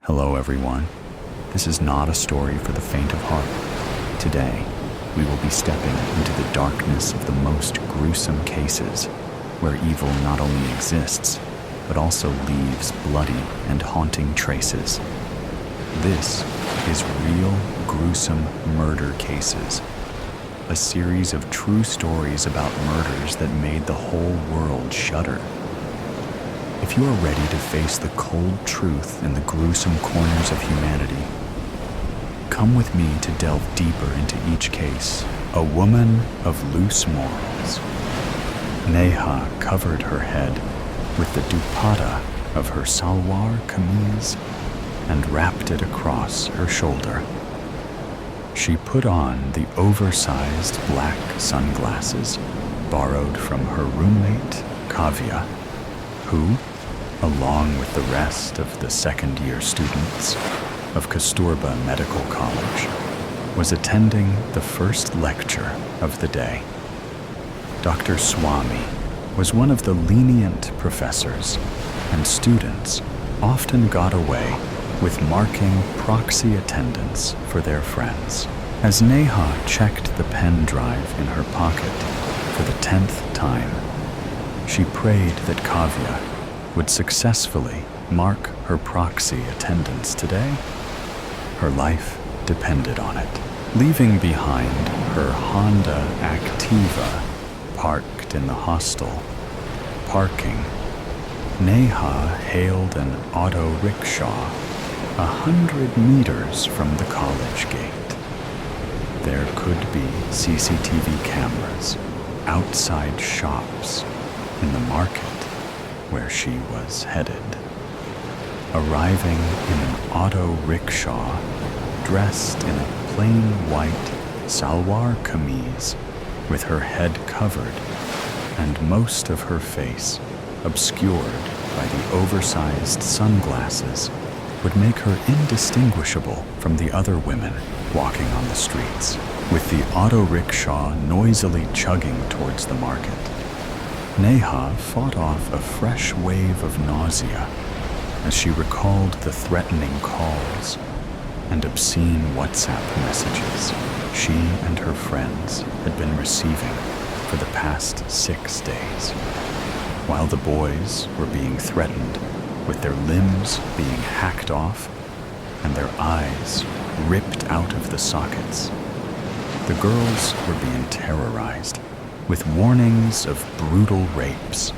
Hello everyone. This is not a story for the faint of heart. Today, we will be stepping into the darkness of the most gruesome cases, where evil not only exists, but also leaves bloody and haunting traces. This is Real Gruesome Murder Cases, a series of true stories about murders that made the whole world shudder. If you are ready to face the cold truth in the gruesome corners of humanity, come with me to delve deeper into each case. A woman of loose morals. Neha covered her head with the dupatta of her salwar kameez and wrapped it across her shoulder. She put on the oversized black sunglasses borrowed from her roommate, Kavya, who, along with the rest of the second-year students of Kasturba Medical College, was attending the first lecture of the day. Dr. Swami was one of the lenient professors, and students often got away with marking proxy attendance for their friends. As Neha checked the pen drive in her pocket for the 10th time, she prayed that Kavya would successfully mark her proxy attendance today. Her life depended on it. Leaving behind her Honda Activa parked in the hostel parking, Neha hailed an auto rickshaw 100 meters from the college gate. There could be CCTV cameras outside shops in the market where she was headed. Arriving in an auto rickshaw, dressed in a plain white salwar kameez with her head covered and most of her face obscured by the oversized sunglasses, would make her indistinguishable from the other women walking on the streets. With the auto rickshaw noisily chugging towards the market, Neha fought off a fresh wave of nausea as she recalled the threatening calls and obscene WhatsApp messages she and her friends had been receiving for the past 6 days, while the boys were being threatened with their limbs being hacked off and their eyes ripped out of the sockets. The girls were being terrorized with warnings of brutal rapes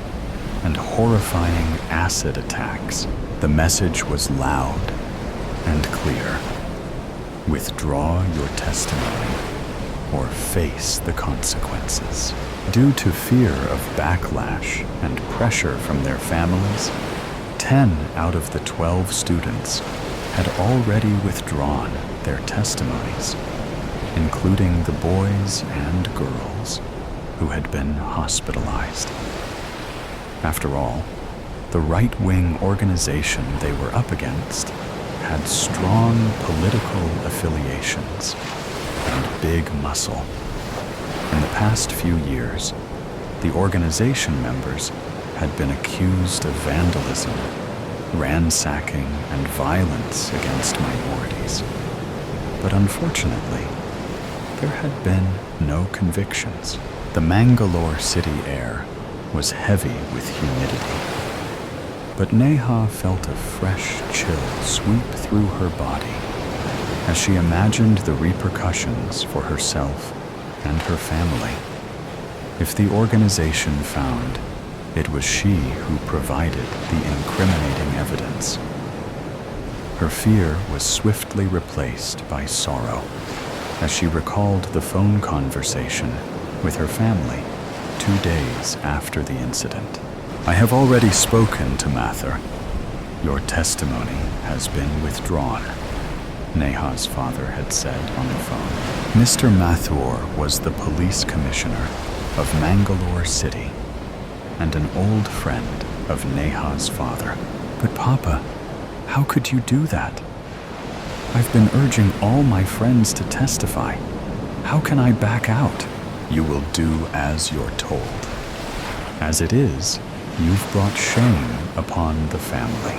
and horrifying acid attacks. The message was loud and clear. Withdraw your testimony or face the consequences. Due to fear of backlash and pressure from their families, 10 out of the 12 students had already withdrawn their testimonies, including the boys and girls who had been hospitalized. After all, the right-wing organization they were up against had strong political affiliations and big muscle. In the past few years, the organization members had been accused of vandalism, ransacking, and violence against minorities. But unfortunately, there had been no convictions. The Mangalore city air was heavy with humidity, but Neha felt a fresh chill sweep through her body as she imagined the repercussions for herself and her family. If the organization found it was she who provided the incriminating evidence, her fear was swiftly replaced by sorrow as she recalled the phone conversation with her family 2 days after the incident. I have already spoken to Mathur. Your testimony has been withdrawn, Neha's father had said on the phone. Mr. Mathur was the police commissioner of Mangalore City and an old friend of Neha's father. But Papa, how could you do that? I've been urging all my friends to testify. How can I back out? You will do as you're told. As it is, you've brought shame upon the family.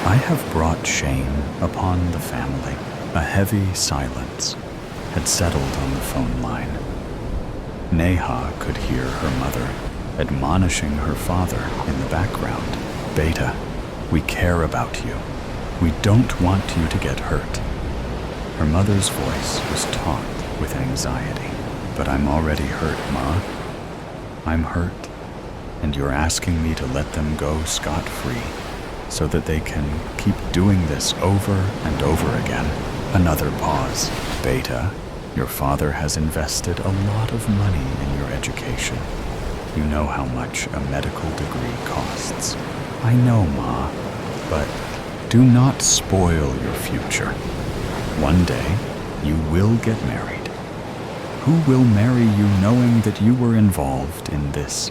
I have brought shame upon the family. A heavy silence had settled on the phone line. Neha could hear her mother admonishing her father in the background. Beta, we care about you. We don't want you to get hurt. Her mother's voice was taut with anxiety. But I'm already hurt, Ma. I'm hurt, and you're asking me to let them go scot-free so that they can keep doing this over and over again. Another pause. Beta, your father has invested a lot of money in your education. You know how much a medical degree costs. I know, Ma, but do not spoil your future. One day, you will get married. Who will marry you knowing that you were involved in this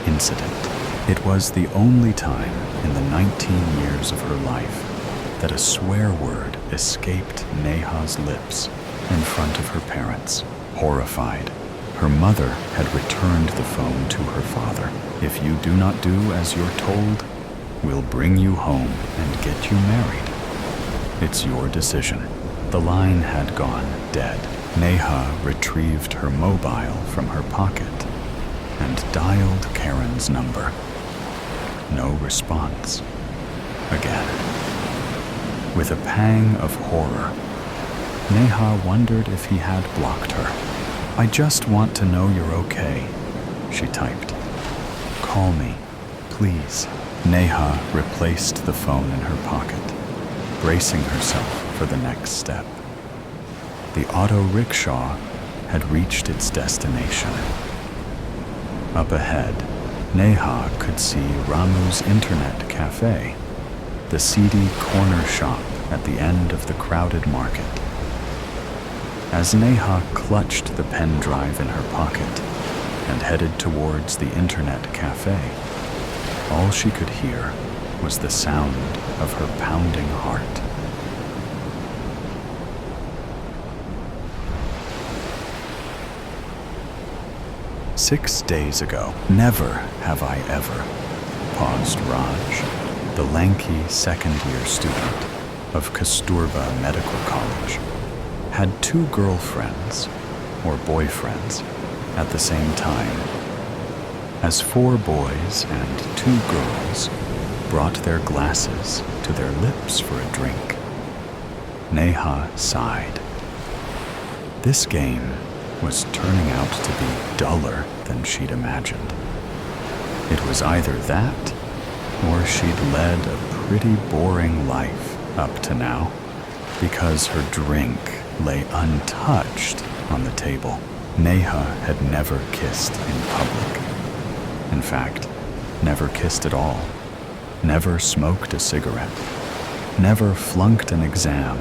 incident? It was the only time in the 19 years of her life that a swear word escaped Neha's lips in front of her parents. Horrified, her mother had returned the phone to her father. If you do not do as you're told, we'll bring you home and get you married. It's your decision. The line had gone dead. Neha retrieved her mobile from her pocket and dialed Karen's number. No response. Again. With a pang of horror, Neha wondered if he had blocked her. I just want to know you're okay, she typed. Call me, please. Neha replaced the phone in her pocket, bracing herself for the next step. The auto rickshaw had reached its destination. Up ahead, Neha could see Ramu's internet cafe, the seedy corner shop at the end of the crowded market. As Neha clutched the pen drive in her pocket and headed towards the internet cafe, all she could hear was the sound of her pounding heart. "6 days ago, never have I ever," paused Raj, the lanky second-year student of Kasturba Medical College, had 2 girlfriends, or boyfriends, at the same time, as 4 boys and 2 girls brought their glasses to their lips for a drink. Neha sighed. This game was turning out to be duller than she'd imagined. It was either that, or she'd led a pretty boring life up to now, because her drink lay untouched on the table. Neha had never kissed in public. In fact, never kissed at all. Never smoked a cigarette. Never flunked an exam.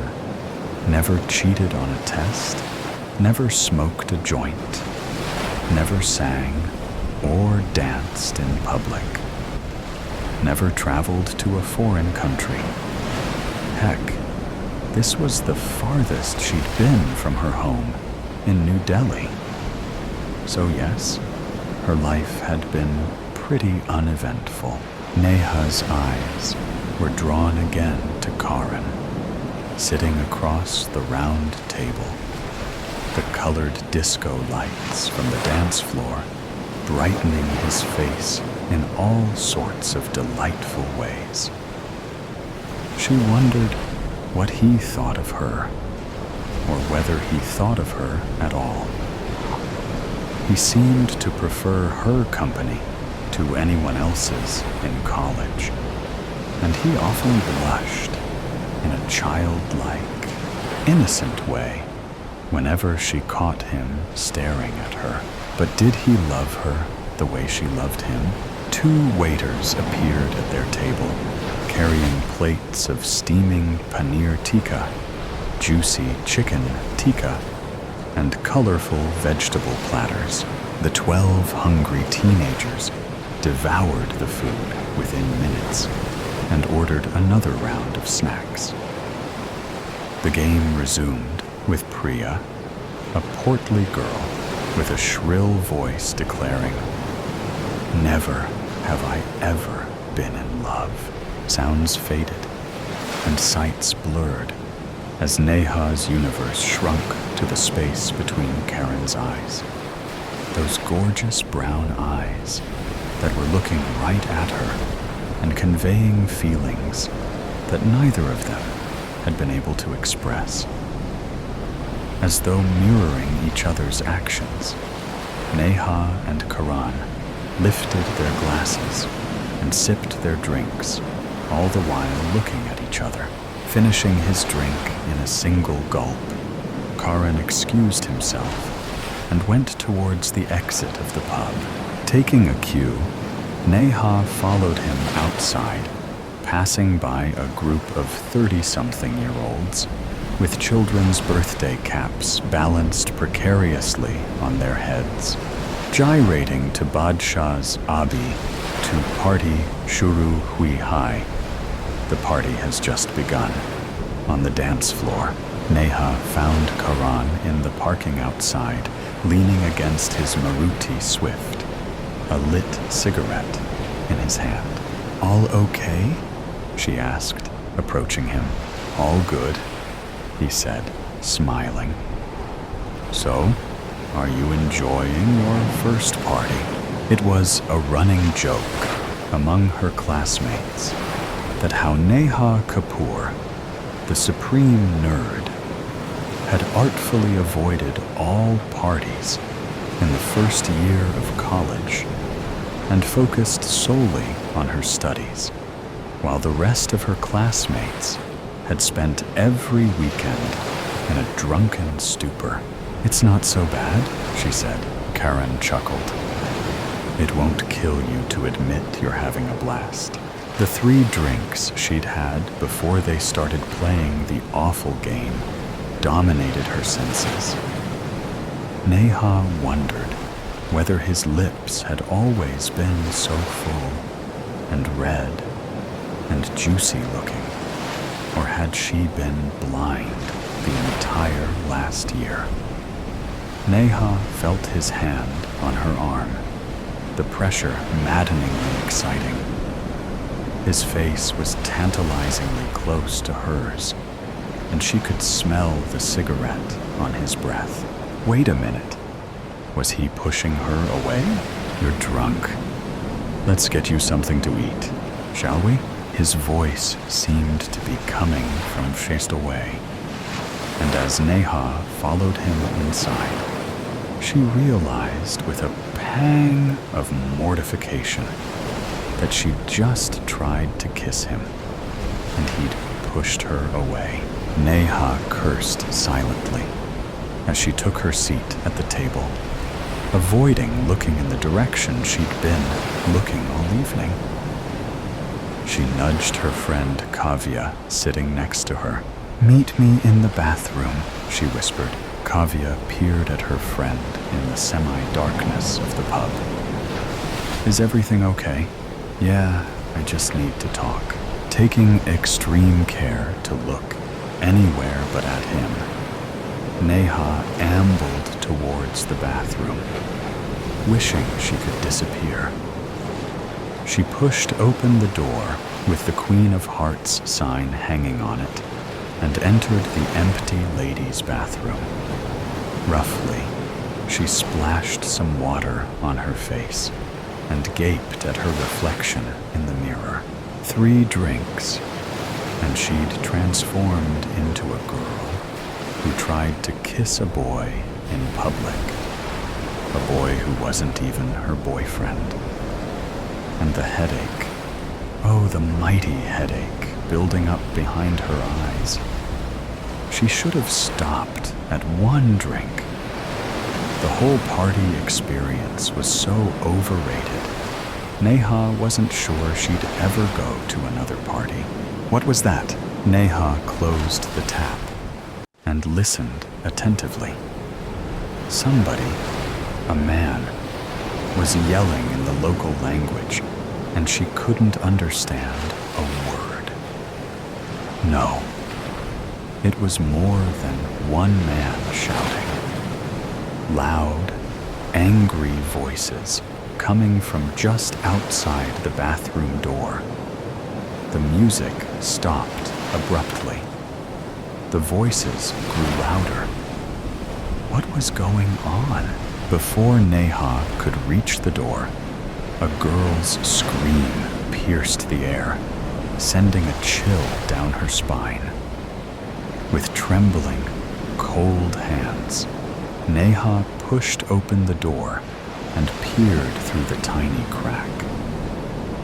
Never cheated on a test. Never smoked a joint. Never sang or danced in public. Never traveled to a foreign country. Heck, this was the farthest she'd been from her home in New Delhi. So yes, her life had been pretty uneventful. Neha's eyes were drawn again to Karan, sitting across the round table. The colored disco lights from the dance floor brightening his face in all sorts of delightful ways. She wondered what he thought of her, or whether he thought of her at all. He seemed to prefer her company to anyone else's in college, and he often blushed in a childlike, innocent way whenever she caught him staring at her. But did he love her the way she loved him? 2 waiters appeared at their table, carrying plates of steaming paneer tikka, juicy chicken tikka, and colorful vegetable platters. The 12 hungry teenagers devoured the food within minutes and ordered another round of snacks. The game resumed with Priya, a portly girl with a shrill voice declaring, "Never have I ever been in love Sounds faded, and sights blurred as Neha's universe shrunk to the space between Karen's eyes. Those gorgeous brown eyes that were looking right at her and conveying feelings that neither of them had been able to express. As though mirroring each other's actions, Neha and Karan lifted their glasses and sipped their drinks, all the while looking at each other. Finishing his drink in a single gulp, Karan excused himself and went towards the exit of the pub. Taking a cue, Neha followed him outside, passing by a group of 30-something-year-olds with children's birthday caps balanced precariously on their heads, gyrating to Badshah's Abi to party Shuru Hui Hai. The party has just begun. On the dance floor, Neha found Karan in the parking outside, leaning against his Maruti Swift, a lit cigarette in his hand. "All okay?" she asked, approaching him. "All good," he said, smiling. "So, are you enjoying your first party?" It was a running joke among her classmates that how Neha Kapoor, the supreme nerd, had artfully avoided all parties in the first year of college and focused solely on her studies, while the rest of her classmates had spent every weekend in a drunken stupor. "It's not so bad," she said. Karen chuckled. "It won't kill you to admit you're having a blast." The 3 drinks she'd had before they started playing the awful game dominated her senses. Neha wondered whether his lips had always been so full and red and juicy looking, or had she been blind the entire last year. Neha felt his hand on her arm, the pressure maddeningly exciting. His face was tantalizingly close to hers, and she could smell the cigarette on his breath. Wait a minute. Was he pushing her away? "You're drunk. Let's get you something to eat, shall we?" His voice seemed to be coming from faced away, and as Neha followed him inside, she realized with a pang of mortification that she'd just tried to kiss him, and he'd pushed her away. Neha cursed silently as she took her seat at the table, avoiding looking in the direction she'd been looking all evening. She nudged her friend Kavya, sitting next to her. "Meet me in the bathroom," she whispered. Kavya peered at her friend in the semi-darkness of the pub. "Is everything okay?" "Yeah, I just need to talk." Taking extreme care to look anywhere but at him, Neha ambled towards the bathroom, wishing she could disappear. She pushed open the door with the Queen of Hearts sign hanging on it and entered the empty ladies' bathroom. Roughly, she splashed some water on her face and gaped at her reflection in the mirror. 3 drinks, and she'd transformed into a girl who tried to kiss a boy in public, a boy who wasn't even her boyfriend. And the headache, oh, the mighty headache building up behind her eyes. She should have stopped at 1 drink. The whole party experience was so overrated. Neha wasn't sure she'd ever go to another party. What was that? Neha closed the tap and listened attentively. Somebody, a man, was yelling in the local language, and she couldn't understand a word. No, it was more than one man shouting. Loud, angry voices coming from just outside the bathroom door. The music stopped abruptly. The voices grew louder. What was going on? Before Neha could reach the door, a girl's scream pierced the air, sending a chill down her spine. With trembling, cold hands, Neha pushed open the door and peered through the tiny crack.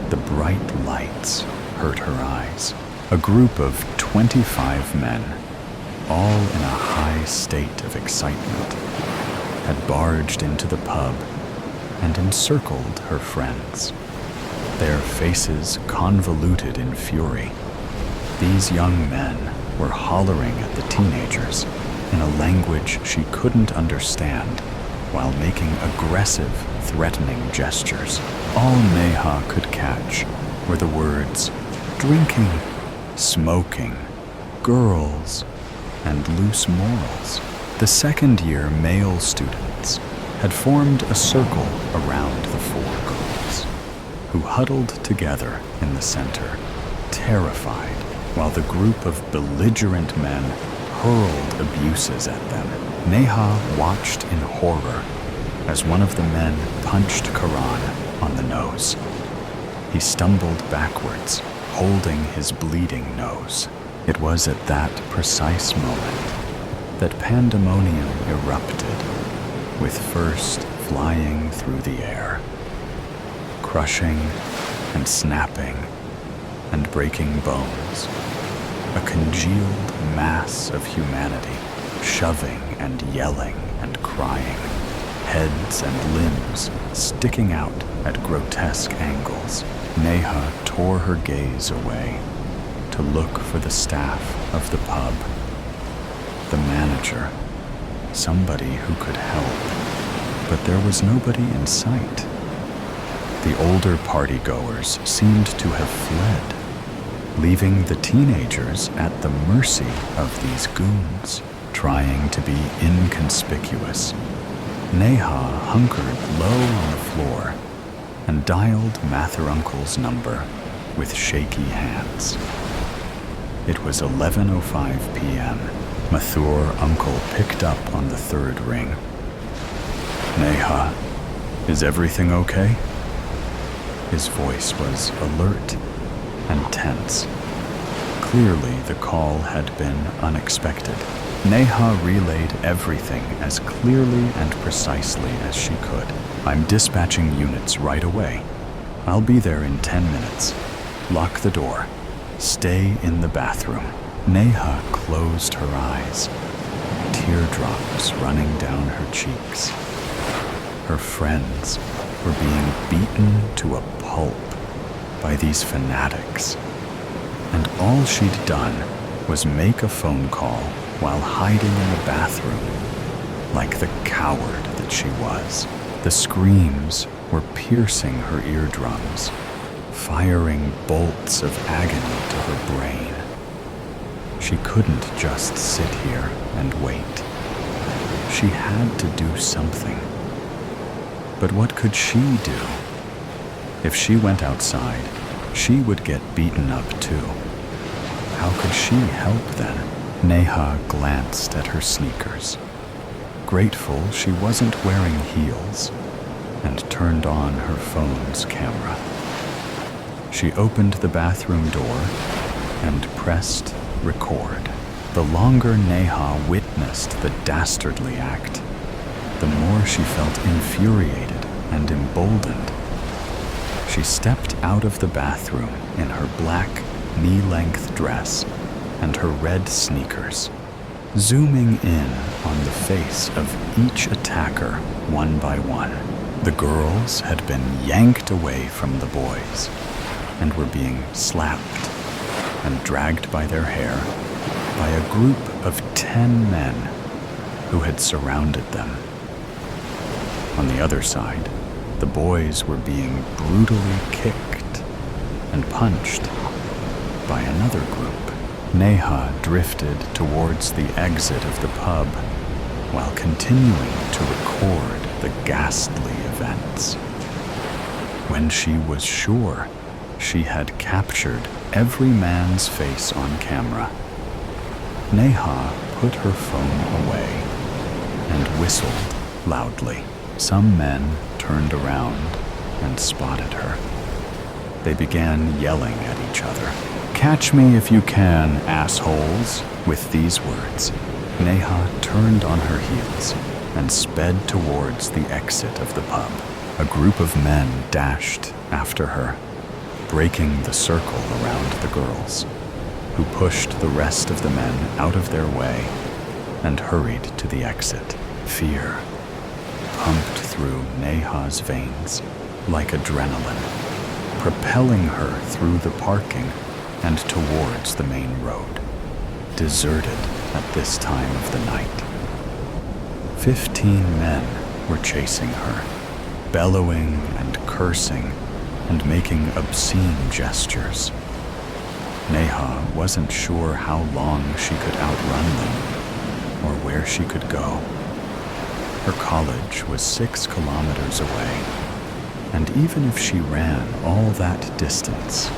The bright lights hurt her eyes. A group of 25 men, all in a high state of excitement, had barged into the pub and encircled her friends. Their faces convoluted in fury. These young men were hollering at the teenagers in a language she couldn't understand, while making aggressive, threatening gestures. All Neha could catch were the words drinking, smoking, girls, and loose morals. The second-year male students had formed a circle around the four girls, who huddled together in the center, terrified, while the group of belligerent men hurled abuses at them. Neha watched in horror as one of the men punched Karan on the nose. He stumbled backwards, holding his bleeding nose. It was at that precise moment that pandemonium erupted, with first flying through the air, crushing and snapping and breaking bones, a congealed mass of humanity, shoving and yelling and crying, heads and limbs sticking out at grotesque angles. Neha tore her gaze away to look for the staff of the pub, the manager, somebody who could help, but there was nobody in sight. The older partygoers seemed to have fled, leaving the teenagers at the mercy of these goons, trying to be inconspicuous. Neha hunkered low on the floor and dialed Mather-uncle's number with shaky hands. It was 11:05 p.m. Mathur-uncle picked up on the third ring. "Neha, is everything okay?" His voice was alert and tense. Clearly, the call had been unexpected. Neha relayed everything as clearly and precisely as she could. "I'm dispatching units right away. I'll be there in 10 minutes. Lock the door. Stay in the bathroom." Neha closed her eyes, teardrops running down her cheeks. Her friends were being beaten to a pulp by these fanatics, and all she'd done was make a phone call while hiding in the bathroom, like the coward that she was. The screams were piercing her eardrums, firing bolts of agony to her brain. She couldn't just sit here and wait. She had to do something. But what could she do? If she went outside, she would get beaten up too. How could she help then? Neha glanced at her sneakers, grateful she wasn't wearing heels, and turned on her phone's camera. She opened the bathroom door and pressed record. The longer Neha witnessed the dastardly act, the more she felt infuriated and emboldened. She stepped out of the bathroom in her black, knee-length dress and her red sneakers, zooming in on the face of each attacker one by one. The girls had been yanked away from the boys and were being slapped and dragged by their hair by a group of 10 men who had surrounded them. On the other side, the boys were being brutally kicked and punched by another group. Neha drifted towards the exit of the pub while continuing to record the ghastly events. When she was sure she had captured every man's face on camera. Neha put her phone away and whistled loudly. Some men turned around and spotted her. They began yelling at each other. "Catch me if you can, assholes!" With these words, Neha turned on her heels and sped towards the exit of the pub. A group of men dashed after her, breaking the circle around the girls, who pushed the rest of the men out of their way and hurried to the exit. Fear pumped through Neha's veins like adrenaline, propelling her through the parking and towards the main road, deserted at this time of the night. 15 men were chasing her, bellowing and cursing and making obscene gestures. Neha wasn't sure how long she could outrun them or where she could go. Her college was 6 kilometers away, and even if she ran all that distance,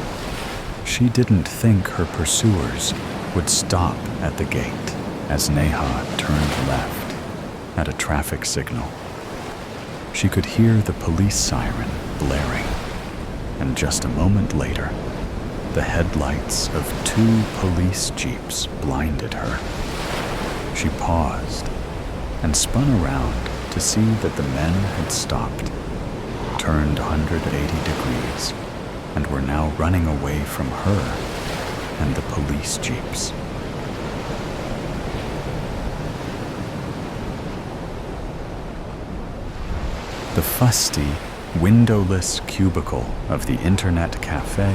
she didn't think her pursuers would stop at the gate as Neha turned left at a traffic signal. She could hear the police siren blaring, and just a moment later, the headlights of 2 police jeeps blinded her. She paused and spun around to see that the men had stopped, turned 180 degrees, and were now running away from her and the police jeeps. The fusty, windowless cubicle of the internet cafe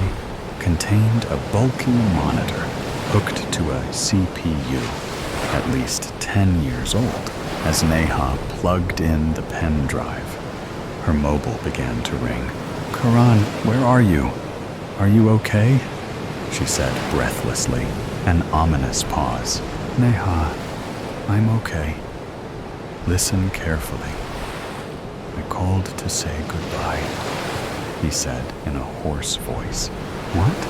contained a bulky monitor hooked to a CPU, at least 10 years old. As Neha plugged in the pen drive, her mobile began to ring. "Karan, where are you? Are you okay?" she said breathlessly. An ominous pause. "Neha, I'm okay. Listen carefully. I called to say goodbye," he said in a hoarse voice. "What?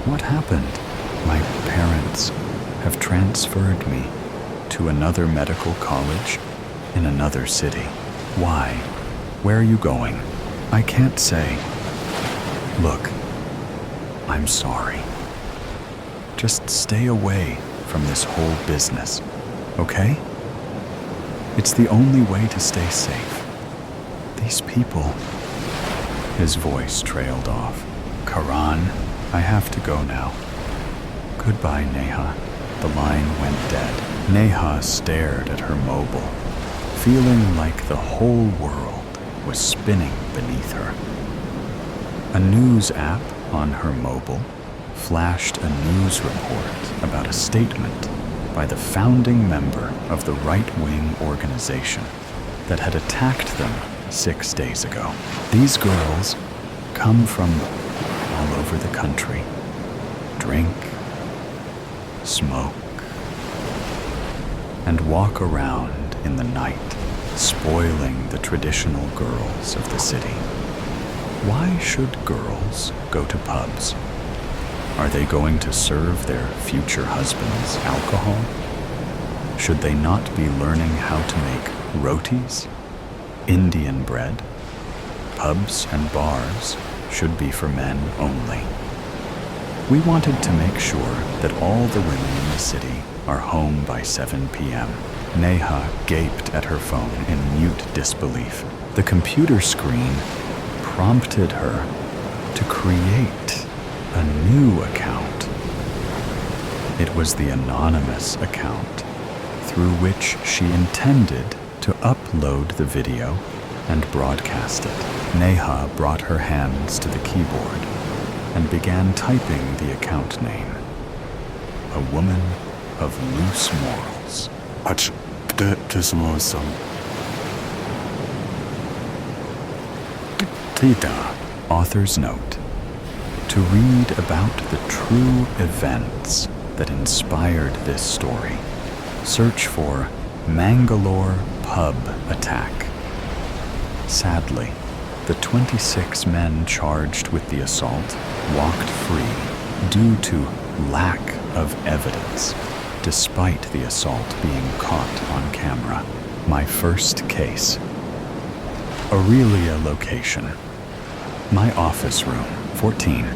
What happened?" "My parents have transferred me to another medical college in another city." "Why? Where are you going?" "I can't say." "Look, I'm sorry. Just stay away from this whole business, okay? It's the only way to stay safe. These people..." His voice trailed off. "Karan, I have to go now." "Goodbye, Neha." The line went dead. Neha stared at her mobile, feeling like the whole world was spinning beneath her. A news app on her mobile flashed a news report about a statement by the founding member of the right-wing organization that had attacked them 6 days ago. "These girls come from all over the country, drink, smoke, and walk around in the night, spoiling the traditional girls of the city. Why should girls go to pubs? Are they going to serve their future husbands alcohol? Should they not be learning how to make rotis, Indian bread? Pubs and bars should be for men only." We wanted to make sure that all the women in the city are home by 7 p.m. Neha gaped at her phone in mute disbelief. The computer screen prompted her to create a new account. It was the anonymous account through which she intended to upload the video and broadcast it. Neha brought her hands to the keyboard and began typing the account name. A woman of loose morals. Author's note. To read about the true events that inspired this story, search for Mangalore pub attack. Sadly, the 26 men charged with the assault walked free due to lack of evidence, despite the assault being caught on camera. My first case. Aurelia location. My office room, 14,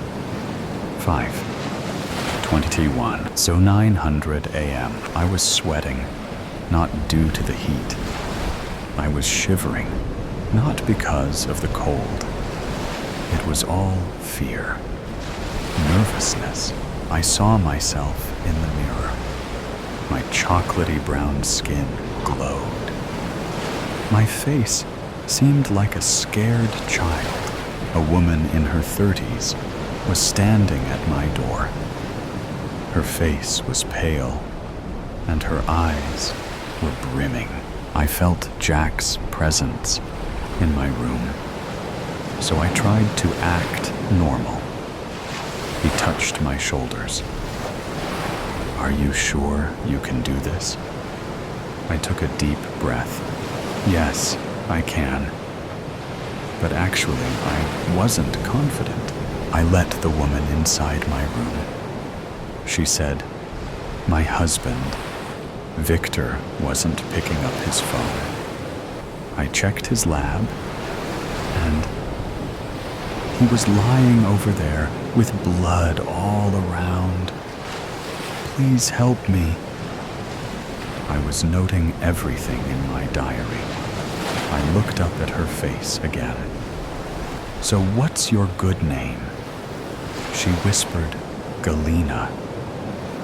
5:21. So 900 a.m. I was sweating, not due to the heat. I was shivering, not because of the cold. It was all fear, nervousness. I saw myself in the mirror. My chocolatey brown skin glowed. My face seemed like a scared child. A woman in her 30s was standing at my door. Her face was pale, and her eyes were brimming. I felt Jack's presence in my room, so I tried to act normal. He touched my shoulders. "Are you sure you can do this?" I took a deep breath. "Yes, I can." But actually, I wasn't confident. I let the woman inside my room. She said, "My husband, Victor, wasn't picking up his phone. I checked his lab, and he was lying over there with blood all around. Please help me." I was noting everything in my diary. I looked up at her face again. "So what's your good name?" She whispered, "Galena."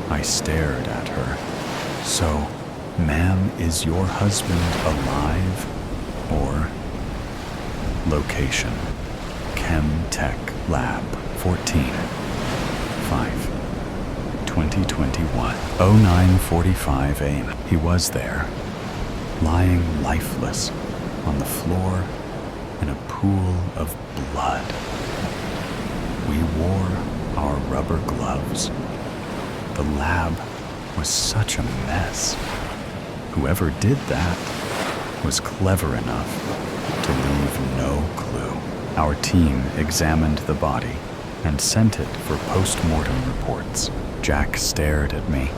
I stared at her. "So, ma'am, is your husband alive, or?" Location: Chem Tech Lab, 14, 5/2021, 09:45 a.m. He was there, lying lifeless on the floor in a pool of blood. We wore our rubber gloves. The lab was such a mess. Whoever did that was clever enough to leave no clue. Our team examined the body and sent it for post-mortem reports. Jack stared at me.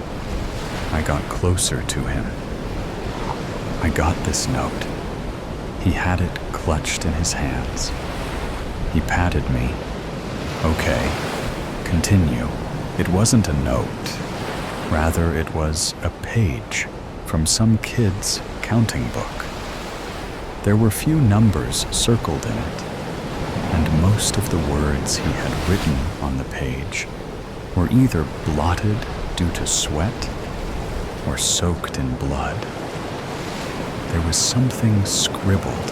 I got closer to him. I got this note. He had it clutched in his hands. He patted me. "Okay, continue." It wasn't a note. Rather, it was a page from some kid's counting book. There were few numbers circled in it, and most of the words he had written on the page were either blotted due to sweat or soaked in blood. There was something scribbled,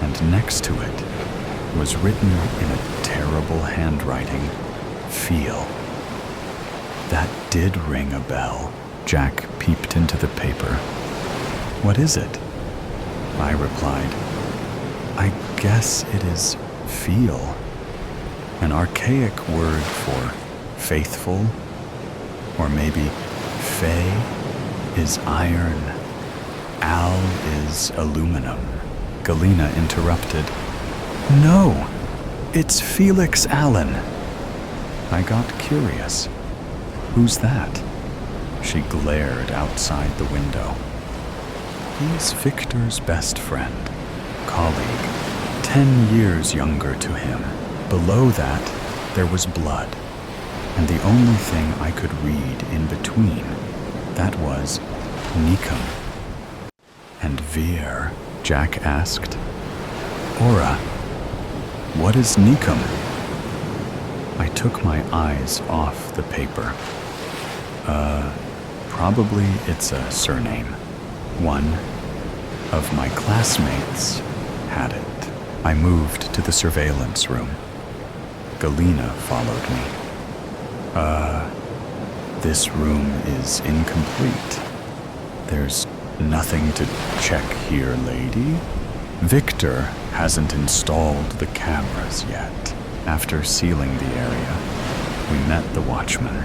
and next to it was written in a terrible handwriting, "Feel." That did ring a bell. Jack peeped into the paper. "What is it?" I replied, "I guess it is feel, an archaic word for faithful, or maybe Fe is iron, Al is aluminum." Galena interrupted. "No, it's Felix Allen." I got curious. "Who's that?" She glared outside the window. "He's Victor's best friend, colleague, 10 years younger to him." Below that, there was blood, and the only thing I could read in between, that was Nikum. "And Veer?" Jack asked. "Aura, what is Nikum?" I took my eyes off the paper. Probably it's a surname. One of my classmates had it. I moved to the surveillance room. Galena followed me. This room is incomplete. There's nothing to check here, lady. Victor hasn't installed the cameras yet. After sealing the area, we met the watchman.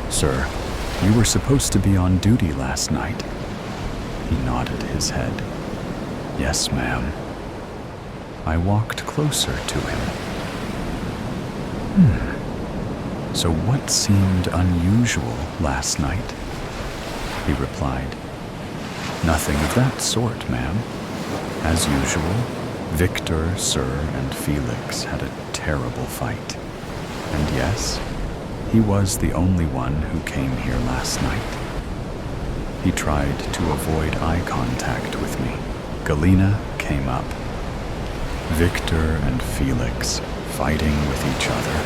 "Sir, you were supposed to be on duty last night." He nodded his head. "Yes, ma'am." I walked closer to him. So what seemed unusual last night? He replied, "Nothing of that sort, ma'am. As usual, Victor, Sir, and Felix had a terrible fight. And yes, he was the only one who came here last night. He tried to avoid eye contact with me. Galena came up. Victor and Felix fighting with each other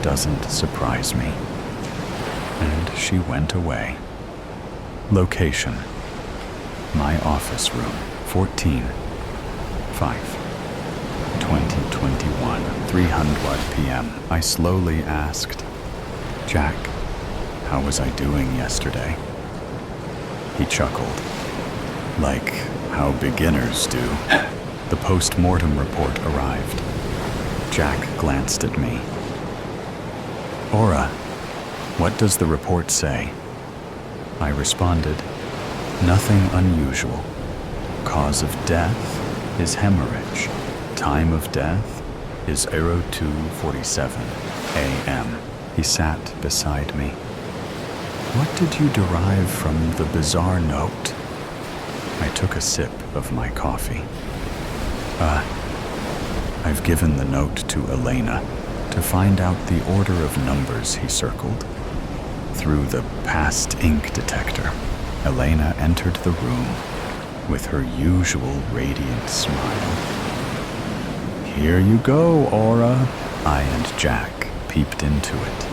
doesn't surprise me." And she went away. Location: my office room, 14/5/2021, 3:00 p.m. I slowly asked, "Jack, how was I doing yesterday?" He chuckled, like how beginners do. The post-mortem report arrived. Jack glanced at me. "Aura, what does the report say?" I responded, "Nothing unusual. Cause of death is hemorrhage. Time of death is 02:47 a.m. He sat beside me. "What did you derive from the bizarre note?" I took a sip of my coffee. I've given the note to Elena to find out the order of numbers he circled. Through the past ink detector, Elena entered the room with her usual radiant smile. "Here you go, Aura." I and Jack peeped into it.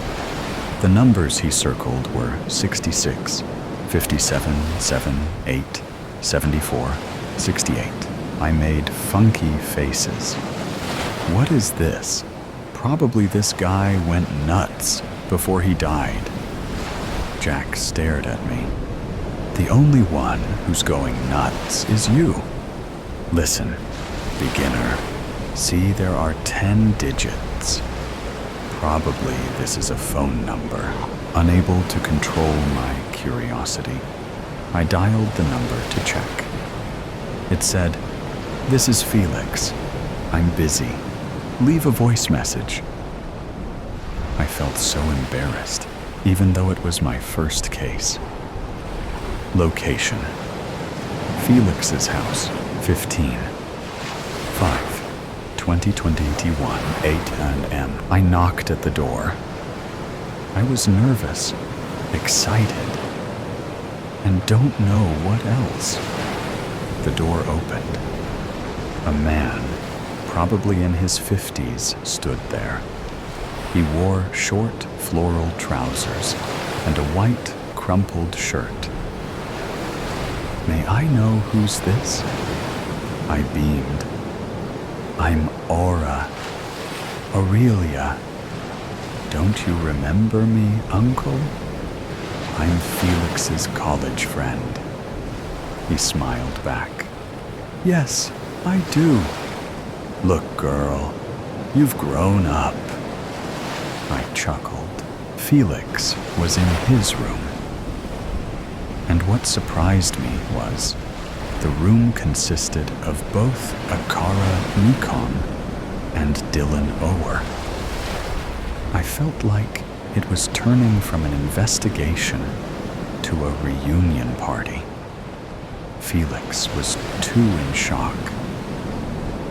The numbers he circled were 66, 57, 7, 8, 74, 68. I made funky faces. What is this? Probably this guy went nuts before he died. Jack stared at me. "The only one who's going nuts is you. Listen, beginner. See, there are 10 digits. Probably this is a phone number." Unable to control my curiosity, I dialed the number to check. It said, "This is Felix. I'm busy. Leave a voice message." I felt so embarrassed, even though it was my first case. Location: Felix's house, 15/5/2021, 8 a.m. I knocked at the door. I was nervous, excited, and don't know what else. The door opened. A man, probably in his 50s, stood there. He wore short floral trousers and a white, crumpled shirt. "May I know who's this?" I beamed. "I'm Aura. Aurelia. Don't you remember me, Uncle? I'm Felix's college friend." He smiled back. "Yes, I do. Look, girl, you've grown up." I chuckled. Felix was in his room. And what surprised me was the room consisted of both Akara Nikon and Dylan Ower. I felt like it was turning from an investigation to a reunion party. Felix was too in shock.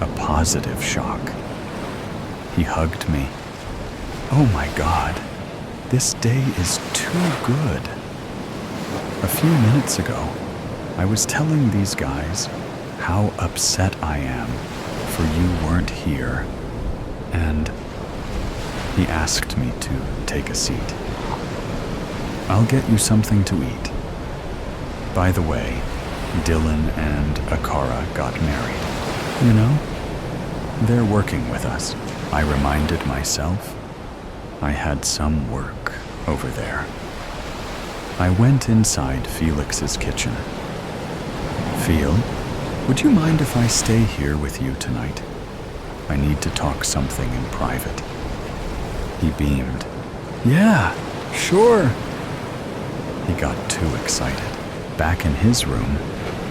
A positive shock. He hugged me. "Oh my God, this day is too good." A few minutes ago, I was telling these guys how upset I am for you weren't here, and he asked me to take a seat. "I'll get you something to eat. By the way, Dylan and Akara got married. You know, they're working with us." I reminded myself I had some work over there. I went inside Felix's kitchen. "Phil, would you mind if I stay here with you tonight? I need to talk something in private." He beamed. "Yeah, sure." He got too excited. Back in his room,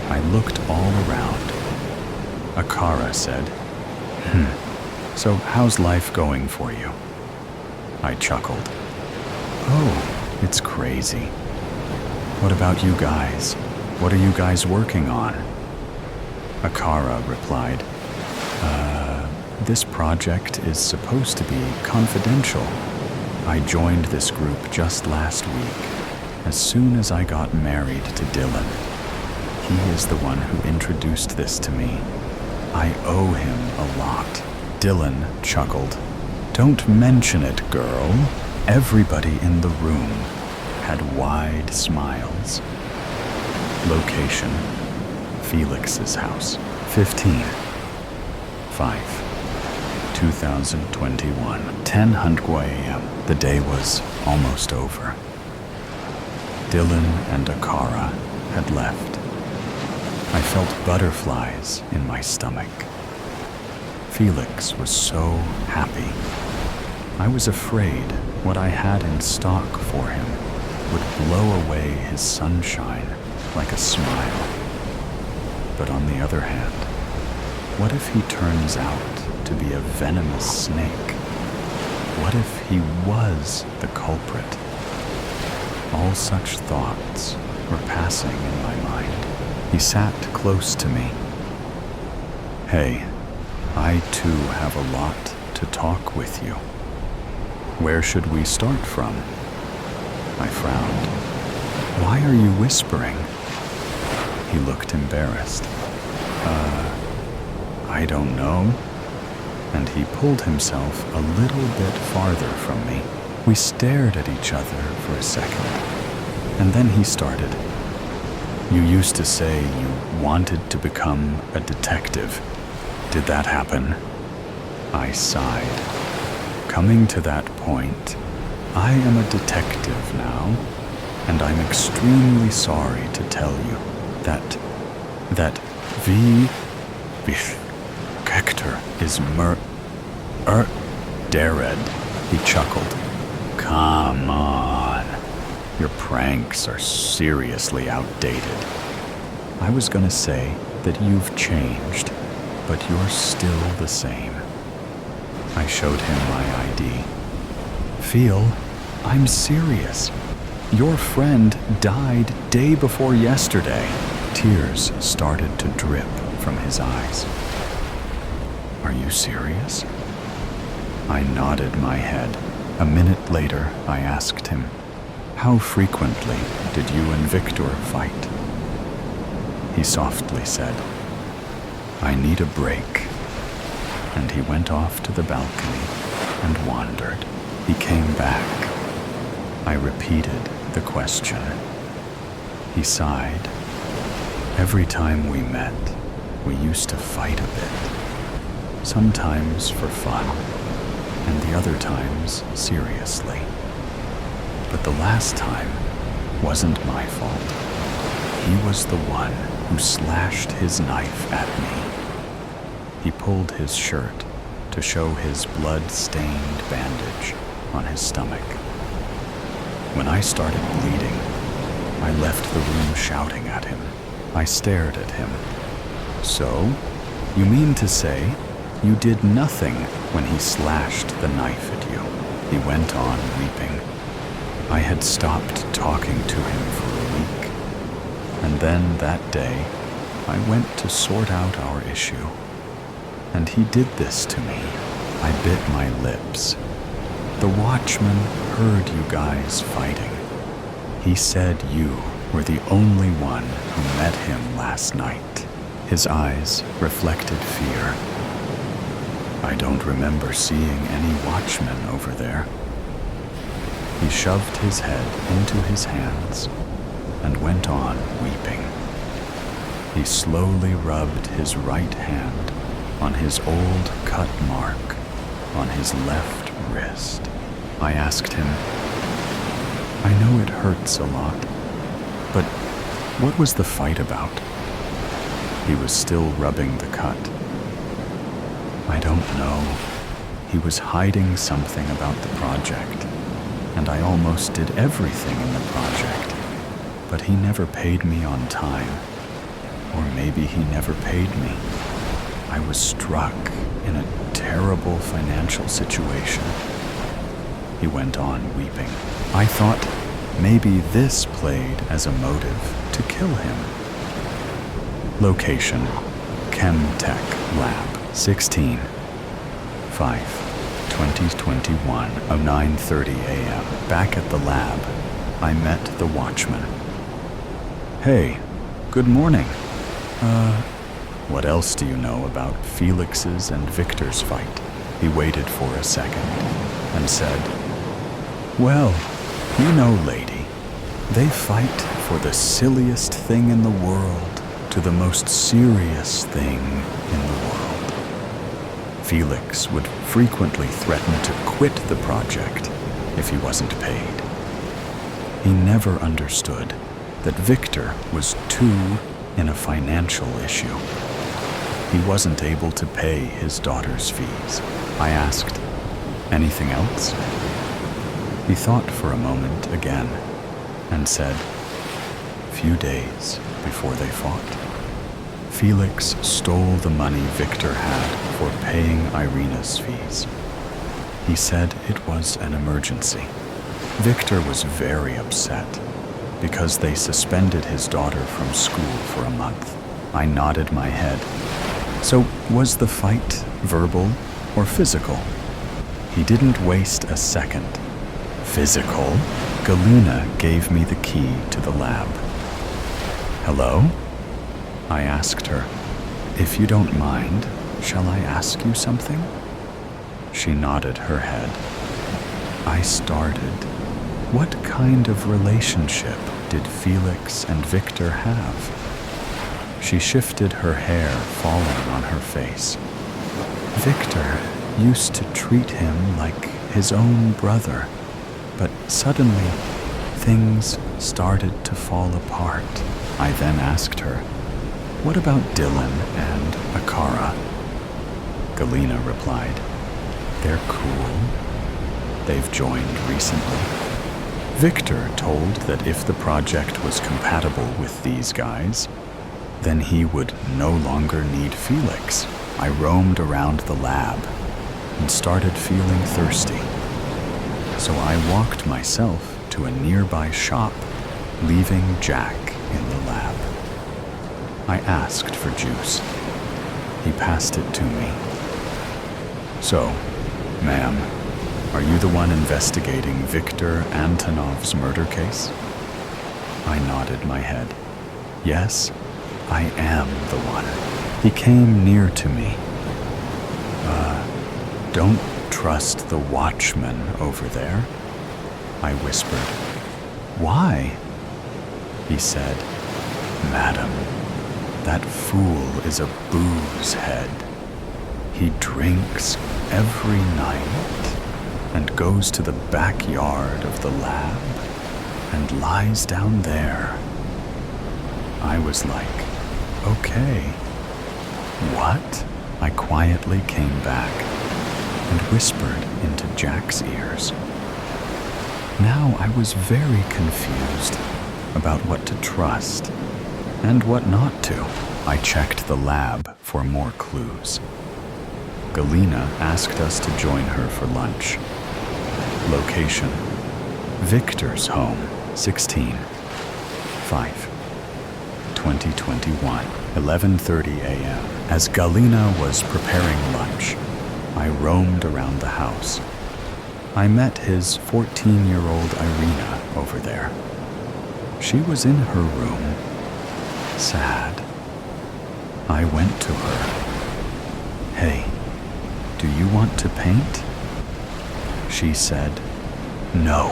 I looked all around. Akara said, "So how's life going for you?" I chuckled. Oh, it's crazy. What about you guys? What are you guys working on? Akara replied, this project is supposed to be confidential. I joined this group just last week, as soon as I got married to Dylan. He is the one who introduced this to me. I owe him a lot. Dylan chuckled. Don't mention it, girl. Everybody in the room had wide smiles. Location: Felix's house. 15/5/2021. 10:00 a.m. The day was almost over. Dylan and Akara had left. I felt butterflies in my stomach. Felix was so happy. I was afraid what I had in stock for him would blow away his sunshine like a smile. But on the other hand, what if he turns out to be a venomous snake? What if he was the culprit? All such thoughts were passing in my mind. He sat close to me. Hey, I too have a lot to talk with you. Where should we start from? I frowned. Why are you whispering? He looked embarrassed. I don't know. And he pulled himself a little bit farther from me. We stared at each other for a second, and then he started. You used to say you wanted to become a detective. Did that happen? I sighed. Coming to that point, I am a detective now, and I'm extremely sorry to tell you that Hector is Dared. He chuckled. Come on. Your pranks are seriously outdated. I was gonna say that you've changed, but you're still the same. I showed him my ID. Phil, I'm serious. Your friend died day before yesterday. Tears started to drip from his eyes. Are you serious? I nodded my head. A minute later, I asked him, how frequently did you and Victor fight? He softly said, I need a break. And he went off to the balcony and wandered. He came back. I repeated the question. He sighed. Every time we met, we used to fight a bit. Sometimes for fun, and the other times seriously. But the last time wasn't my fault. He was the one who slashed his knife at me. He pulled his shirt to show his blood-stained bandage on his stomach. When I started bleeding, I left the room shouting at him. I stared at him. So, you mean to say you did nothing when he slashed the knife at you? He went on weeping. I had stopped talking to him for a week. And then that day, I went to sort out our issue. And he did this to me. I bit my lips. The watchman heard you guys fighting. He said you were the only one who met him last night. His eyes reflected fear. I don't remember seeing any watchmen over there. He shoved his head into his hands and went on weeping. He slowly rubbed his right hand on his old cut mark on his left wrist. I asked him, I know it hurts a lot, but what was the fight about? He was still rubbing the cut. I don't know. He was hiding something about the project, and I almost did everything in the project, but he never paid me on time. Or maybe he never paid me. I was struck in a terrible financial situation. he went on, weeping. I thought maybe this played as a motive to kill him. Location: Chemtech Lab, 16/5/2021, 09:30 a.m. Back at the lab, I met the watchman. Hey, good morning. What else do you know about Felix's and Victor's fight? He waited for a second and said, well, you know, lady, they fight for the silliest thing in the world to the most serious thing in the world. Felix would frequently threaten to quit the project if he wasn't paid. He never understood that Victor was too in a financial issue. He wasn't able to pay his daughter's fees. I asked, anything else? He thought for a moment again and said, few days before they fought, Felix stole the money Victor had for paying Irina's fees. He said it was an emergency. Victor was very upset because they suspended his daughter from school for a month. I nodded my head. So was the fight verbal or physical? He didn't waste a second. Physical? Galina gave me the key to the lab. Hello? I asked her. If you don't mind, shall I ask you something? She nodded her head. I started. What kind of relationship did Felix and Victor have? She shifted her hair, falling on her face. Victor used to treat him like his own brother, but suddenly things started to fall apart. I then asked her, what about Dylan and Akara? Galina replied, they're cool. They've joined recently. Victor told that if the project was compatible with these guys, then he would no longer need Felix. I roamed around the lab and started feeling thirsty. So I walked myself to a nearby shop, leaving Jack in the lab. I asked for juice. He passed it to me. So, ma'am, are you the one investigating Viktor Antonov's murder case? I nodded my head. Yes, I am the one. He came near to me. Don't trust the watchman over there, I whispered. Why? He said, Madam, that fool is a booze head. He drinks every night and goes to the backyard of the lab and lies down there. I was like, okay. What? I quietly came back and whispered into Jack's ears. Now I was very confused about what to trust and what not to. I checked the lab for more clues. Galina asked us to join her for lunch. Location: Victor's home, 16/5/2021, 11:30 a.m. As Galina was preparing lunch, I roamed around the house. I met his 14-year-old Irina over there. She was in her room, sad. I went to her. Hey, do you want to paint? She said, no.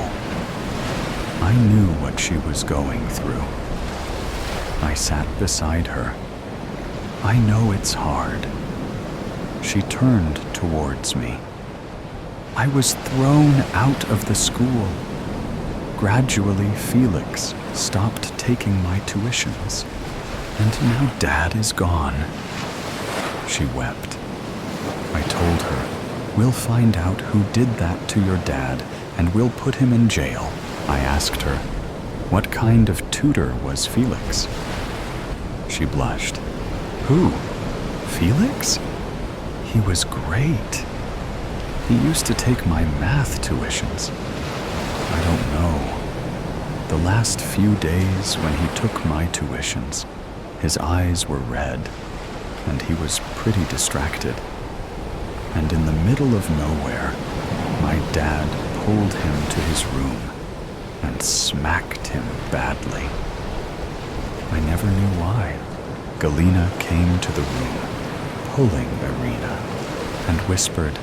I knew what she was going through. I sat beside her. I know it's hard. She turned towards me. I was thrown out of the school. Gradually, Felix stopped taking my tuitions, and now Dad is gone. She wept. I told her, we'll find out who did that to your dad, and we'll put him in jail. I asked her, what kind of tutor was Felix? She blushed. Who? Felix? He was great. He used to take my math tuitions. I don't know. The last few days when he took my tuitions, his eyes were red, and he was pretty distracted. And in the middle of nowhere, my dad pulled him to his room and smacked him badly. I never knew why. Galena came to the room, pulling Irina, and whispered,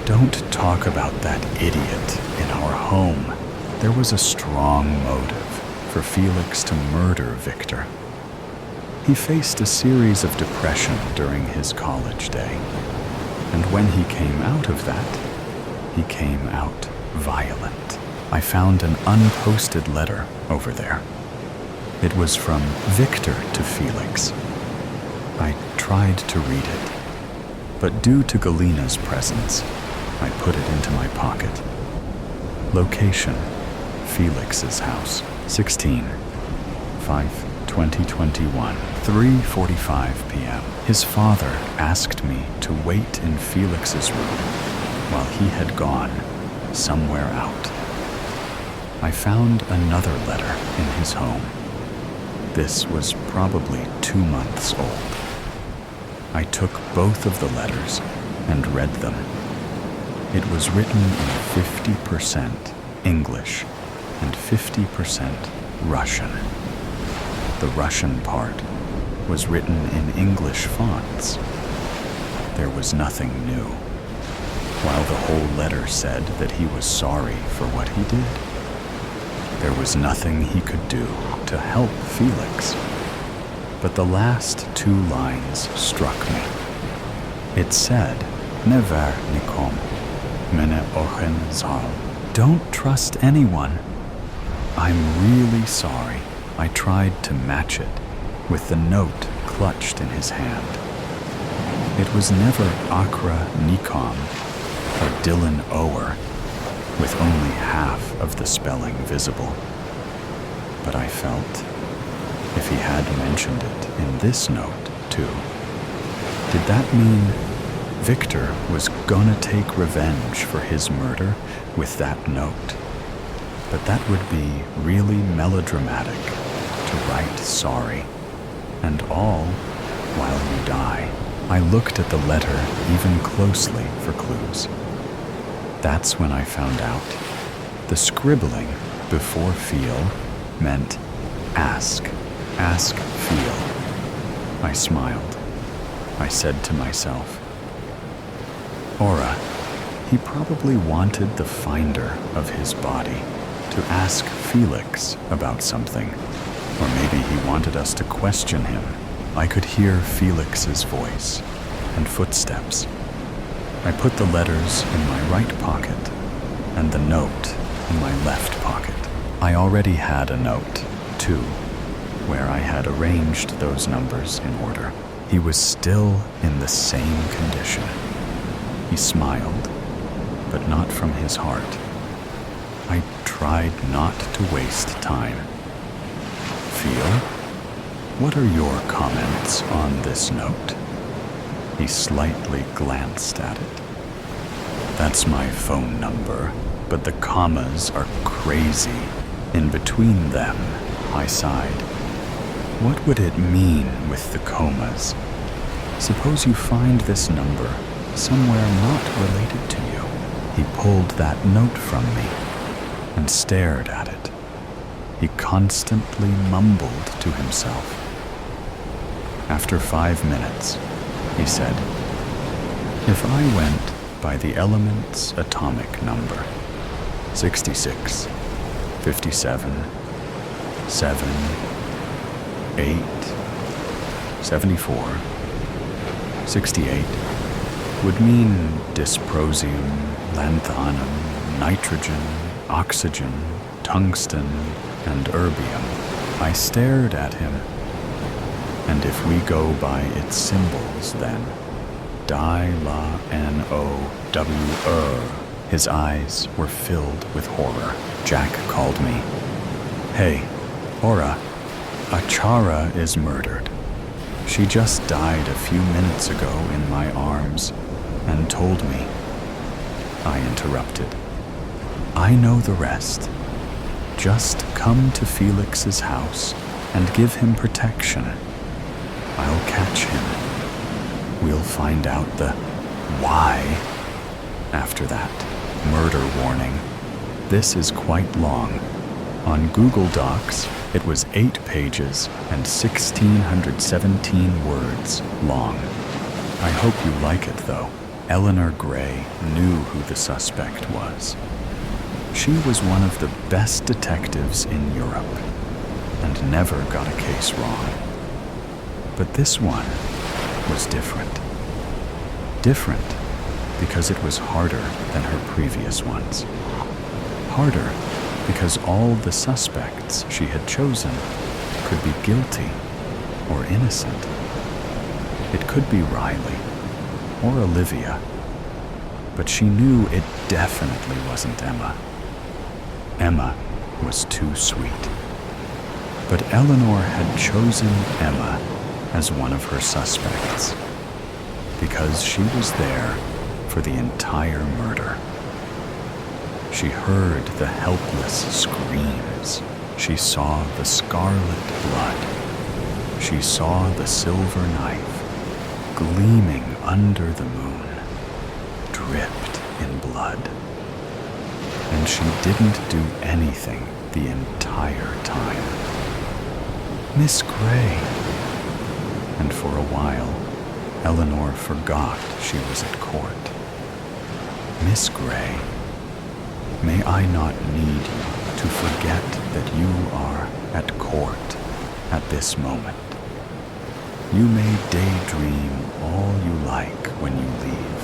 "Don't talk about that idiot in our home." There was a strong motive for Felix to murder Victor. He faced a series of depression during his college day, and when he came out of that, he came out violent. I found an unposted letter over there. It was from Victor to Felix. I tried to read it, but due to Galena's presence, I put it into my pocket. Location: Felix's house. 16/5/2021, 3:45 p.m. His father asked me to wait in Felix's room while he had gone somewhere out. I found another letter in his home. This was probably 2 months old. I took both of the letters and read them. It was written in 50% English and 50% Russian. The Russian part was written in English fonts. There was nothing new, while the whole letter said that he was sorry for what he did. There was nothing he could do to help Felix. But the last 2 lines struck me. It said, "Never nikom, mene ochen zal." Don't trust anyone. I'm really sorry. I tried to match it with the note clutched in his hand. It was never Akra Nikom or Dylan Ower, with only half of the spelling visible. But I felt if he had mentioned it in this note, too, did that mean Victor was gonna take revenge for his murder with that note? But that would be really melodramatic to write sorry, and all while you die. I looked at the letter even closely for clues. That's when I found out the scribbling before feel meant ask, feel. I smiled. I said to myself, Aura, he probably wanted the finder of his body to ask Felix about something, or maybe he wanted us to question him. I could hear Felix's voice and footsteps. I put the letters in my right pocket and the note in my left pocket. I already had a note, too, where I had arranged those numbers in order. He was still in the same condition. He smiled, but not from his heart. I tried not to waste time. Feel? What are your comments on this note? He slightly glanced at it. That's my phone number, but the commas are crazy. In between them, I sighed. What would it mean with the commas? Suppose you find this number somewhere not related to you. He pulled that note from me and stared at it. He constantly mumbled to himself. After 5 minutes, he said, if I went by the element's atomic number, 66, 57, 7, 8, 74, 68, would mean dysprosium, lanthanum, nitrogen, oxygen, tungsten, and erbium. I stared at him. And if we go by its symbols, then Di-La-N-O-W-Er. His eyes were filled with horror. Jack called me. Hey, Aura, Achara is murdered. She just died a few minutes ago in my arms and told me. I interrupted. I know the rest. Just come to Felix's house and give him protection. I'll catch him. We'll find out the why. After that, murder warning. This is quite long. On Google Docs, it was 8 pages and 1,617 words long. I hope you like it, though. Eleanor Gray knew who the suspect was. She was one of the best detectives in Europe and never got a case wrong. But this one was different. Different because it was harder than her previous ones. Harder because all the suspects she had chosen could be guilty or innocent. It could be Riley or Olivia, but she knew it definitely wasn't Emma. Emma was too sweet. But Eleanor had chosen Emma as one of her suspects because she was there for the entire murder. She heard the helpless screams. She saw the scarlet blood. She saw the silver knife gleaming under the moon, dripped in blood. And she didn't do anything the entire time. Miss Gray. And for a while, Eleanor forgot she was at court. Miss Gray, may I not need you to forget that you are at court at this moment. You may daydream all you like when you leave,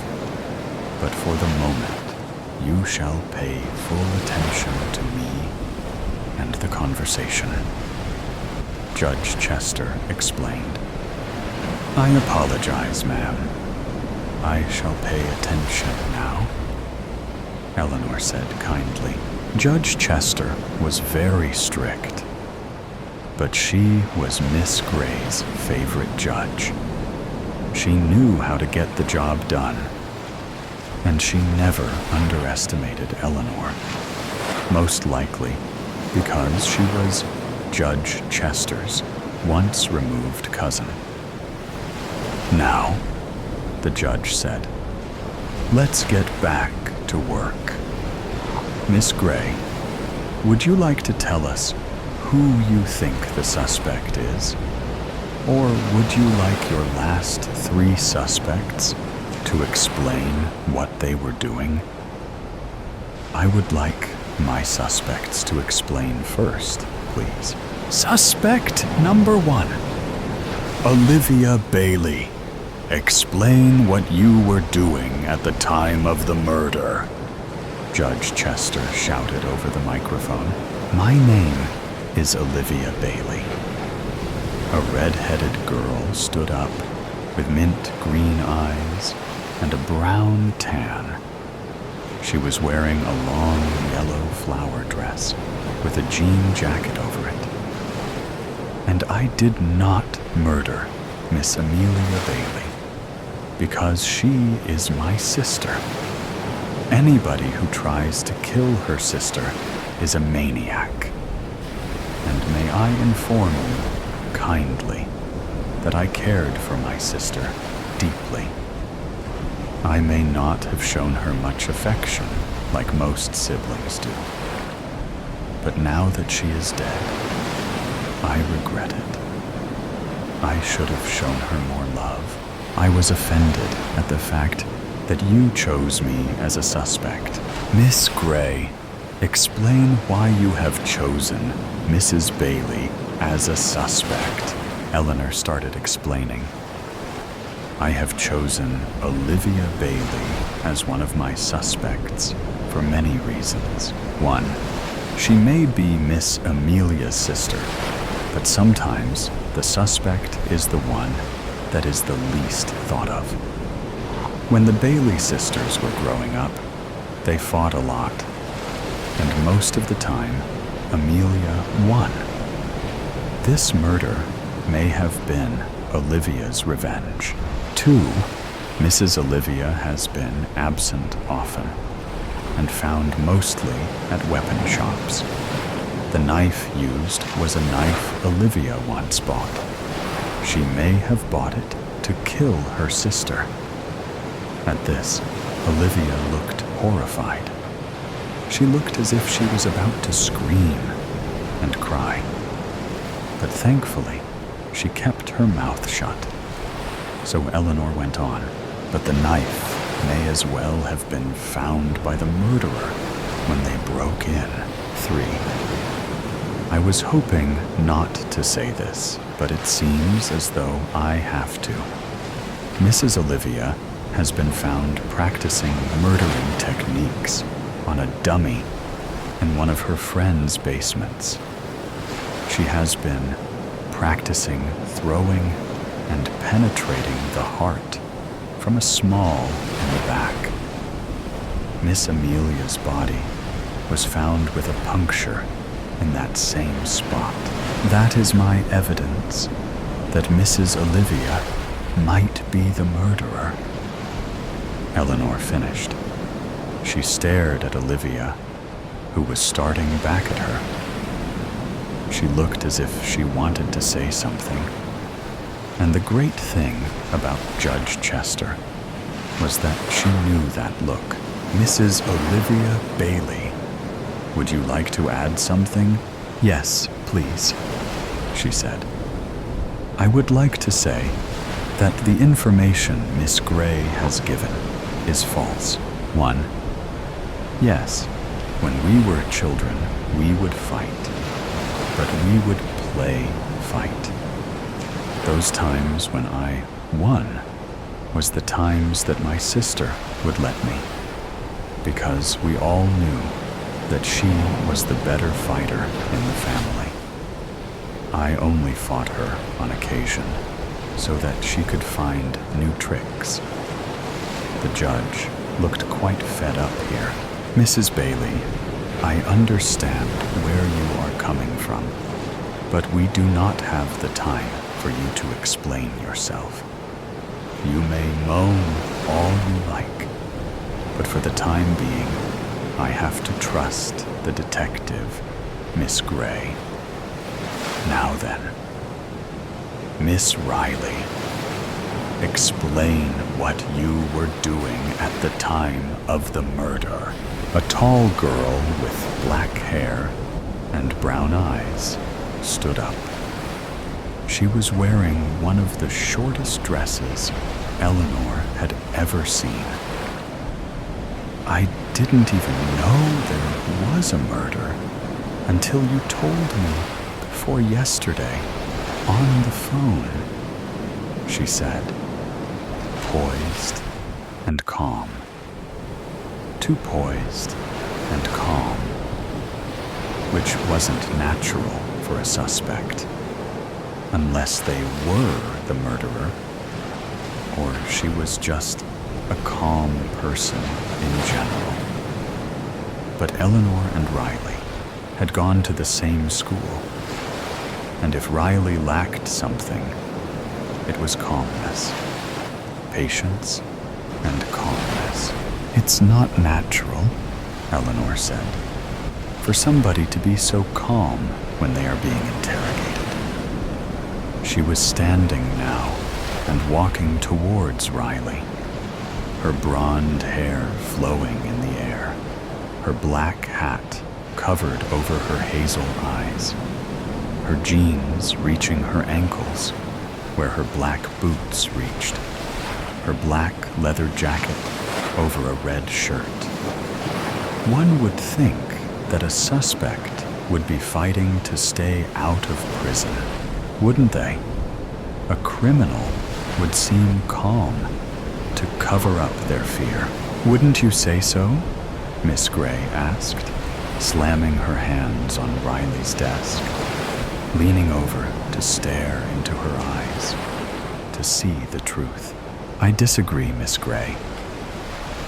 but for the moment, you shall pay full attention to me and the conversation. Judge Chester explained. I apologize, ma'am. I shall pay attention now, Eleanor said kindly. Judge Chester was very strict, but she was Miss Gray's favorite judge. She knew how to get the job done, and she never underestimated Eleanor, most likely because she was Judge Chester's once-removed cousin. Now, the judge said, let's get back to work. Miss Gray, would you like to tell us who you think the suspect is? Or would you like your last 3 suspects to explain what they were doing? I would like my suspects to explain first, please. Suspect number 1, Olivia Bailey. Explain what you were doing at the time of the murder, Judge Chester shouted over the microphone. My name is Olivia Bailey. A red-headed girl stood up with mint green eyes and a brown tan. She was wearing a long yellow flower dress with a jean jacket over it. And I did not murder Miss Amelia Bailey because she is my sister. Anybody who tries to kill her sister is a maniac. And may I inform you kindly that I cared for my sister deeply. I may not have shown her much affection like most siblings do. But now that she is dead, I regret it. I should have shown her more love. I was offended at the fact that you chose me as a suspect. Miss Gray, explain why you have chosen Mrs. Bailey as a suspect. Eleanor started explaining. I have chosen Olivia Bailey as one of my suspects for many reasons. 1, she may be Miss Amelia's sister, but sometimes the suspect is the one that is the least thought of. When the Bailey sisters were growing up, they fought a lot, and most of the time, Amelia won. This murder may have been Olivia's revenge. 2, Mrs. Olivia has been absent often, and found mostly at weapon shops. The knife used was a knife Olivia once bought. She may have bought it to kill her sister. At this, Olivia looked horrified. She looked as if she was about to scream and cry. But thankfully, she kept her mouth shut. So Eleanor went on, but the knife may as well have been found by the murderer when they broke in. 3. I was hoping not to say this, but it seems as though I have to. Mrs. Olivia has been found practicing murdering techniques on a dummy in one of her friend's basements. She has been practicing throwing and penetrating the heart from a small in the back. Miss Amelia's body was found with a puncture in that same spot. That is my evidence that Mrs. Olivia might be the murderer. Eleanor finished. She stared at Olivia, who was starting back at her. She looked as if she wanted to say something. And the great thing about Judge Chester was that she knew that look. Mrs. Olivia Bailey, would you like to add something? Yes, please, she said. I would like to say that the information Miss Gray has given is false. 1. Yes, when we were children, we would fight, but we would play fight. Those times when I won was the times that my sister would let me, because we all knew that she was the better fighter in the family. I only fought her on occasion so that she could find new tricks. The judge looked quite fed up here. Mrs. Bailey, I understand where you are coming from, but we do not have the time for you to explain yourself. You may moan all you like, but for the time being, I have to trust the detective, Miss Gray. Now then, Miss Riley, explain what you were doing at the time of the murder. A tall girl with black hair and brown eyes stood up. She was wearing one of the shortest dresses Eleanor had ever seen. I didn't even know there was a murder until you told me before yesterday on the phone, she said, poised and calm. Too poised and calm, which wasn't natural for a suspect, unless they were the murderer, or she was just a calm person in general. But Eleanor and Riley had gone to the same school, and if Riley lacked something, it was calmness, patience, and calmness. It's not natural, Eleanor said, for somebody to be so calm when they are being interrogated. She was standing now and walking towards Riley, her blonde hair flowing in the air, her black hat covered over her hazel eyes, her jeans reaching her ankles where her black boots reached, her black leather jacket over a red shirt. One would think that a suspect would be fighting to stay out of prison, wouldn't they? A criminal would seem calm to cover up their fear. Wouldn't you say so? Miss Gray asked, slamming her hands on Riley's desk, leaning over to stare into her eyes, to see the truth. I disagree, Miss Gray,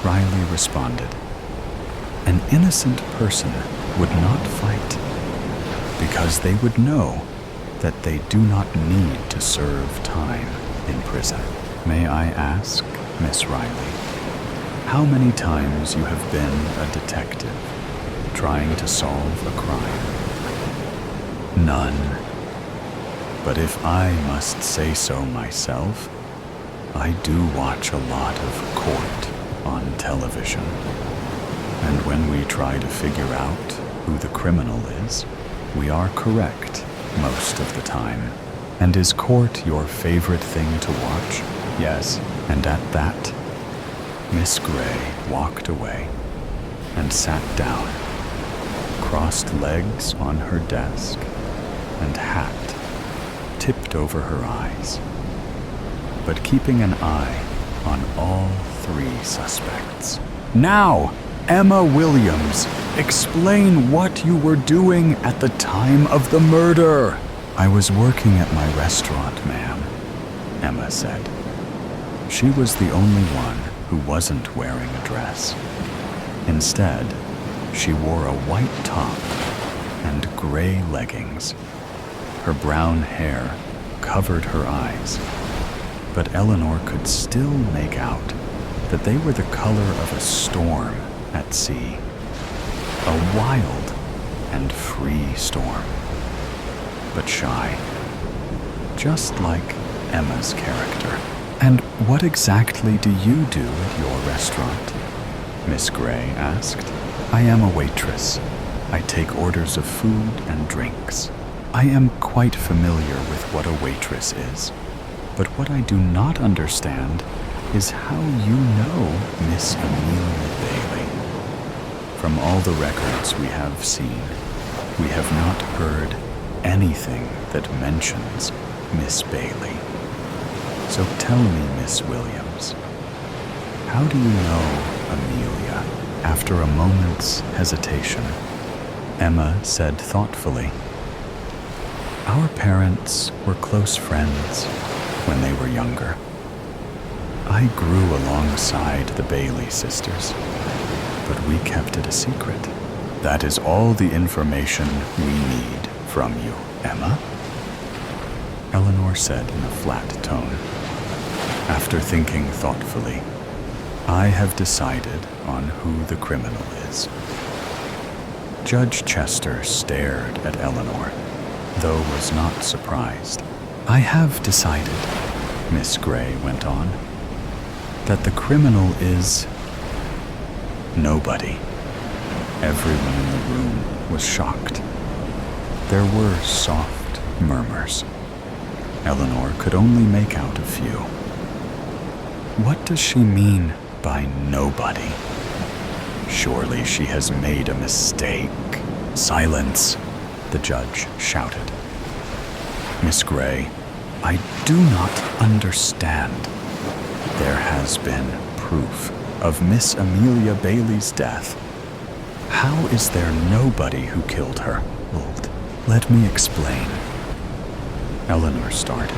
Riley responded. An innocent person would not fight because they would know that they do not need to serve time in prison. May I ask, Miss Riley, how many times you have been a detective trying to solve a crime? None. But if I must say so myself, I do watch a lot of court on television. And when we try to figure out who the criminal is, we are correct most of the time. And is court your favorite thing to watch? Yes. And at that, Miss Gray walked away and sat down, crossed legs on her desk, and hat tipped over her eyes, but keeping an eye on all three suspects. Now, Emma Williams, explain what you were doing at the time of the murder. I was working at my restaurant, ma'am, Emma said. She was the only one who wasn't wearing a dress. Instead, she wore a white top and gray leggings. Her brown hair covered her eyes, but Eleanor could still make out that they were the color of a storm at sea, a wild and free storm, but shy, just like Emma's character. And what exactly do you do at your restaurant? Miss Gray asked. I am a waitress. I take orders of food and drinks. I am quite familiar with what a waitress is, but what I do not understand is how you know Miss Amelia Bailey. From all the records we have seen, we have not heard anything that mentions Miss Bailey. So tell me, Miss Williams, how do you know Amelia? After a moment's hesitation, Emma said thoughtfully, our parents were close friends when they were younger. I grew alongside the Bailey sisters, but we kept it a secret. That is all the information we need from you, Emma, Eleanor said in a flat tone. After thinking thoughtfully, I have decided on who the criminal is. Judge Chester stared at Eleanor, though was not surprised. I have decided, Miss Gray went on, that the criminal is nobody. Everyone in the room was shocked. There were soft murmurs. Eleanor could only make out a few. What does she mean by nobody? Surely she has made a mistake. Silence, the judge shouted. Miss Gray, I do not understand. There has been proof of Miss Amelia Bailey's death. How is there nobody who killed her? Let me explain. Eleanor started.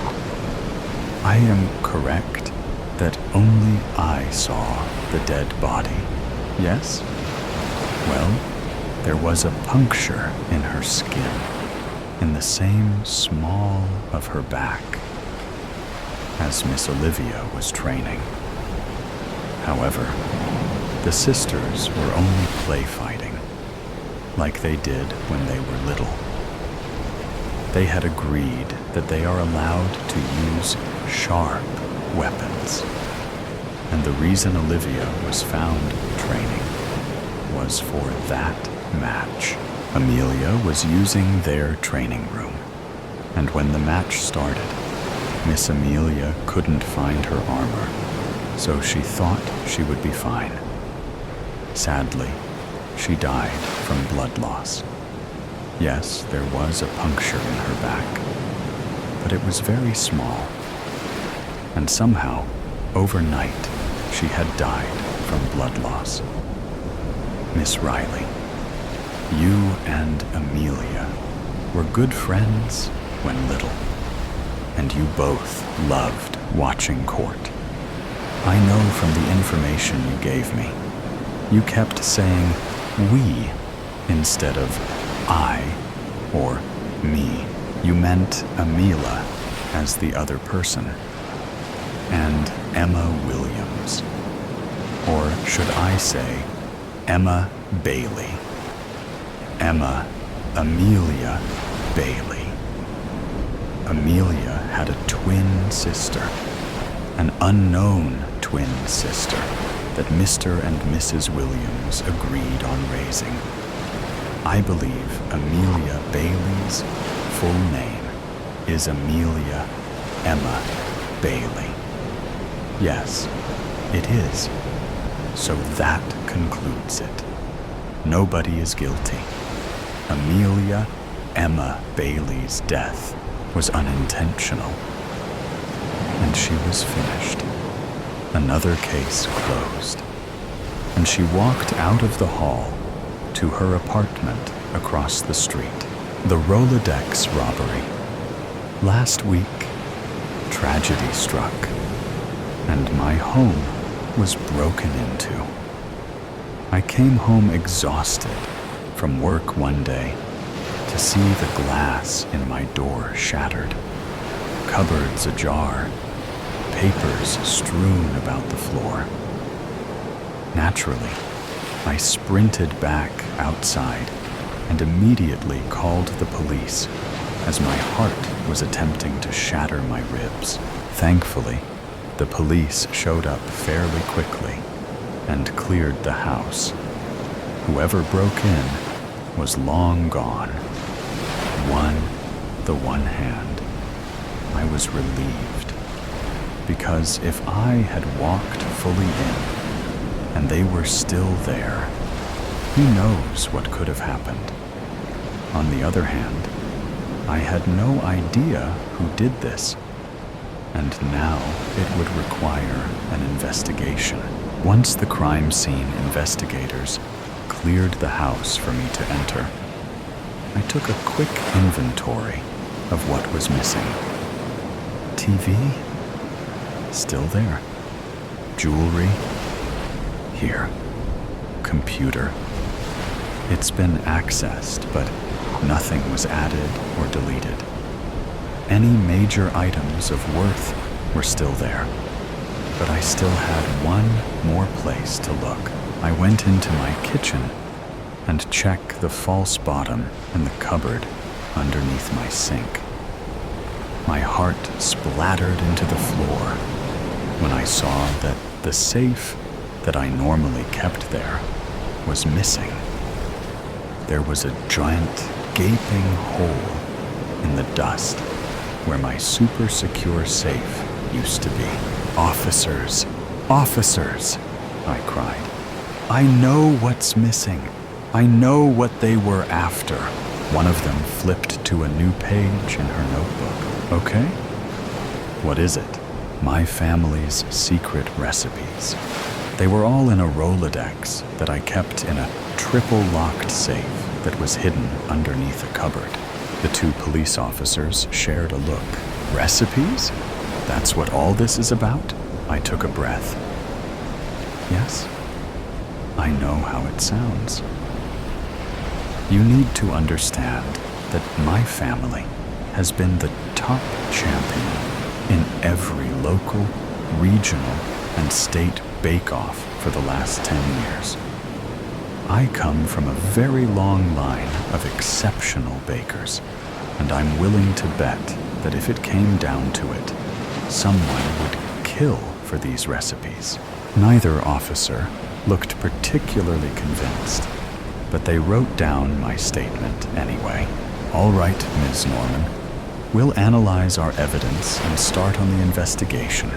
I am correct that only I saw the dead body, yes? Well, there was a puncture in her skin, in the same small of her back, as Miss Olivia was training. However, the sisters were only play fighting, like they did when they were little. They had agreed that they are allowed to use sharp weapons, and the reason Olivia was found training was for that match. Amelia was using their training room, and when the match started, Miss Amelia couldn't find her armor, so she thought she would be fine. Sadly, she died from blood loss. Yes, there was a puncture in her back, but it was very small. And somehow, overnight, she had died from blood loss. Miss Riley, you and Amelia were good friends when little, and you both loved watching court. I know from the information you gave me, you kept saying we instead of I or me. You meant Amelia as the other person, and Emma Williams. Or should I say, Emma Bailey. Emma Amelia Bailey. Amelia had a twin sister, an unknown twin sister that Mr. and Mrs. Williams agreed on raising. I believe Amelia Bailey's full name is Amelia Emma Bailey. Yes, it is. So that concludes it. Nobody is guilty. Amelia Emma Bailey's death was unintentional, and she was finished. Another case closed, and she walked out of the hall to her apartment across the street. The Rolodex robbery. Last week, tragedy struck, and my home was broken into. I came home exhausted from work one day to see the glass in my door shattered, cupboards ajar, papers strewn about the floor. Naturally, I sprinted back outside and immediately called the police as my heart was attempting to shatter my ribs. Thankfully, the police showed up fairly quickly and cleared the house. Whoever broke in was long gone. The one hand. I was relieved, because if I had walked fully in and they were still there, who knows what could have happened. On the other hand, I had no idea who did this, and now it would require an investigation. Once the crime scene investigators cleared the house for me to enter, I took a quick inventory of what was missing. TV? Still there. Jewelry? Here. Computer. It's been accessed, but nothing was added or deleted. Any major items of worth were still there, but I still had one more place to look. I went into my kitchen and checked the false bottom in the cupboard underneath my sink. My heart splattered into the floor when I saw that the safe that I normally kept there was missing. There was a giant, gaping hole in the dust where my super secure safe used to be. Officers, officers, I cried. I know what's missing. I know what they were after. One of them flipped to a new page in her notebook. Okay? What is it? My family's secret recipes. They were all in a Rolodex that I kept in a triple-locked safe that was hidden underneath a cupboard. The two police officers shared a look. Recipes? That's what all this is about? I took a breath. Yes, I know how it sounds. You need to understand that my family has been the top champion in every local, regional, and state bake-off for the last 10 years. I come from a very long line of exceptional bakers, and I'm willing to bet that if it came down to it, someone would kill for these recipes. Neither officer looked particularly convinced, but they wrote down my statement anyway. All right, Ms. Norman. We'll analyze our evidence and start on the investigation.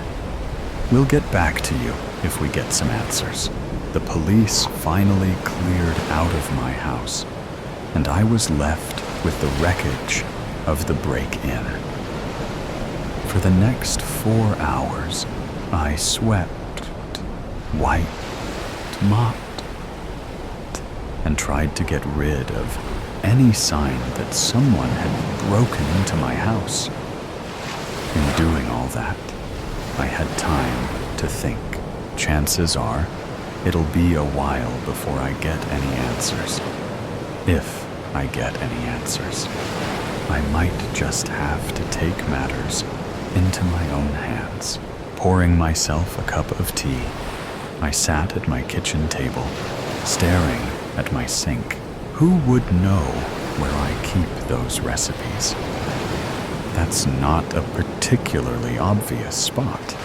We'll get back to you if we get some answers. The police finally cleared out of my house, and I was left with the wreckage of the break-in. For the next 4 hours, I swept, wiped, mopped, and tried to get rid of any sign that someone had broken into my house. In doing all that, I had time to think. Chances are, it'll be a while before I get any answers. If I get any answers, I might just have to take matters into my own hands. Pouring myself a cup of tea, I sat at my kitchen table, staring at my sink. Who would know where I keep those recipes? That's not a particularly obvious spot,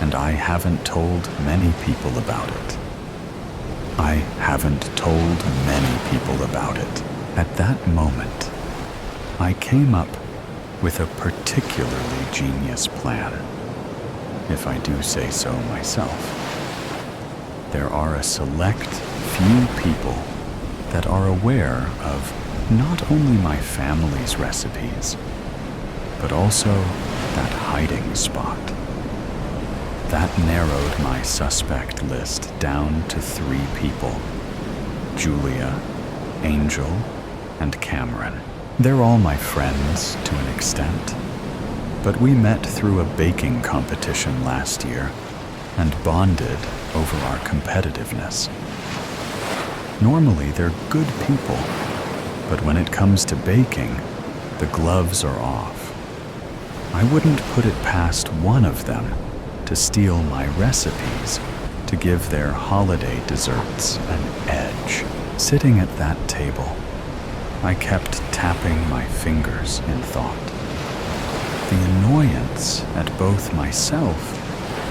and I haven't told many people about it. I haven't told many people about it. At that moment, I came up with a particularly genius plan, if I do say so myself. There are a select few people that are aware of not only my family's recipes, but also that hiding spot. That narrowed my suspect list down to 3 people: Julia, Angel, and Cameron. They're all my friends to an extent, but we met through a baking competition last year and bonded over our competitiveness. Normally, they're good people, but when it comes to baking, the gloves are off. I wouldn't put it past one of them to steal my recipes to give their holiday desserts an edge. Sitting at that table, I kept tapping my fingers in thought. The annoyance at both myself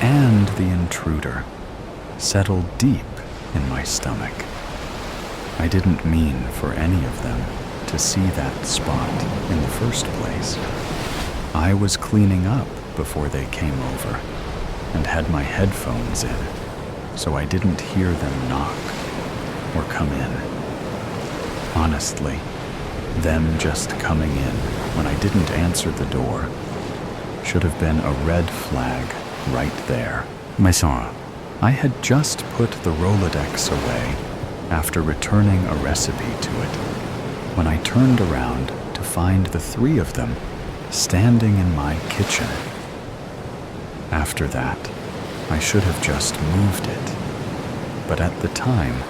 and the intruder settled deep in my stomach. I didn't mean for any of them to see that spot in the first place. I was cleaning up before they came over and had my headphones in, so I didn't hear them knock or come in. Honestly, them just coming in when I didn't answer the door should have been a red flag right there. I had just put the Rolodex away after returning a recipe to it when I turned around to find the 3 of them standing in my kitchen. After that, I should have just moved it, but at the time,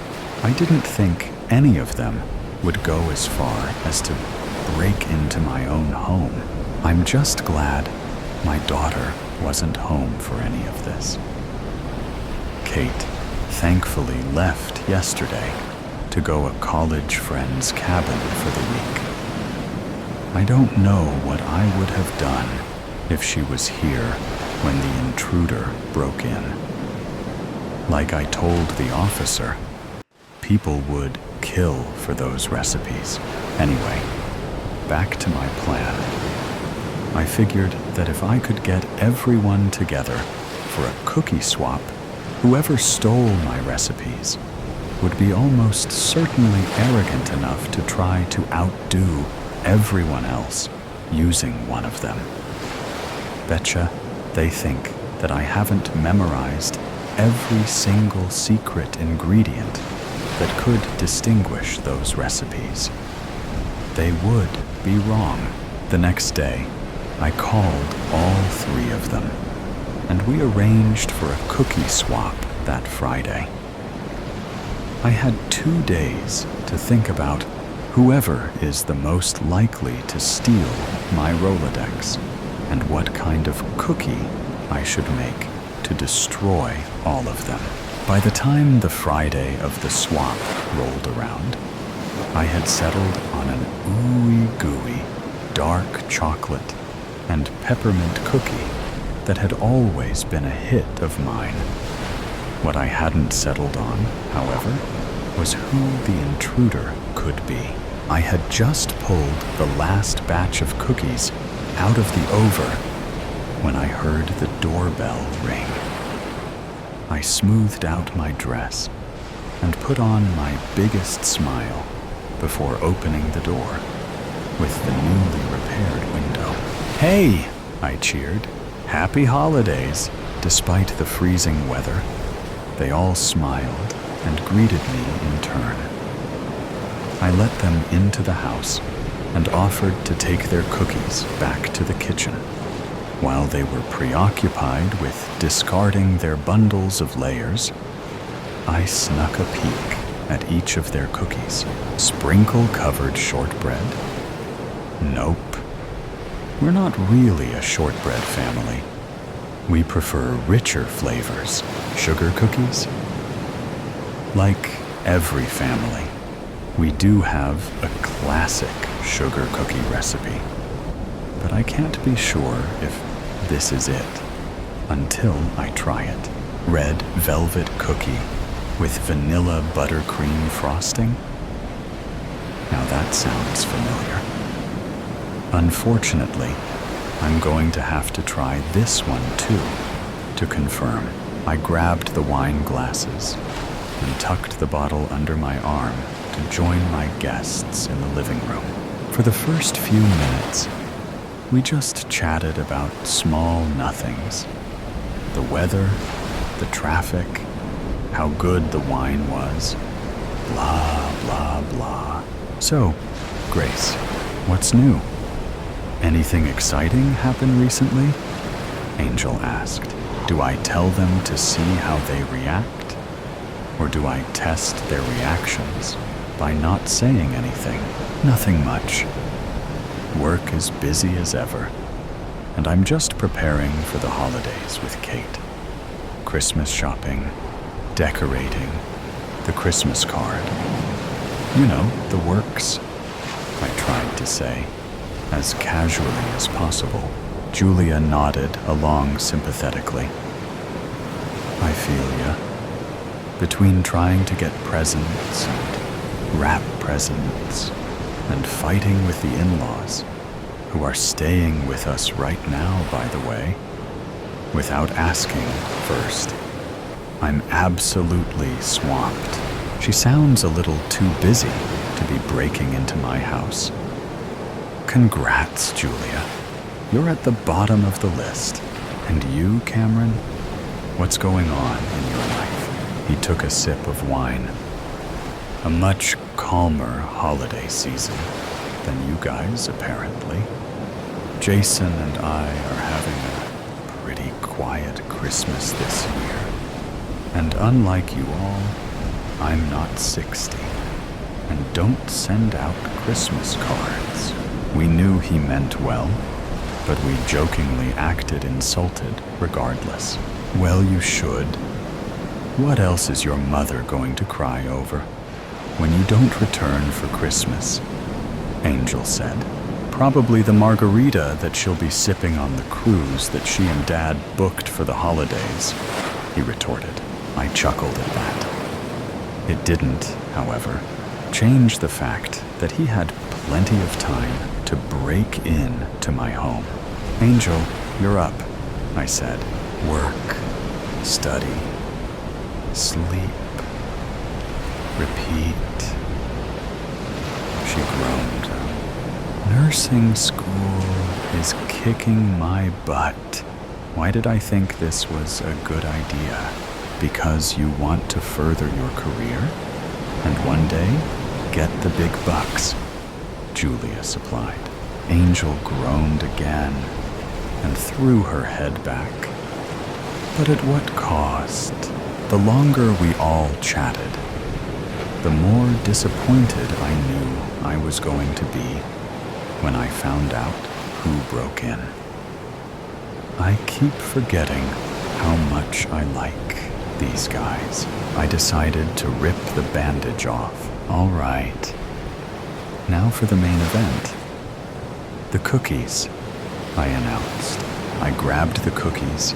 I didn't think any of them would go as far as to break into my own home. I'm just glad my daughter wasn't home for any of this. Kate thankfully left yesterday to go a college friend's cabin for the week. I don't know what I would have done if she was here when the intruder broke in. Like I told the officer, people would kill for those recipes. Anyway, back to my plan. I figured that if I could get everyone together for a cookie swap, whoever stole my recipes would be almost certainly arrogant enough to try to outdo everyone else using one of them. Betcha they think that I haven't memorized every single secret ingredient that could distinguish those recipes. They would be wrong. The next day, I called all 3 of them, and we arranged for a cookie swap that Friday. I had 2 days to think about whoever is the most likely to steal my Rolodex and what kind of cookie I should make to destroy all of them. By the time the Friday of the swap rolled around, I had settled on an ooey-gooey, dark chocolate and peppermint cookie that had always been a hit of mine. What I hadn't settled on, however, was who the intruder could be. I had just pulled the last batch of cookies out of the oven when I heard the doorbell ring. I smoothed out my dress and put on my biggest smile before opening the door with the newly repaired window. "Hey!" I cheered. "Happy holidays!" Despite the freezing weather, they all smiled and greeted me in turn. I let them into the house and offered to take their cookies back to the kitchen. While they were preoccupied with discarding their bundles of layers, I snuck a peek at each of their cookies. Sprinkle-covered shortbread? Nope. We're not really a shortbread family. We prefer richer flavors. Sugar cookies? Like every family, we do have a classic sugar cookie recipe. But I can't be sure if this is it until I try it. Red velvet cookie with vanilla buttercream frosting? Now that sounds familiar. Unfortunately, I'm going to have to try this one too, to confirm. I grabbed the wine glasses and tucked the bottle under my arm to join my guests in the living room. For the first few minutes, we just chatted about small nothings. The weather, the traffic, how good the wine was, blah, blah, blah. So, Grace, what's new? Anything exciting happen recently? Angel asked. Do I tell them to see how they react? Or do I test their reactions by not saying anything? Nothing much. Work is busy as ever, and I'm just preparing for the holidays with Kate. Christmas shopping, decorating, the Christmas card. You know, the works, I tried to say, as casually as possible. Julia nodded along sympathetically. I feel ya. Between trying to get presents and wrap presents and fighting with the in-laws, who are staying with us right now, by the way, without asking first, I'm absolutely swamped. She sounds a little too busy to be breaking into my house. Congrats, Julia. You're at the bottom of the list. And you, Cameron? What's going on in your life? He took a sip of wine. A much calmer holiday season than you guys, apparently. Jason and I are having a pretty quiet Christmas this year. And unlike you all, I'm not 60 and don't send out Christmas cards. We knew he meant well, but we jokingly acted insulted regardless. Well, you should. What else is your mother going to cry over when you don't return for Christmas? Angel said. Probably the margarita that she'll be sipping on the cruise that she and Dad booked for the holidays, he retorted. I chuckled at that. It didn't, however, change the fact that he had plenty of time to break in to my home. Angel, you're up, I said. Work, study, sleep, repeat. She groaned. Nursing school is kicking my butt. Why did I think this was a good idea? Because you want to further your career and one day get the big bucks, Julia supplied. Angel groaned again and threw her head back. But at what cost? The longer we all chatted, the more disappointed I knew I was going to be when I found out who broke in. I keep forgetting how much I like these guys. I decided to rip the bandage off. All right. Now for the main event. The cookies, I announced. I grabbed the cookies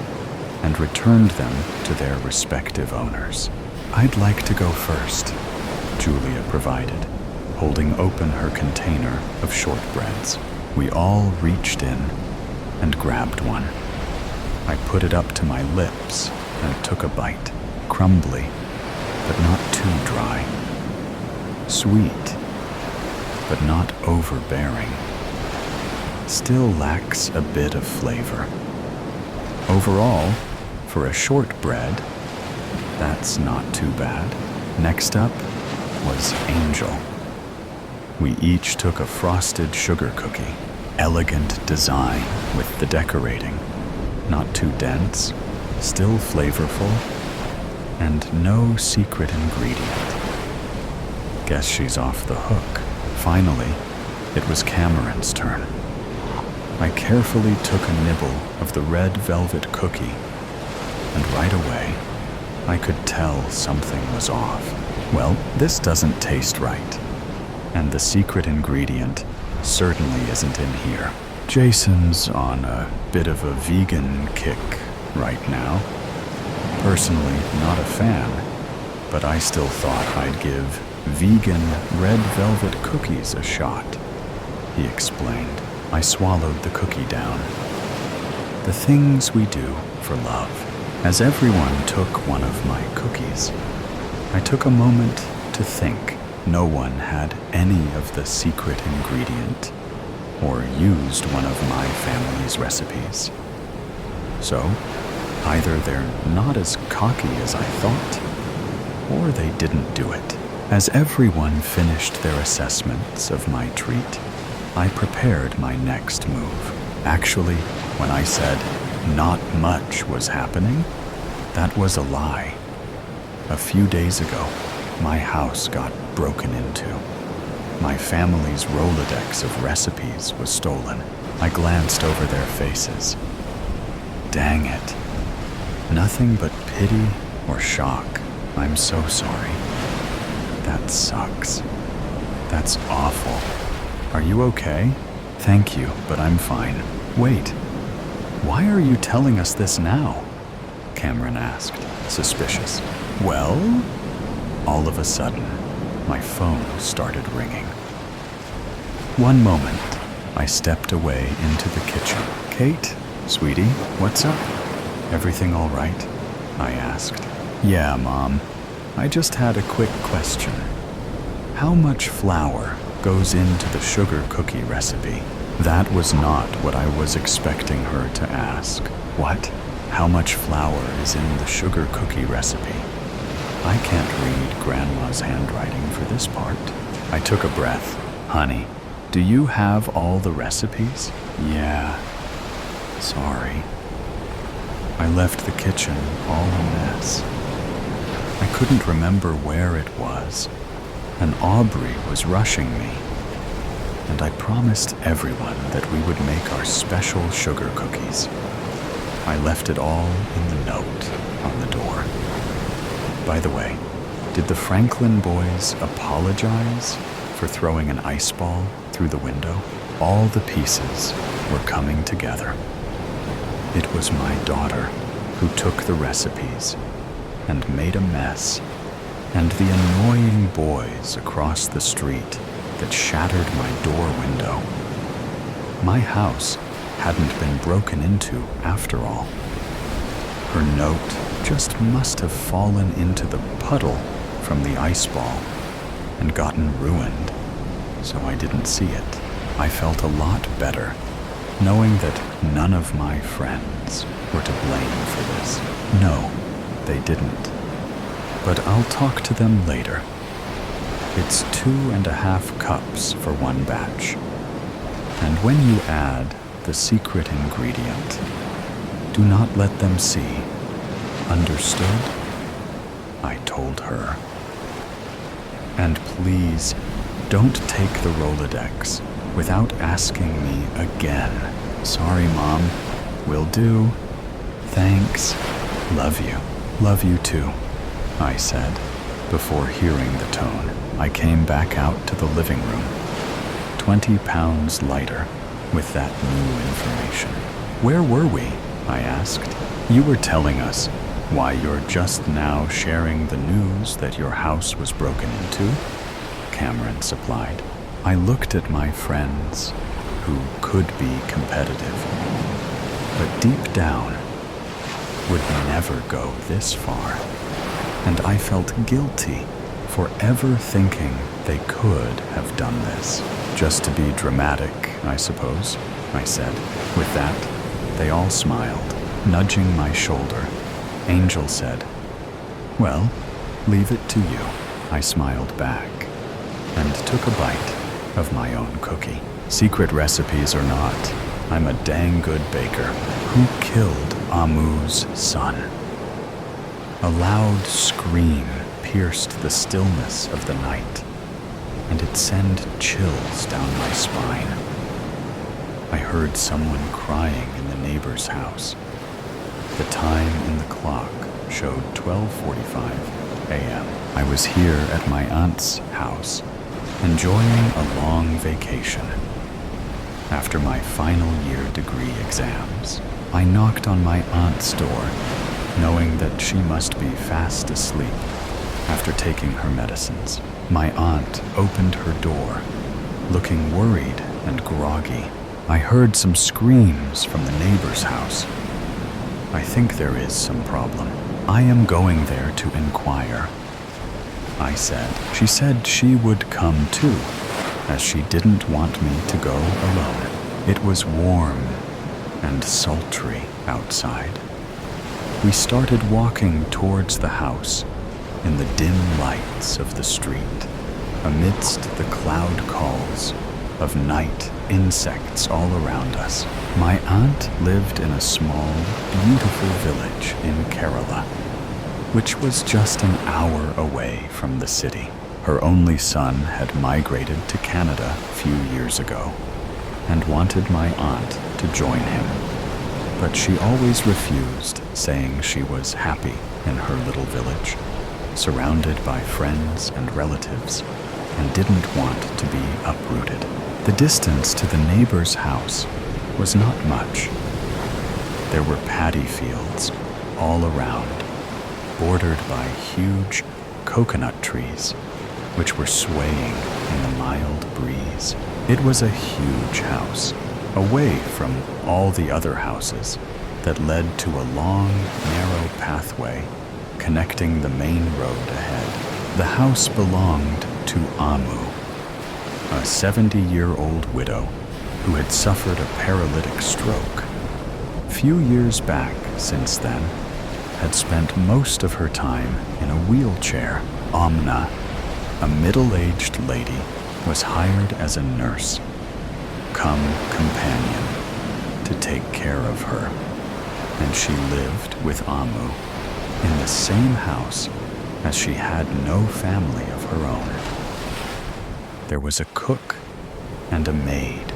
and returned them to their respective owners. I'd like to go first, Julia provided, holding open her container of shortbreads. We all reached in and grabbed one. I put it up to my lips and took a bite. Crumbly, but not too dry. Sweet, but not overbearing. Still lacks a bit of flavor. Overall, for a shortbread, that's not too bad. Next up was Angel. We each took a frosted sugar cookie. Elegant design with the decorating. Not too dense, still flavorful, and no secret ingredient. Guess she's off the hook. Finally, it was Cameron's turn. I carefully took a nibble of the red velvet cookie and right away, I could tell something was off. Well, this doesn't taste right, and the secret ingredient certainly isn't in here. Jason's on a bit of a vegan kick right now. Personally, not a fan, but I still thought I'd give vegan red velvet cookies a shot, he explained. I swallowed the cookie down. The things we do for love. As everyone took one of my cookies, I took a moment to think. No one had any of the secret ingredient or used one of my family's recipes. So, either they're not as cocky as I thought, or they didn't do it. As everyone finished their assessments of my treat, I prepared my next move. Actually, when I said not much was happening, that was a lie. A few days ago, my house got broken into. My family's Rolodex of recipes was stolen. I glanced over their faces. Dang it. Nothing but pity or shock. I'm so sorry. That sucks. That's awful. Are you okay? Thank you, but I'm fine. Wait. Why are you telling us this now? Cameron asked, suspicious. Well, all of a sudden, my phone started ringing. One moment, I stepped away into the kitchen. Kate, sweetie, what's up? Everything all right? I asked. Yeah, Mom. I just had a quick question. How much flour goes into the sugar cookie recipe? That was not what I was expecting her to ask. What? How much flour is in the sugar cookie recipe? I can't read Grandma's handwriting for this part. I took a breath. Honey, do you have all the recipes? Yeah. Sorry. I left the kitchen all a mess. I couldn't remember where it was, and Aubrey was rushing me. And I promised everyone that we would make our special sugar cookies. I left it all in the note on the door. By the way, did the Franklin boys apologize for throwing an ice ball through the window? All the pieces were coming together. It was my daughter who took the recipes and made a mess, and the annoying boys across the street that shattered my door window. My house hadn't been broken into after all. Her note just must have fallen into the puddle from the ice ball and gotten ruined, so I didn't see it. I felt a lot better knowing that none of my friends were to blame for this. No, they didn't. But I'll talk to them later. It's 2.5 cups for one batch. And when you add the secret ingredient, do not let them see. Understood? I told her. And please, don't take the Rolodex without asking me again. Sorry, Mom. Will do. Thanks. Love you. Love you too, I said. Before hearing the tone, I came back out to the living room, 20 pounds lighter with that new information. Where were we? I asked. You were telling us why you're just now sharing the news that your house was broken into, Cameron supplied. I looked at my friends, who could be competitive, but deep down would never go this far. And I felt guilty for ever thinking they could have done this. Just to be dramatic, I suppose, I said. With that, they all smiled, nudging my shoulder. Angel said, "Well, leave it to you." I smiled back and took a bite of my own cookie. Secret recipes or not, I'm a dang good baker. Who killed Amu's son? A loud scream pierced the stillness of the night, and it sent chills down my spine. I heard someone crying in the neighbor's house. The time in the clock showed 12:45 a.m. I was here at my aunt's house, enjoying a long vacation. After my final year degree exams, I knocked on my aunt's door, knowing that she must be fast asleep after taking her medicines. My aunt opened her door, looking worried and groggy. I heard some screams from the neighbor's house. I think there is some problem. I am going there to inquire, I said. She said she would come too, as she didn't want me to go alone. It was warm and sultry outside. We started walking towards the house in the dim lights of the street, amidst the cloud calls of night insects all around us. My aunt lived in a small, beautiful village in Kerala, which was just an hour away from the city. Her only son had migrated to Canada a few years ago and wanted my aunt to join him. But she always refused, saying she was happy in her little village, surrounded by friends and relatives, and didn't want to be uprooted. The distance to the neighbor's house was not much. There were paddy fields all around, bordered by huge coconut trees, which were swaying in the mild breeze. It was a huge house, away from all the other houses that led to a long, narrow pathway connecting the main road ahead. The house belonged to Amu, a 70-year-old widow who had suffered a paralytic stroke. Few years back, since then, had spent most of her time in a wheelchair. Amna, a middle-aged lady, was hired as a nurse, come companion, to take care of her, and she lived with Amu in the same house as she had no family of her own. There was a cook and a maid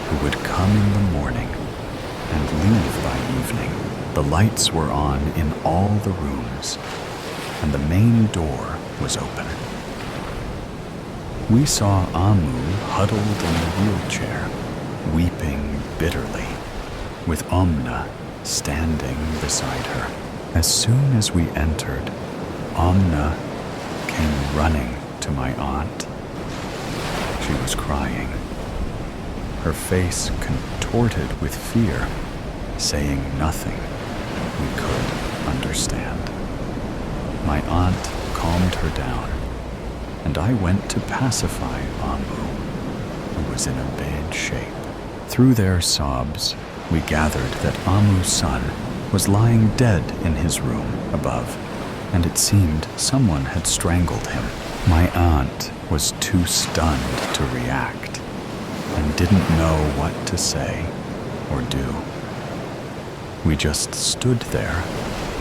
who would come in the morning and leave by evening. The lights were on in all the rooms, and the main door was open. We saw Amu huddled in a wheelchair, weeping bitterly, with Amna standing beside her. As soon as we entered, Amna came running to my aunt. She was crying, her face contorted with fear, saying nothing we could understand. My aunt calmed her down, and I went to pacify Amu, who was in a bad shape. Through their sobs, we gathered that Amu's son was lying dead in his room above, and it seemed someone had strangled him. My aunt was too stunned to react and didn't know what to say or do. We just stood there,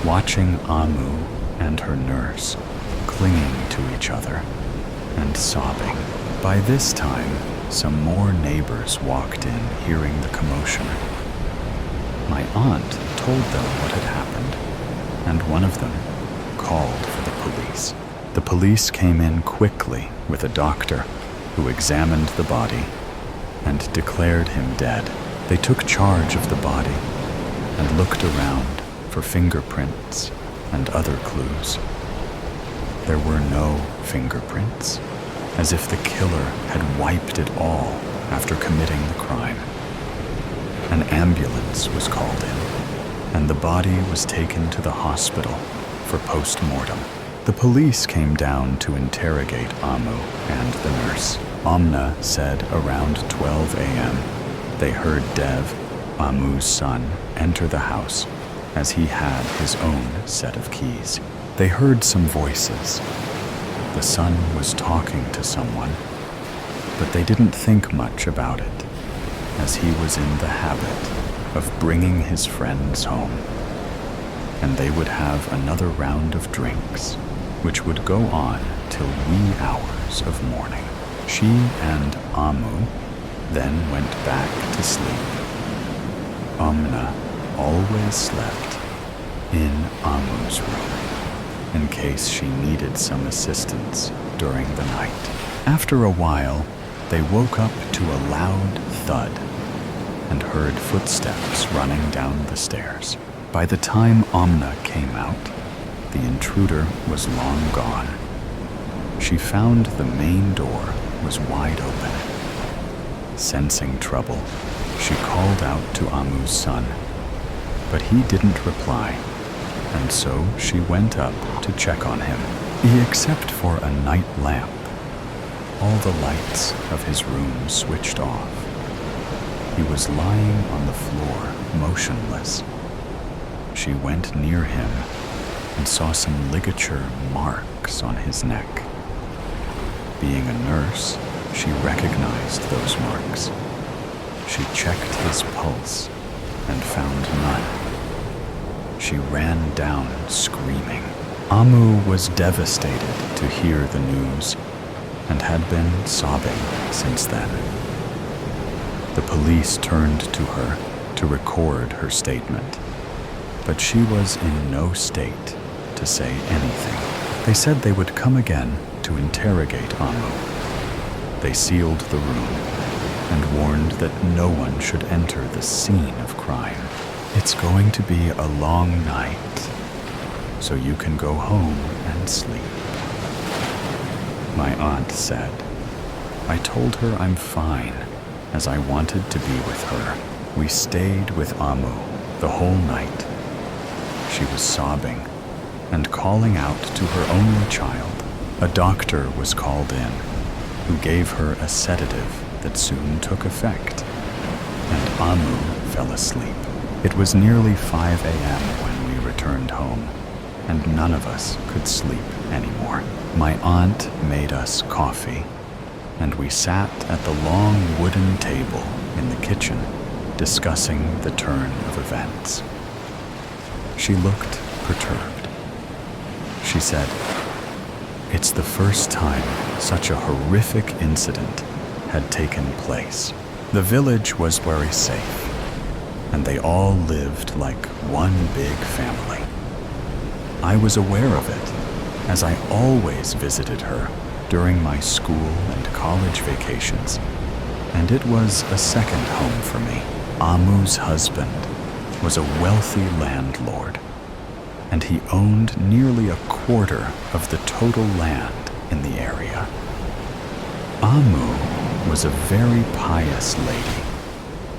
watching Amu and her nurse clinging to each other and sobbing. By this time, some more neighbors walked in, hearing the commotion. My aunt told them what had happened, and one of them called for the police. The police came in quickly with a doctor who examined the body and declared him dead. They took charge of the body and looked around for fingerprints and other clues. There were no fingerprints, as if the killer had wiped it all after committing the crime. An ambulance was called in, and the body was taken to the hospital for post-mortem. The police came down to interrogate Amu and the nurse. Amna said around 12 a.m. they heard Dev, Amu's son, enter the house as he had his own set of keys. They heard some voices. The son was talking to someone, but they didn't think much about it, as he was in the habit of bringing his friends home, and they would have another round of drinks, which would go on till wee hours of morning. She and Amu then went back to sleep. Amna always slept in Amu's room, in case she needed some assistance during the night. After a while, they woke up to a loud thud and heard footsteps running down the stairs. By the time Amna came out, the intruder was long gone. She found the main door was wide open. Sensing trouble, she called out to Amu's son, but he didn't reply, and so she went up to check on him. Except for a night lamp, all the lights of his room switched off. He was lying on the floor, motionless. She went near him and saw some ligature marks on his neck. Being a nurse, she recognized those marks. She checked his pulse and found none. She ran down screaming. Amu was devastated to hear the news and had been sobbing since then. The police turned to her to record her statement, but she was in no state to say anything. They said they would come again to interrogate Amu. They sealed the room and warned that no one should enter the scene of crime. It's going to be a long night, so you can go home and sleep. My aunt said. I told her I'm fine, as I wanted to be with her. We stayed with Amu the whole night. She was sobbing and calling out to her only child. A doctor was called in, who gave her a sedative that soon took effect, and Amu fell asleep. It was nearly 5 a.m. when we returned home, and none of us could sleep anymore. My aunt made us coffee, and we sat at the long wooden table in the kitchen, discussing the turn of events. She looked perturbed. She said, "It's the first time such a horrific incident had taken place. The village was very safe, and they all lived like one big family. I was aware of it, as I always visited her during my school and college vacations, and it was a second home for me. Amu's husband was a wealthy landlord, and he owned nearly a quarter of the total land in the area. Amu was a very pious lady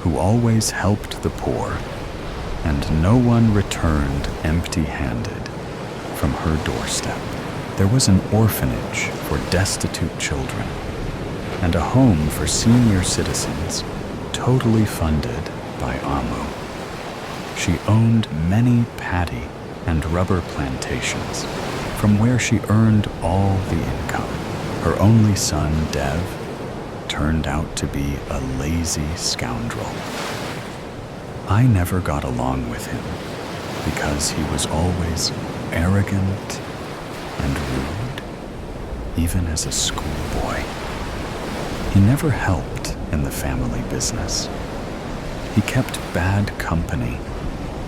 who always helped the poor, and no one returned empty-handed from her doorstep. There was an orphanage for destitute children and a home for senior citizens, totally funded by Amu. She owned many paddy and rubber plantations, from where she earned all the income. Her only son, Dev, turned out to be a lazy scoundrel. I never got along with him because he was always arrogant and rude, even as a schoolboy. He never helped in the family business. He kept bad company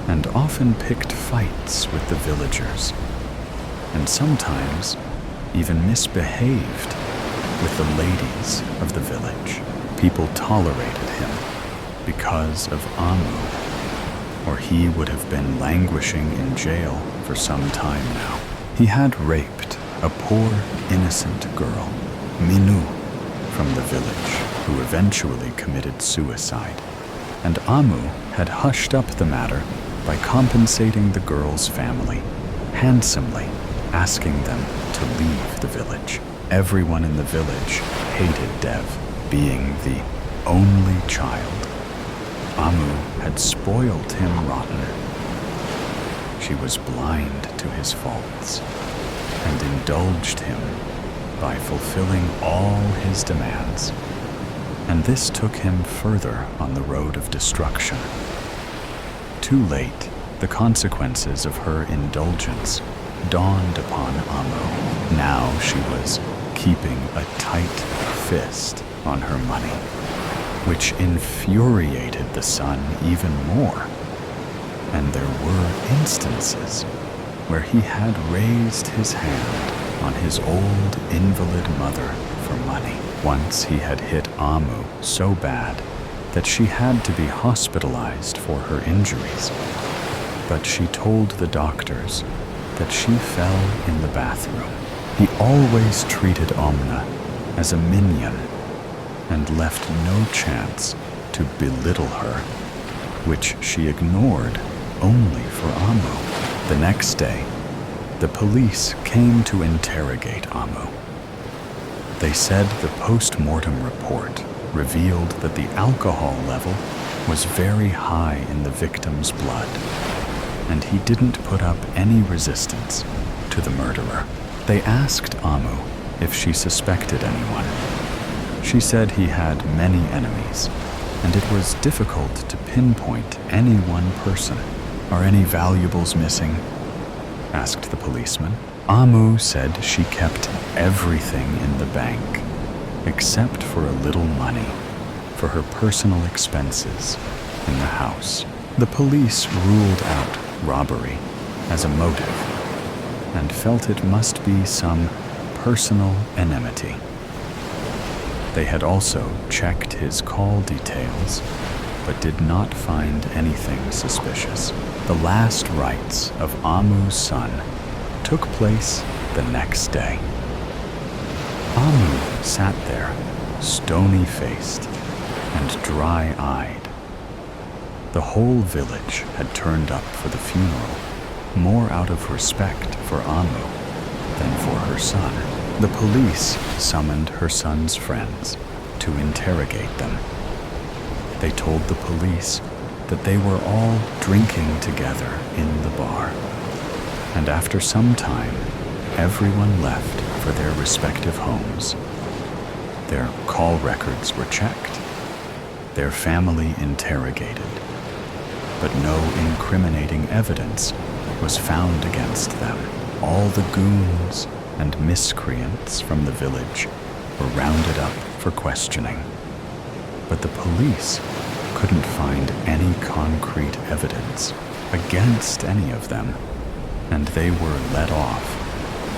and often picked fights with the villagers, and sometimes even misbehaved with the ladies of the village. People tolerated him because of Amu, or he would have been languishing in jail for some time now. He had raped a poor, innocent girl, Minu, from the village, who eventually committed suicide, and Amu had hushed up the matter by compensating the girl's family handsomely, asking them to leave the village. Everyone in the village hated Dev, being the only child. Amu had spoiled him rotten. She was blind to his faults and indulged him by fulfilling all his demands, and this took him further on the road of destruction. Too late, the consequences of her indulgence dawned upon Amu. Now she was keeping a tight fist on her money, which infuriated the son even more. And there were instances where he had raised his hand on his old invalid mother for money. Once he had hit Amu so bad that she had to be hospitalized for her injuries. But she told the doctors that she fell in the bathroom. He always treated Omna as a minion and left no chance to belittle her, which she ignored only for Amu. The next day, the police came to interrogate Amu. They said the post-mortem report revealed that the alcohol level was very high in the victim's blood, and he didn't put up any resistance to the murderer. They asked Amu if she suspected anyone. She said he had many enemies, and it was difficult to pinpoint any one person. Are any valuables missing? Asked the policeman. Amu said she kept everything in the bank, except for a little money for her personal expenses in the house. The police ruled out robbery as a motive and felt it must be some personal enmity. They had also checked his call details, but did not find anything suspicious. The last rites of Amu's son took place the next day. Amu sat there, stony-faced and dry-eyed. The whole village had turned up for the funeral, more out of respect for Amu than for her son. The police summoned her son's friends to interrogate them. They told the police that they were all drinking together in the bar, and after some time, everyone left for their respective homes. Their call records were checked, their family interrogated, but no incriminating evidence was found against them. All the goons and miscreants from the village were rounded up for questioning, but the police couldn't find any concrete evidence against any of them, and they were let off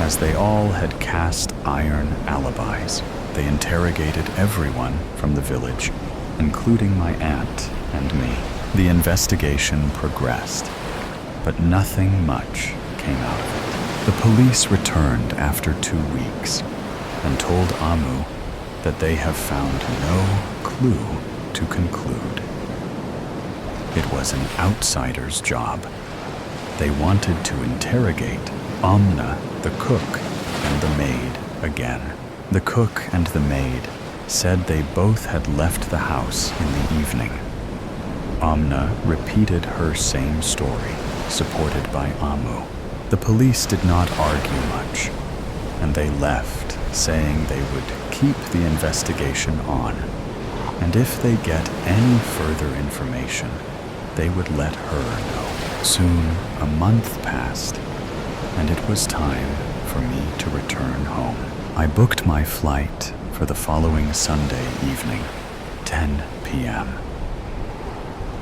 as they all had cast iron alibis. They interrogated everyone from the village, including my aunt and me. The investigation progressed, but nothing much came out of it. The police returned after 2 weeks and told Amu that they have found no clue to conclude. It was an outsider's job. They wanted to interrogate Omna, the cook, and the maid again. The cook and the maid said they both had left the house in the evening. Omna repeated her same story, supported by Amu. The police did not argue much, and they left, saying they would keep the investigation on, and if they get any further information, they would let her know. Soon, a month passed, and it was time for me to return home. I booked my flight for the following Sunday evening, 10 p.m.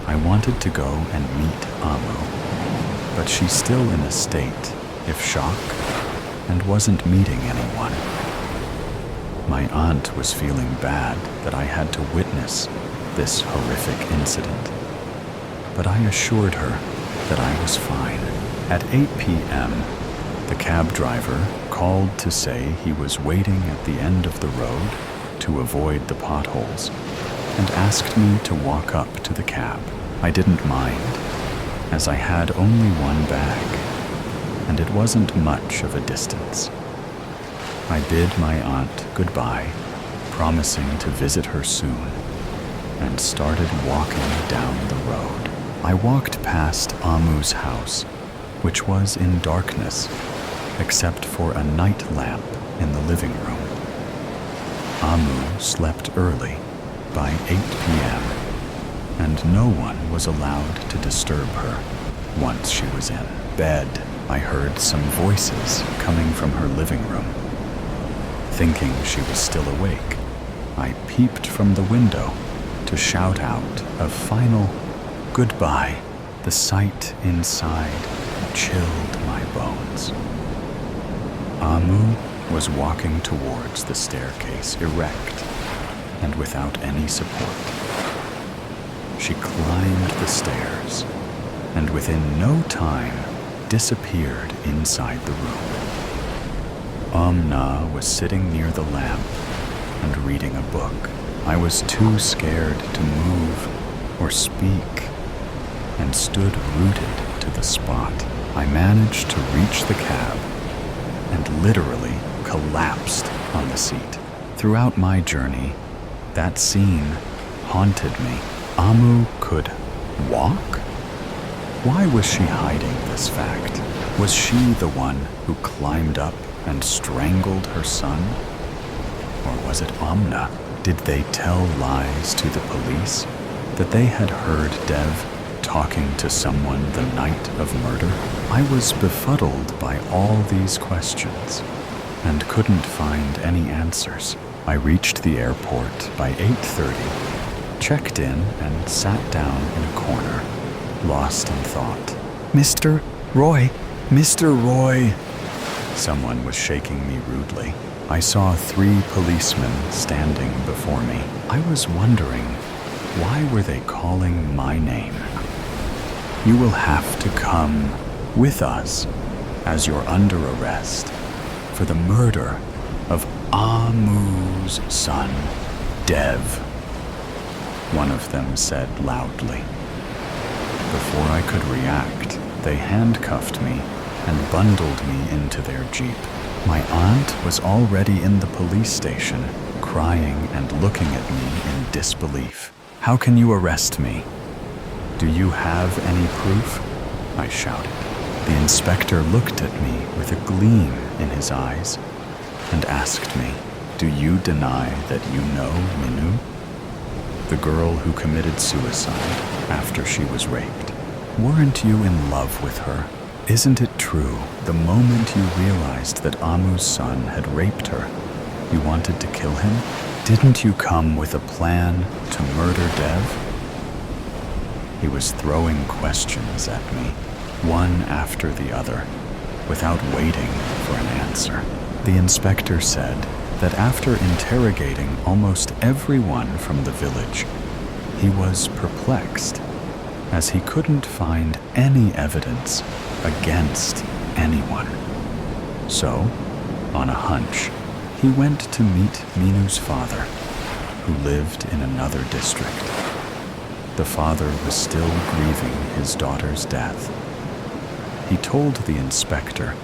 I wanted to go and meet Amu, but she's still in a state of shock and wasn't meeting anyone. My aunt was feeling bad that I had to witness this horrific incident, but I assured her that I was fine. At 8 p.m., the cab driver called to say he was waiting at the end of the road to avoid the potholes and asked me to walk up to the cab. I didn't mind, as I had only one bag, and it wasn't much of a distance. I bid my aunt goodbye, promising to visit her soon, and started walking down the road. I walked past Amu's house, which was in darkness, except for a night lamp in the living room. Amu slept early, by 8 p.m., and no one was allowed to disturb her. Once she was in bed, I heard some voices coming from her living room. Thinking she was still awake, I peeped from the window to shout out a final goodbye. The sight inside chilled my bones. Amu was walking towards the staircase erect and without any support. She climbed the stairs and within no time disappeared inside the room. Amna was sitting near the lamp and reading a book. I was too scared to move or speak and stood rooted to the spot. I managed to reach the cab and literally collapsed on the seat. Throughout my journey, that scene haunted me. Amu could walk? Why was she hiding this fact? Was she the one who climbed up and strangled her son? Or was it Amna? Did they tell lies to the police that they had heard Dev talking to someone the night of murder? I was befuddled by all these questions and couldn't find any answers. I reached the airport by 8:30, checked in and sat down in a corner, lost in thought. Mr. Roy! Mr. Roy! Someone was shaking me rudely. I saw 3 policemen standing before me. I was wondering, why were they calling my name? You will have to come with us as you're under arrest for the murder of Amu's son, Dev, one of them said loudly. Before I could react, they handcuffed me and bundled me into their jeep. My aunt was already in the police station, crying and looking at me in disbelief. How can you arrest me? Do you have any proof? I shouted. The inspector looked at me with a gleam in his eyes and asked me, do you deny that you know Minu? The girl who committed suicide after she was raped. Weren't you in love with her? Isn't it true, the moment you realized that Amu's son had raped her, you wanted to kill him? Didn't you come with a plan to murder Dev? He was throwing questions at me, one after the other, without waiting for an answer. The inspector said that after interrogating almost everyone from the village, he was perplexed, as he couldn't find any evidence against anyone. So, on a hunch, he went to meet Minu's father, who lived in another district. The father was still grieving his daughter's death. He told the inspector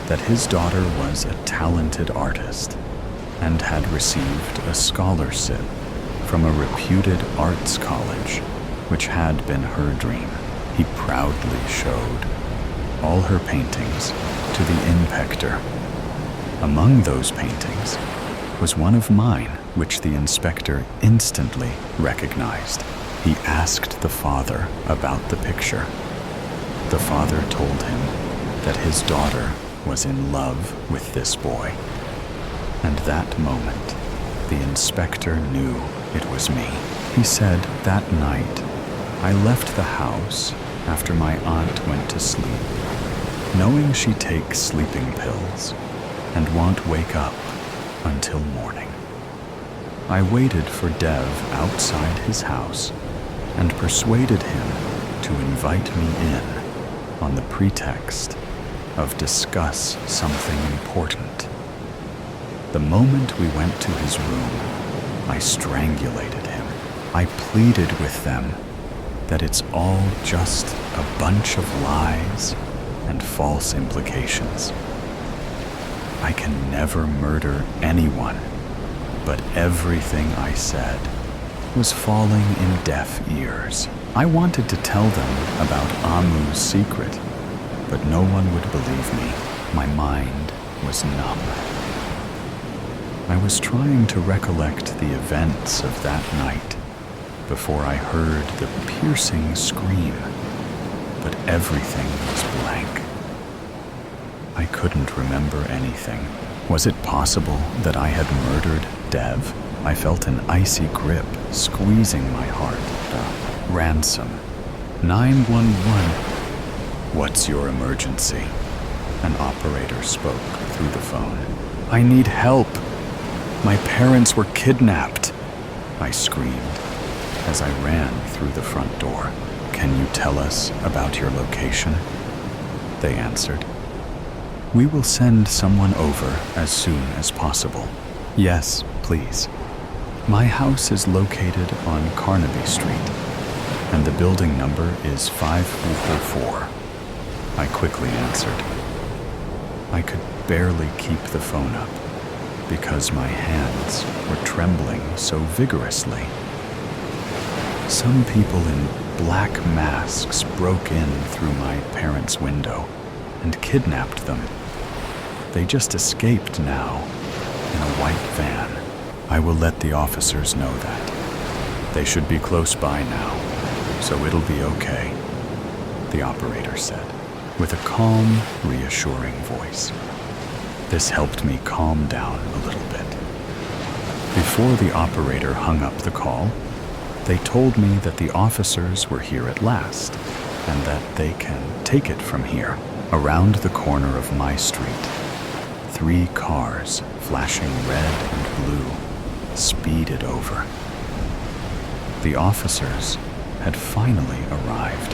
that his daughter was a talented artist and had received a scholarship from a reputed arts college, which had been her dream. He proudly showed all her paintings to the inspector. Among those paintings was one of mine, which the inspector instantly recognized. He asked the father about the picture. The father told him that his daughter was in love with this boy. And that moment, the inspector knew it was me. He said that night, I left the house after my aunt went to sleep, knowing she takes sleeping pills and won't wake up until morning. I waited for Dev outside his house and persuaded him to invite me in on the pretext of discuss something important. The moment we went to his room, I strangulated him. I pleaded with them that it's all just a bunch of lies and false implications. I can never murder anyone, but everything I said was falling in deaf ears. I wanted to tell them about Amu's secret, but no one would believe me. My mind was numb. I was trying to recollect the events of that night before I heard the piercing scream, but everything was blank. I couldn't remember anything. Was it possible that I had murdered Dev? I felt an icy grip squeezing my heart. Ransom. 911. "What's your emergency?" An operator spoke through the phone. "I need help. My parents were kidnapped," I screamed as I ran through the front door. "Can you tell us about your location?" They answered. "We will send someone over as soon as possible." "Yes, please. My house is located on Carnaby Street, and the building number is 544. I quickly answered. I could barely keep the phone up because my hands were trembling so vigorously. Some people in black masks broke in through my parents' window and kidnapped them. They just escaped now in a white van. I will let the officers know that. They should be close by now, so it'll be okay, the operator said, with a calm, reassuring voice. This helped me calm down a little bit. Before the operator hung up the call, they told me that the officers were here at last, and that they can take it from here. Around the corner of my street, 3 cars, flashing red and blue, speeded over. The officers had finally arrived.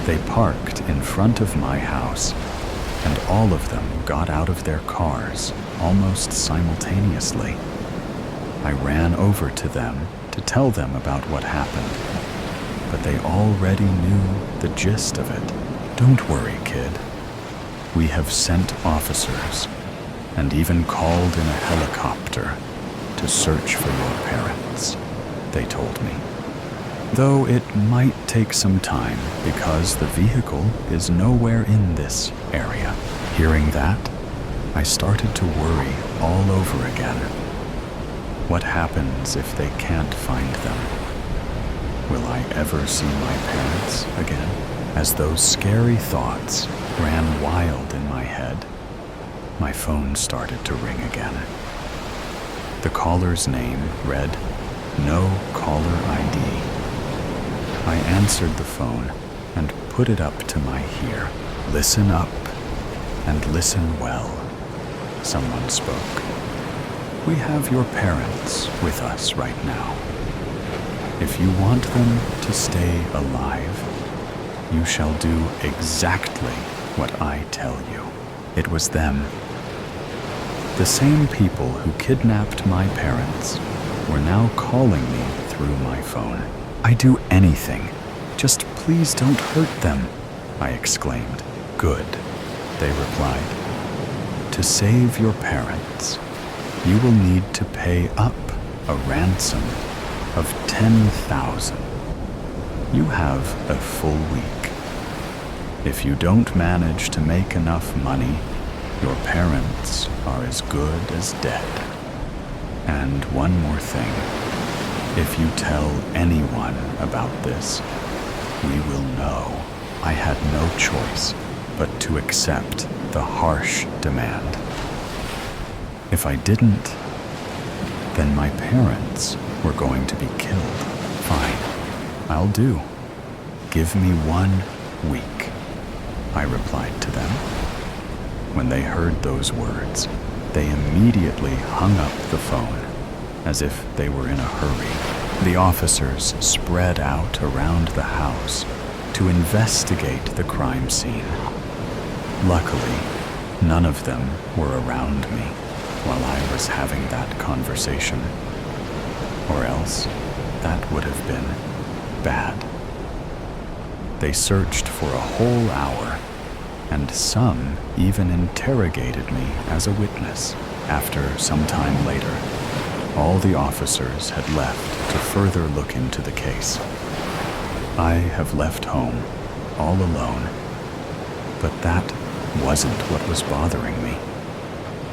They parked in front of my house, and all of them got out of their cars almost simultaneously. I ran over to them to tell them about what happened, but they already knew the gist of it. "Don't worry, kid. We have sent officers and even called in a helicopter to search for your parents," they told me. "Though it might take some time because the vehicle is nowhere in this area." Hearing that, I started to worry all over again. What happens if they can't find them? Will I ever see my parents again? As those scary thoughts ran wild in my head, my phone started to ring again. The caller's name read, "No caller ID." I answered the phone and put it up to my ear. "Listen up and listen well," someone spoke. "We have your parents with us right now. If you want them to stay alive, you shall do exactly what I tell you." It was them. The same people who kidnapped my parents were now calling me through my phone. "I'd do anything. Just please don't hurt them," I exclaimed. "Good," they replied. "To save your parents, you will need to pay up a ransom of 10,000. You have a full week. If you don't manage to make enough money, your parents are as good as dead. And one more thing. If you tell anyone about this, we will know." I had no choice but to accept the harsh demand. If I didn't, then my parents were going to be killed. "Fine, I'll do. Give me 1 week," I replied to them. When they heard those words, they immediately hung up the phone, as if they were in a hurry. The officers spread out around the house to investigate the crime scene. Luckily, none of them were around me while I was having that conversation, or else that would have been bad. They searched for a whole hour, and some even interrogated me as a witness. After some time later, all the officers had left to further look into the case. I have left home all alone, but that wasn't what was bothering me.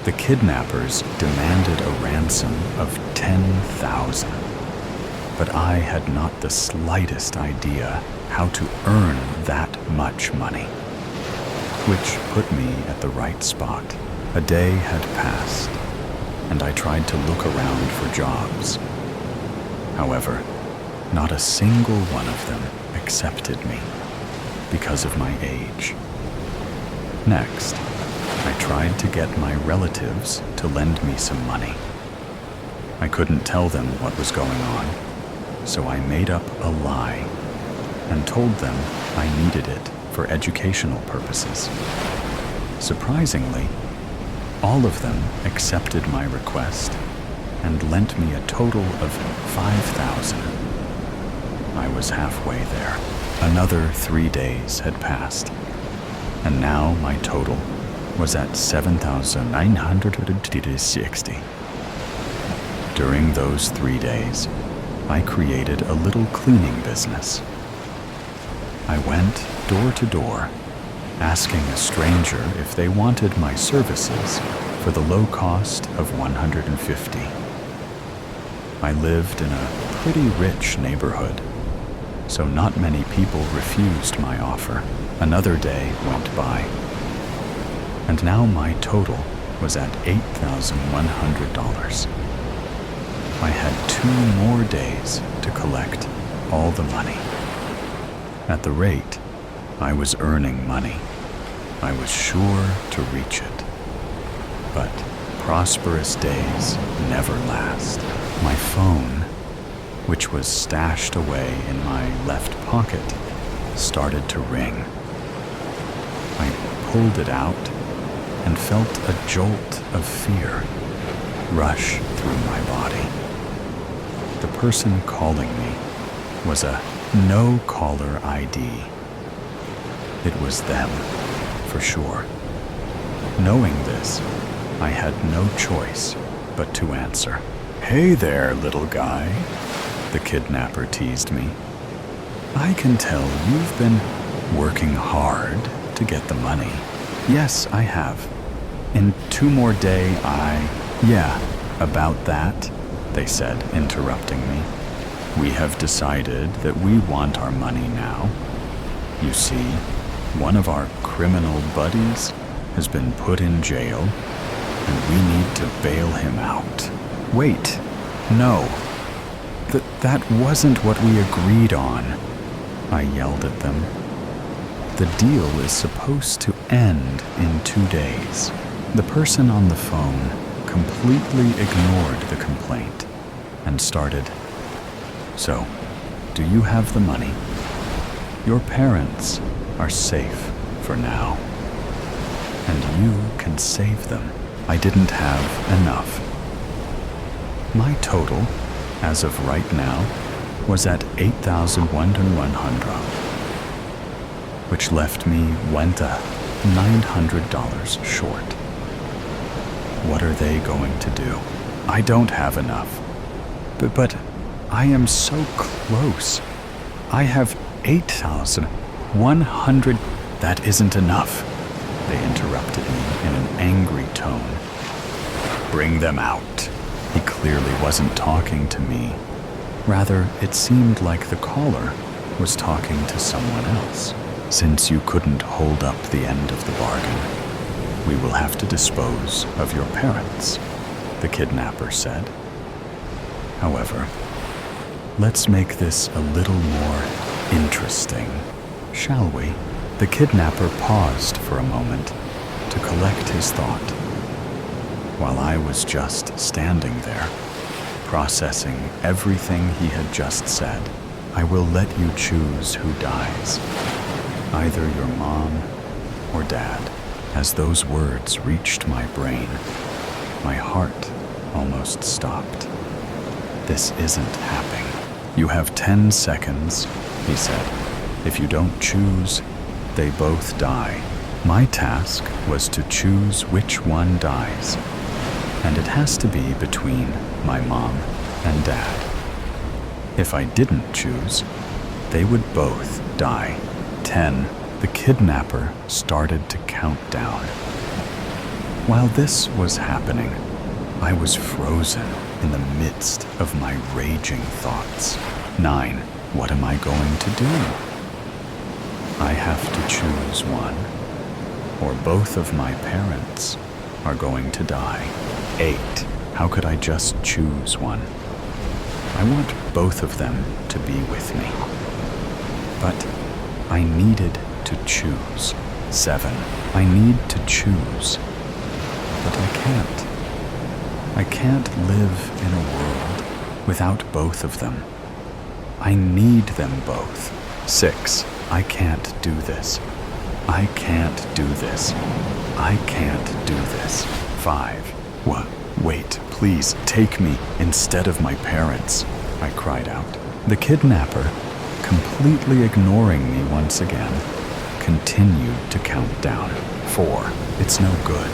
The kidnappers demanded a ransom of 10,000, but I had not the slightest idea how to earn that much money, which put me at the right spot. A day had passed, and I tried to look around for jobs. However, not a single one of them accepted me, because of my age. Next, I tried to get my relatives to lend me some money. I couldn't tell them what was going on, so I made up a lie and told them I needed it for educational purposes. Surprisingly, all of them accepted my request and lent me a total of $5,000. I was halfway there. Another 3 days had passed, and now my total was at $7,960. During those 3 days, I created a little cleaning business. I went door to door, asking a stranger if they wanted my services for the low cost of $150. I lived in a pretty rich neighborhood, so not many people refused my offer. Another day went by, and now my total was at $8,100. I had 2 more days to collect all the money. At the rate I was earning money, I was sure to reach it. But prosperous days never last. My phone, which was stashed away in my left pocket, started to ring. I pulled it out and felt a jolt of fear rush through my body. The person calling me was a no-caller ID. It was them, for sure. Knowing this, I had no choice but to answer. "Hey there, little guy," the kidnapper teased me. "I can tell you've been working hard to get the money." "Yes, I have. In 2 more days, Yeah, about that," they said, interrupting me. "We have decided that we want our money now. You see, one of our criminal buddies has been put in jail, and we need to bail him out." "Wait, no. That wasn't what we agreed on," I yelled at them. "The deal is supposed to end in 2 days. The person on the phone completely ignored the complaint and started, "So, do you have the money? Your parents are safe for now, and you can save them." I didn't have enough. My total, as of right now, was at $8,100, which left me $900 short. What are they going to do? I don't have enough. But I am so close. I have 8,100. "That isn't enough," they interrupted me in an angry tone. "Bring them out." He clearly wasn't talking to me. Rather, it seemed like the caller was talking to someone else. "Since you couldn't hold up the end of the bargain, we will have to dispose of your parents," the kidnapper said. "However, let's make this a little more interesting, shall we?" The kidnapper paused for a moment to collect his thought, while I was just standing there, processing everything he had just said. "I will let you choose who dies, either your mom or dad." As those words reached my brain, my heart almost stopped. "This isn't happening." "You have 10 seconds, he said. "If you don't choose, they both die." My task was to choose which one dies, and it has to be between my mom and dad. If I didn't choose, they would both die. 10. The kidnapper started to count down. While this was happening, I was frozen in the midst of my raging thoughts. 9. What am I going to do? I have to choose one, or both of my parents are going to die. 8. How could I just choose one? I want both of them to be with me. But I needed to choose. 7. I need to choose. But I can't. I can't live in a world without both of them. I need them both. 6. I can't do this. I can't do this. I can't do this. 5. What? Wait, please take me instead of my parents, I cried out. The kidnapper, completely ignoring me once again, continued to count down. 4. It's no good.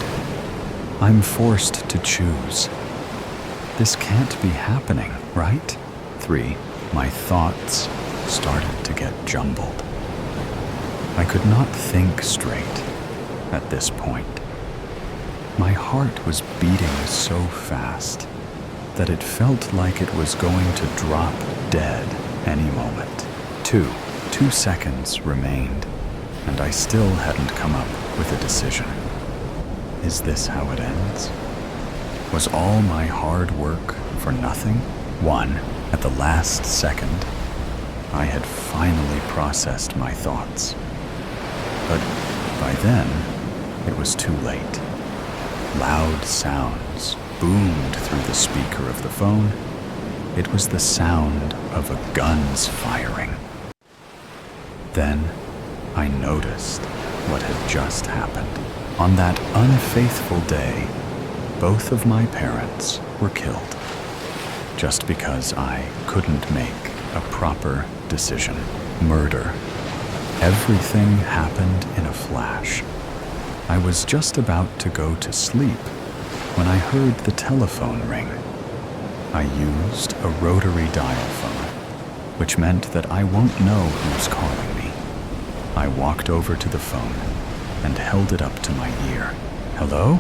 I'm forced to choose. This can't be happening, right? 3. My thoughts started to get jumbled. I could not think straight at this point. My heart was beating so fast that it felt like it was going to drop dead any moment. 2 seconds remained, and I still hadn't come up with a decision. Is this how it ends? Was all my hard work for nothing? 1. At the last second, I had finally processed my thoughts. But by then, it was too late. Loud sounds boomed through the speaker of the phone. It was the sound of a gun's firing. Then I noticed what had just happened. On that unfaithful day, both of my parents were killed, just because I couldn't make a proper decision. Murder. Everything happened in a flash. I was just about to go to sleep when I heard the telephone ring. I used a rotary dial phone, which meant that I won't know who's calling me. I walked over to the phone and held it up to my ear. Hello?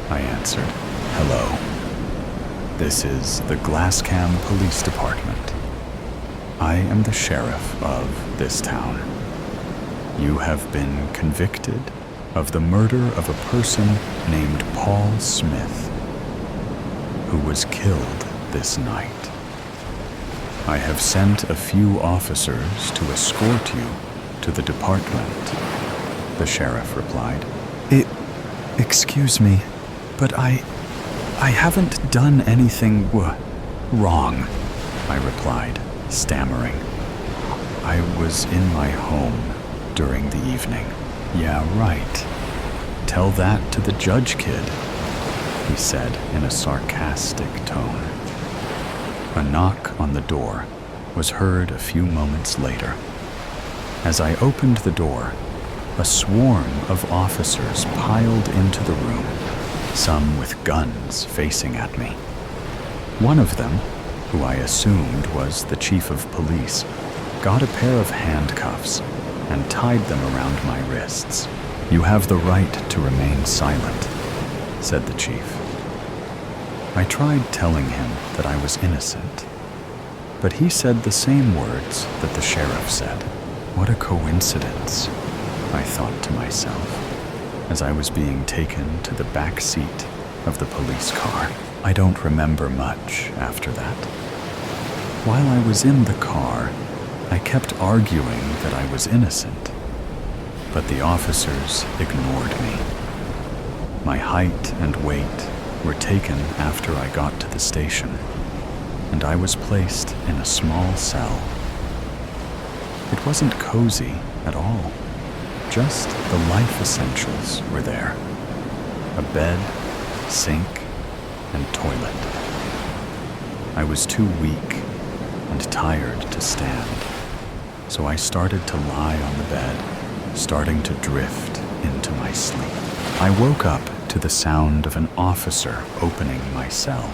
I answered. Hello. This is the Glasscam Police Department. I am the sheriff of this town. You have been convicted of the murder of a person named Paul Smith, who was killed this night. I have sent a few officers to escort you to the department, the sheriff replied. Excuse me, but I haven't done anything wrong, I replied, stammering. I was in my home during the evening. Yeah, right. Tell that to the judge kid, he said in a sarcastic tone. A knock on the door was heard a few moments later. As I opened the door, a swarm of officers piled into the room, some with guns facing at me. One of them, who I assumed was the chief of police, got a pair of handcuffs and tied them around my wrists. You have the right to remain silent, said the chief. I tried telling him that I was innocent, but he said the same words that the sheriff said. What a coincidence, I thought to myself, as I was being taken to the back seat of the police car. I don't remember much after that. While I was in the car, I kept arguing that I was innocent, but the officers ignored me. My height and weight were taken after I got to the station, and I was placed in a small cell. It wasn't cozy at all. Just the life essentials were there. A bed, sink, and toilet. I was too weak and tired to stand, so I started to lie on the bed, starting to drift into my sleep. I woke up to the sound of an officer opening my cell.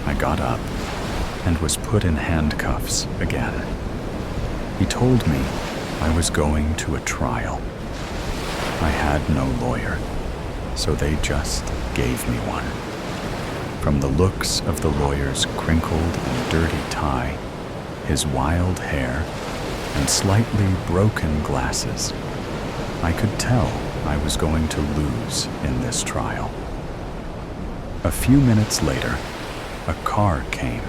I got up and was put in handcuffs again. He told me I was going to a trial. I had no lawyer, so they just gave me one. From the looks of the lawyer's crinkled and dirty tie, his wild hair, and slightly broken glasses, I could tell I was going to lose in this trial. A few minutes later, a car came,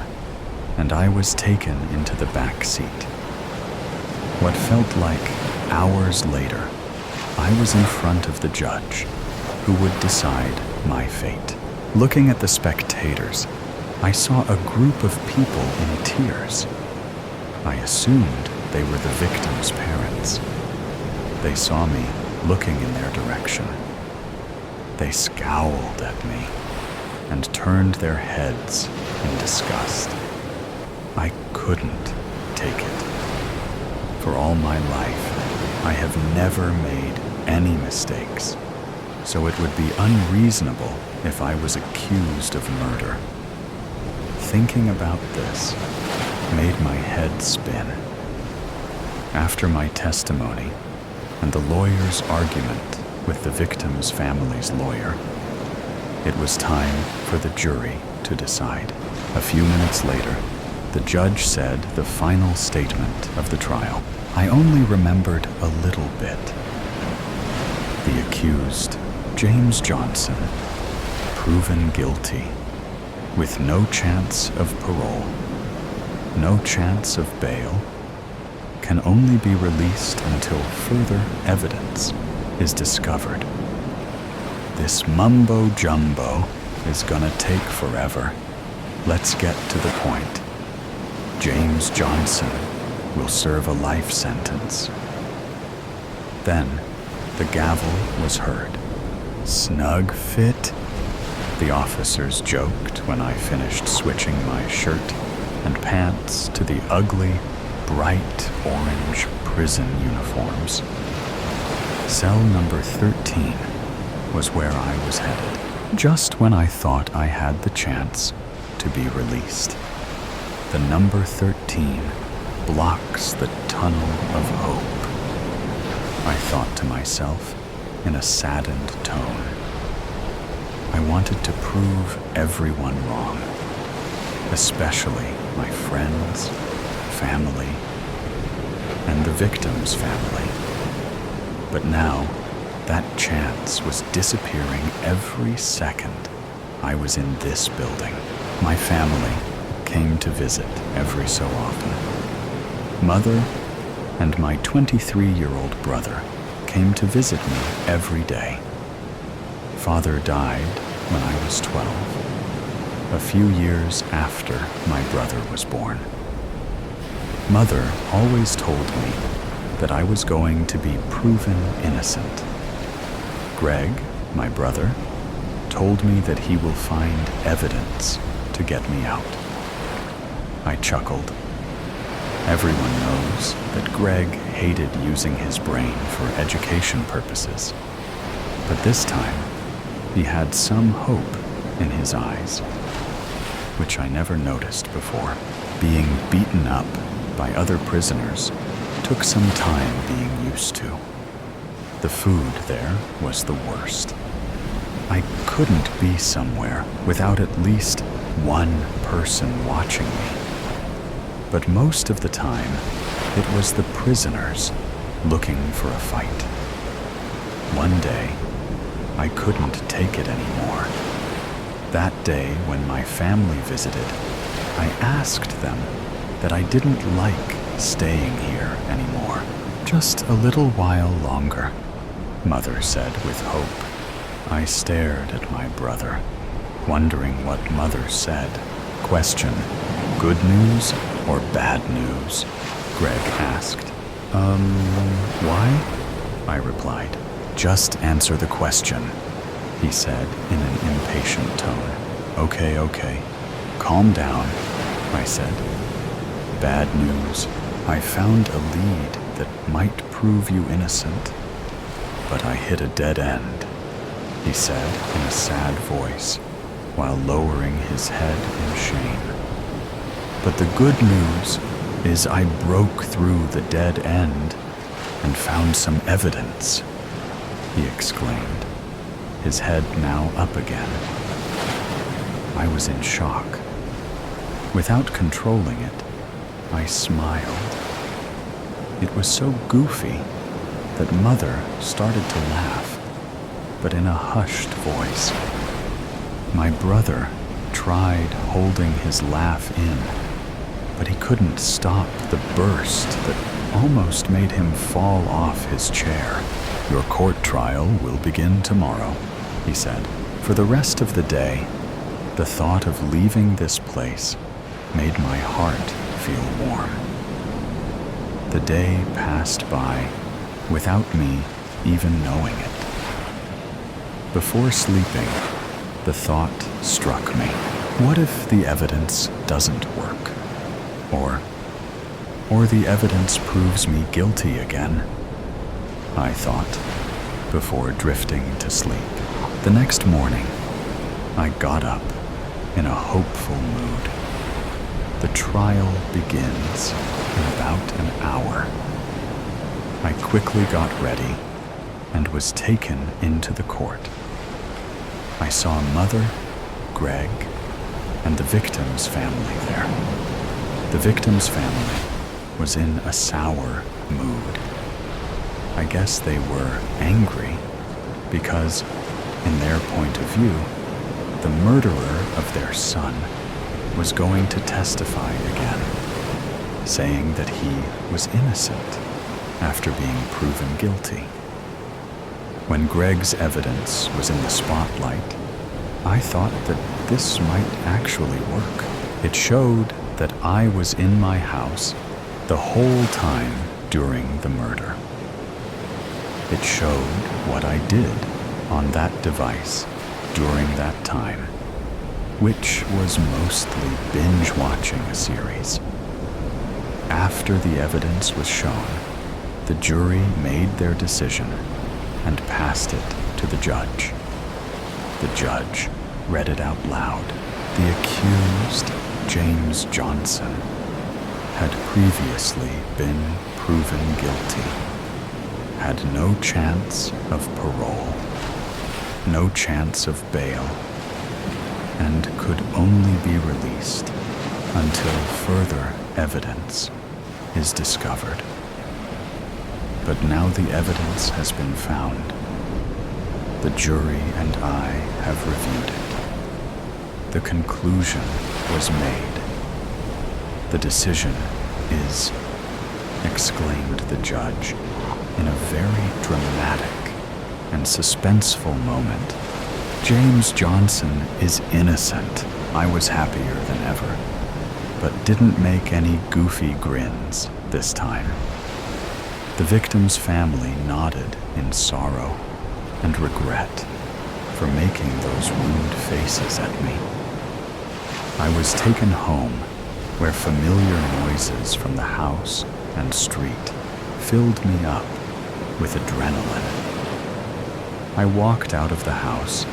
and I was taken into the back seat. What felt like hours later, I was in front of the judge, who would decide my fate. Looking at the spectators, I saw a group of people in tears. I assumed they were the victims' parents. They saw me looking in their direction. They scowled at me and turned their heads in disgust. I couldn't take it. For all my life, I have never made any mistakes, so it would be unreasonable if I was accused of murder. Thinking about this made my head spin. After my testimony and the lawyer's argument with the victim's family's lawyer, it was time for the jury to decide. A few minutes later, the judge said the final statement of the trial. I only remembered a little bit. The accused, James Johnson, proven guilty, with no chance of parole, no chance of bail, can only be released until further evidence is discovered. This mumbo-jumbo is gonna take forever. Let's get to the point. James Johnson will serve a life sentence. Then the gavel was heard. Snug fit? The officers joked when I finished switching my shirt and pants to the ugly, bright orange prison uniforms. Cell number 13 was where I was headed, just when I thought I had the chance to be released. The number 13 blocks the tunnel of hope. I thought to myself in a saddened tone. I wanted to prove everyone wrong, especially my friends, family, and the victim's family. But now, that chance was disappearing every second I was in this building. My family came to visit every so often. Mother and my 23-year-old brother came to visit me every day. Father died when I was 12, a few years after my brother was born. Mother always told me that I was going to be proven innocent. Greg, my brother, told me that he will find evidence to get me out. I chuckled. Everyone knows that Greg hated using his brain for education purposes, but this time he had some hope in his eyes, which I never noticed before. Being beaten up by other prisoners took some time being used to. The food there was the worst. I couldn't be somewhere without at least one person watching me. But most of the time, it was the prisoners looking for a fight. One day, I couldn't take it anymore. That day, when my family visited, I asked them that I didn't like staying here anymore. Just a little while longer, Mother said with hope. I stared at my brother, wondering what Mother said. Question, good news or bad news? Greg asked. Why? I replied. Just answer the question, he said in an impatient tone. Okay. Calm down, I said. Bad news. I found a lead that might prove you innocent, but I hit a dead end, he said in a sad voice, while lowering his head in shame. But the good news is I broke through the dead end and found some evidence, he exclaimed, his head now up again. I was in shock. Without controlling it, I smiled. It was so goofy that Mother started to laugh, but in a hushed voice. My brother tried holding his laugh in, but he couldn't stop the burst that almost made him fall off his chair. "Your court trial will begin tomorrow," he said. For the rest of the day, the thought of leaving this place made my heart feel warm. The day passed by without me even knowing it. Before sleeping, the thought struck me. What if the evidence doesn't work? Or the evidence proves me guilty again? I thought, before drifting to sleep. The next morning, I got up in a hopeful mood. The trial begins in about an hour. I quickly got ready and was taken into the court. I saw Mother, Greg, and the victim's family there. The victim's family was in a sour mood. I guess they were angry because, in their point of view, the murderer of their son was going to testify again, saying that he was innocent after being proven guilty. When Greg's evidence was in the spotlight, I thought that this might actually work. It showed that I was in my house the whole time during the murder. It showed what I did on that device during that time, which was mostly binge watching a series. After the evidence was shown, the jury made their decision and passed it to the judge. The judge read it out loud. The accused, James Johnson, had previously been proven guilty, had no chance of parole, no chance of bail, and could only be released until further evidence is discovered. But now the evidence has been found. The jury and I have reviewed it. The conclusion was made. The decision is, exclaimed the judge in a very dramatic and suspenseful moment. James Johnson is innocent. I was happier than ever, but didn't make any goofy grins this time. The victim's family nodded in sorrow and regret for making those rude faces at me. I was taken home, where familiar noises from the house and street filled me up with adrenaline. I walked out of the house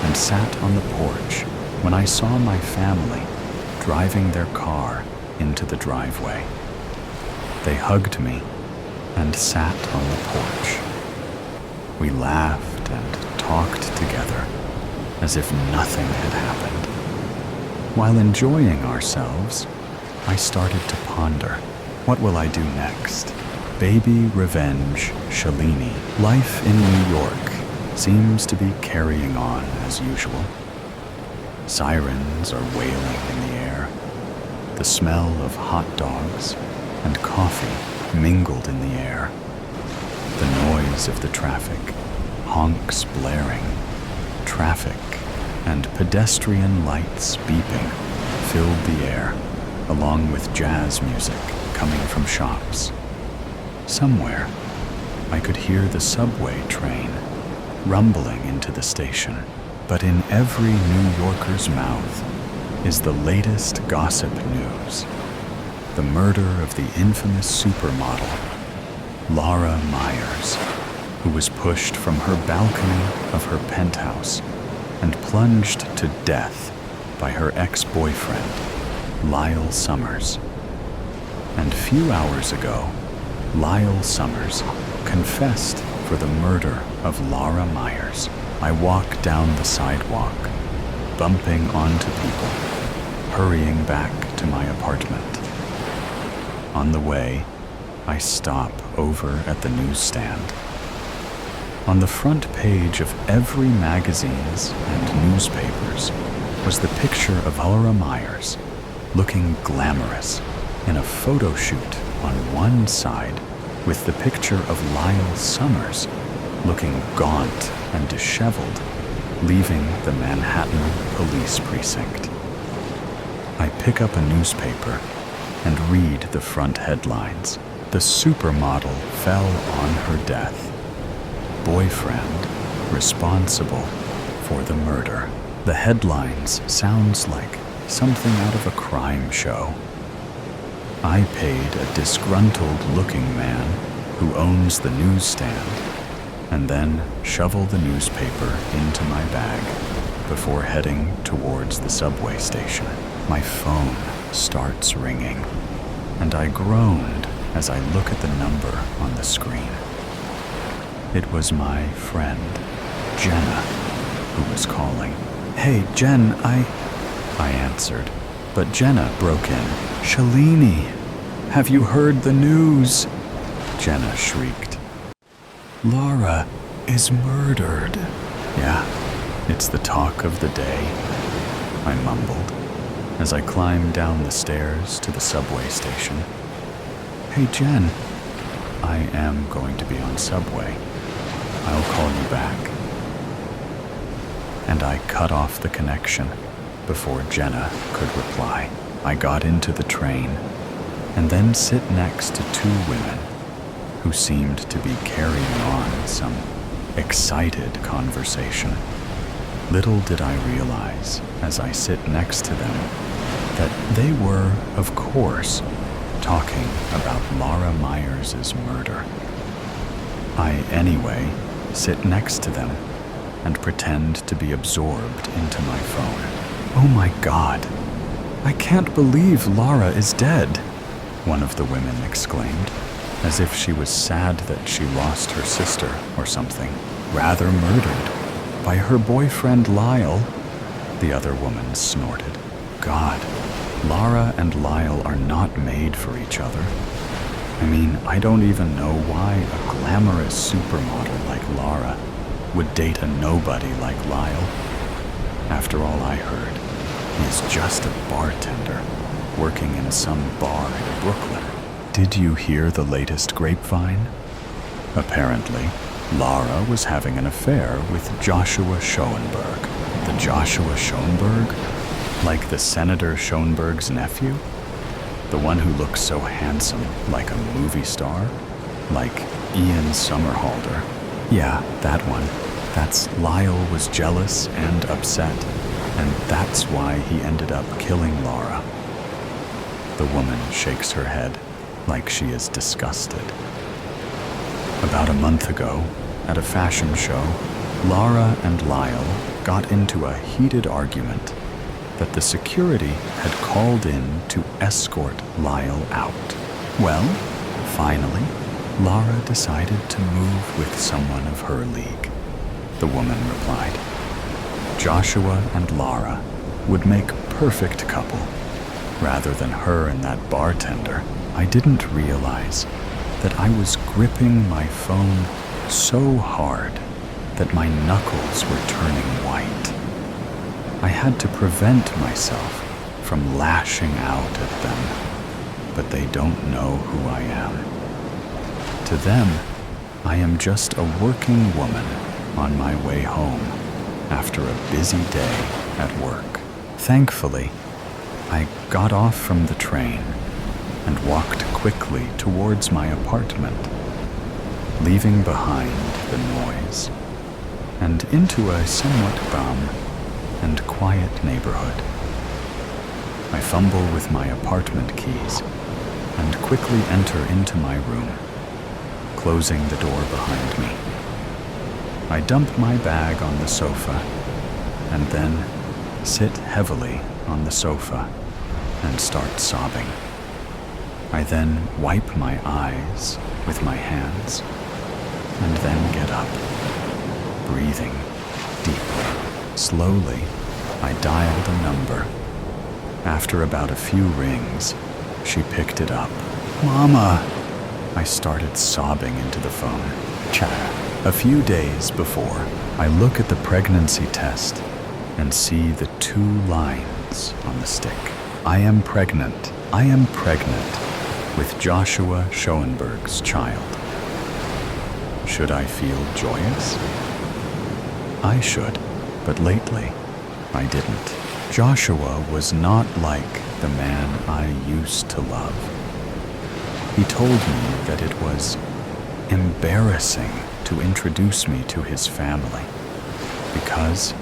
and sat on the porch when I saw my family driving their car into the driveway. They hugged me and sat on the porch. We laughed and talked together as if nothing had happened. While enjoying ourselves, I started to ponder, what will I do next? Baby revenge, Shalini. Life in New York seems to be carrying on as usual. Sirens are wailing in the air. The smell of hot dogs and coffee mingled in the air. The noise of the traffic, honks blaring, traffic and pedestrian lights beeping filled the air, along with jazz music coming from shops. Somewhere, I could hear the subway train rumbling into the station, but in every New Yorker's mouth is the latest gossip news. The murder of the infamous supermodel, Laura Myers, who was pushed from her balcony of her penthouse and plunged to death by her ex-boyfriend, Lyle Summers. And few hours ago, Lyle Summers confessed for the murder of Laura Myers. I walk down the sidewalk, bumping onto people, hurrying back to my apartment. On the way, I stop over at the newsstand. On the front page of every magazines and newspapers was the picture of Laura Myers looking glamorous in a photo shoot on one side with the picture of Lyle Summers, looking gaunt and disheveled, leaving the Manhattan police precinct. I pick up a newspaper and read the front headlines. The supermodel fell on her death. Boyfriend responsible for the murder. The headlines sounds like something out of a crime show. I paid a disgruntled-looking man who owns the newsstand and then shovel the newspaper into my bag before heading towards the subway station. My phone starts ringing, and I groaned as I look at the number on the screen. It was my friend, Jenna, who was calling. "Hey, Jen, I answered, but Jenna broke in. "Shalini, have you heard the news?" Jenna shrieked. "Laura is murdered." "Yeah, it's the talk of the day," I mumbled as I climbed down the stairs to the subway station. "Hey, Jen, I am going to be on Subway. I'll call you back." And I cut off the connection before Jenna could reply. I got into the train and then sit next to two women who seemed to be carrying on some excited conversation. Little did I realize as I sit next to them that they were, of course, talking about Laura Myers' murder. I, anyway, sit next to them and pretend to be absorbed into my phone. "Oh my God, I can't believe Laura is dead," one of the women exclaimed, as if she was sad that she lost her sister or something. "Rather murdered by her boyfriend Lyle," the other woman snorted. "God, Laura and Lyle are not made for each other. I mean, I don't even know why a glamorous supermodel like Laura would date a nobody like Lyle. After all I heard, he is just a bartender working in some bar in Brooklyn." Did you hear the latest grapevine? Apparently, Laura was having an affair with Joshua Schoenberg. The Joshua Schoenberg? Like the Senator Schoenberg's nephew? The one who looks so handsome, like a movie star? Like Ian Somerhalder? Yeah, that one. That's Lyle was jealous and upset, and that's why he ended up killing Laura. The woman shakes her head like she is disgusted. About a month ago, at a fashion show, Laura and Lyle got into a heated argument that the security had called in to escort Lyle out. Well, finally, Laura decided to move with someone of her league. The woman replied. Joshua and Laura would make a perfect couple. Rather than her and that bartender, I didn't realize that I was gripping my phone so hard that my knuckles were turning white. I had to prevent myself from lashing out at them, but they don't know who I am. To them, I am just a working woman on my way home after a busy day at work. Thankfully, I got off from the train and walked quickly towards my apartment, leaving behind the noise, and into a somewhat calm and quiet neighborhood. I fumble with my apartment keys and quickly enter into my room, closing the door behind me. I dump my bag on the sofa and then sit heavily on the sofa and start sobbing. I then wipe my eyes with my hands and then get up, breathing deeply. Slowly, I dialed a number. After about a few rings, she picked it up. "Mama!" I started sobbing into the phone. Chara. A few days before, I look at the pregnancy test and see the 2 lines on the stick. I am pregnant. I am pregnant. with Joshua Schoenberg's child. Should I feel joyous? I should, but lately I didn't. Joshua was not like the man I used to love. He told me that it was embarrassing to introduce me to his family because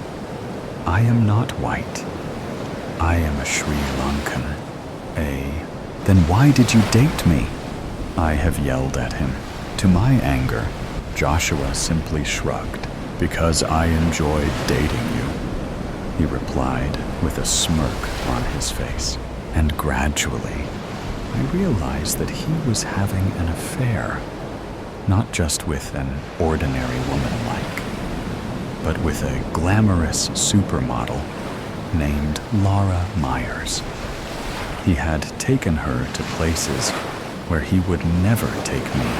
I am not white. I am a Sri Lankan. Then why did you date me? I have yelled at him. To my anger, Joshua simply shrugged. Because I enjoyed dating you, he replied with a smirk on his face. And gradually, I realized that he was having an affair, not just with an ordinary woman but with a glamorous supermodel named Laura Myers. He had taken her to places where he would never take me,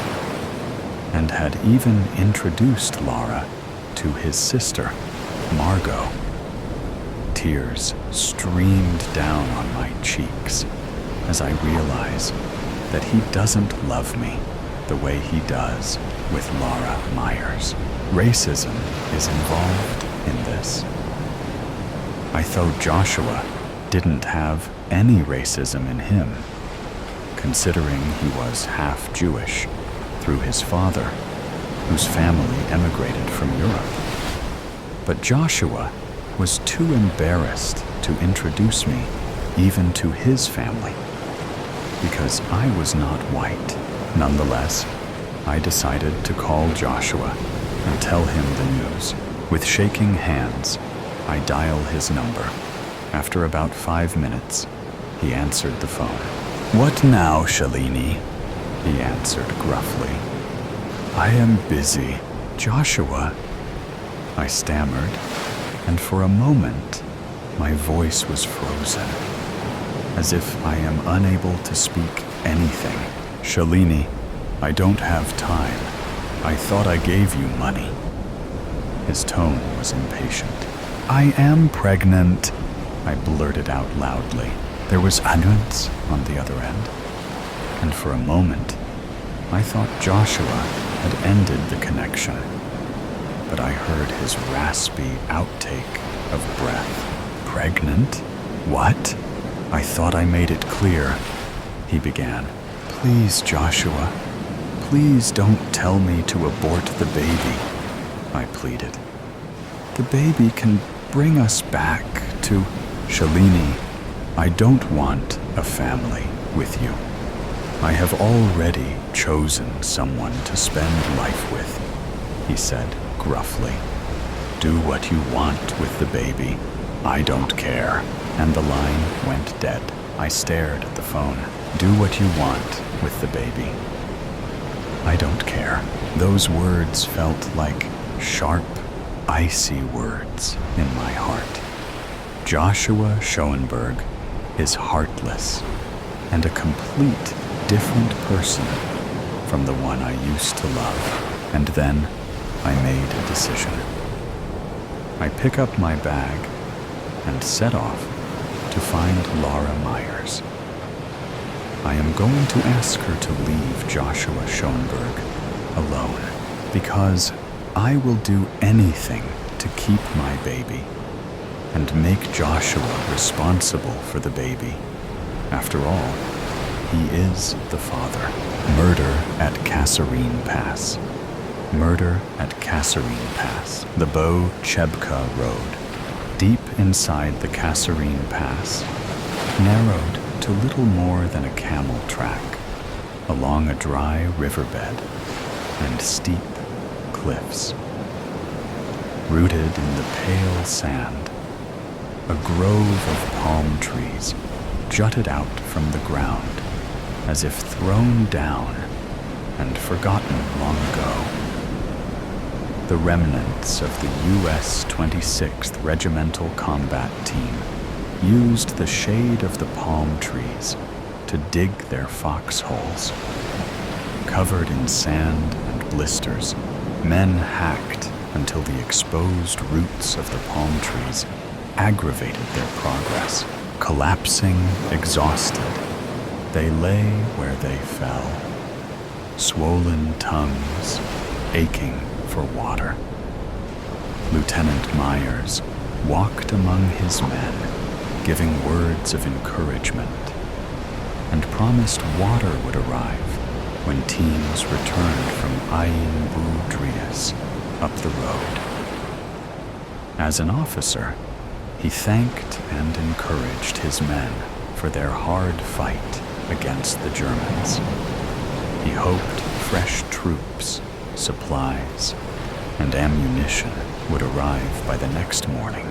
and had even introduced Laura to his sister, Margot. Tears streamed down on my cheeks as I realize that he doesn't love me the way he does with Laura Myers. Racism is involved in this. I thought Joshua didn't have any racism in him, considering he was half Jewish through his father, whose family emigrated from Europe. But Joshua was too embarrassed to introduce me even to his family, because I was not white. Nonetheless, I decided to call Joshua and tell him the news. With shaking hands, I dial his number. After about 5 minutes, he answered the phone. "What now, Shalini?" he answered gruffly. "I am busy." "Joshua," I stammered, and for a moment, my voice was frozen, as if I am unable to speak anything. "Shalini, I don't have time. I thought I gave you money." His tone was impatient. "I am pregnant," I blurted out loudly. There was silence on the other end, and for a moment, I thought Joshua had ended the connection. But I heard his raspy outtake of breath. "Pregnant? What? I thought I made it clear," he began. "Please, Joshua, please don't tell me to abort the baby," I pleaded. "The baby can bring us back to..." "Shalini, I don't want a family with you. I have already chosen someone to spend life with," he said gruffly. "Do what you want with the baby. I don't care." And the line went dead. I stared at the phone. "Do what you want with the baby. I don't care." Those words felt like sharp, icy words in my heart. Joshua Schoenberg is heartless and a complete different person from the one I used to love. And then I made a decision. I pick up my bag and set off to find Laura Myers. I am going to ask her to leave Joshua Schoenberg alone, because I will do anything to keep my baby and make Joshua responsible for the baby. After all, he is the father. Murder at Kasserine Pass. Murder at Kasserine Pass. The Bo-Chebka Road, deep inside the Kasserine Pass, narrowed to little more than a camel track, along a dry riverbed and steep cliffs. Rooted in the pale sand, a grove of palm trees jutted out from the ground as if thrown down and forgotten long ago. The remnants of the U.S. 26th Regimental Combat Team used the shade of the palm trees to dig their foxholes. Covered in sand and blisters, men hacked until the exposed roots of the palm trees aggravated their progress. Collapsing, exhausted, They lay where they fell, swollen tongues aching for water. Lieutenant Myers walked among his men, giving words of encouragement, and promised water would arrive when teams returned from Ain Boudrias up the road. As an officer, he thanked and encouraged his men for their hard fight against the Germans. He hoped fresh troops, supplies, and ammunition would arrive by the next morning.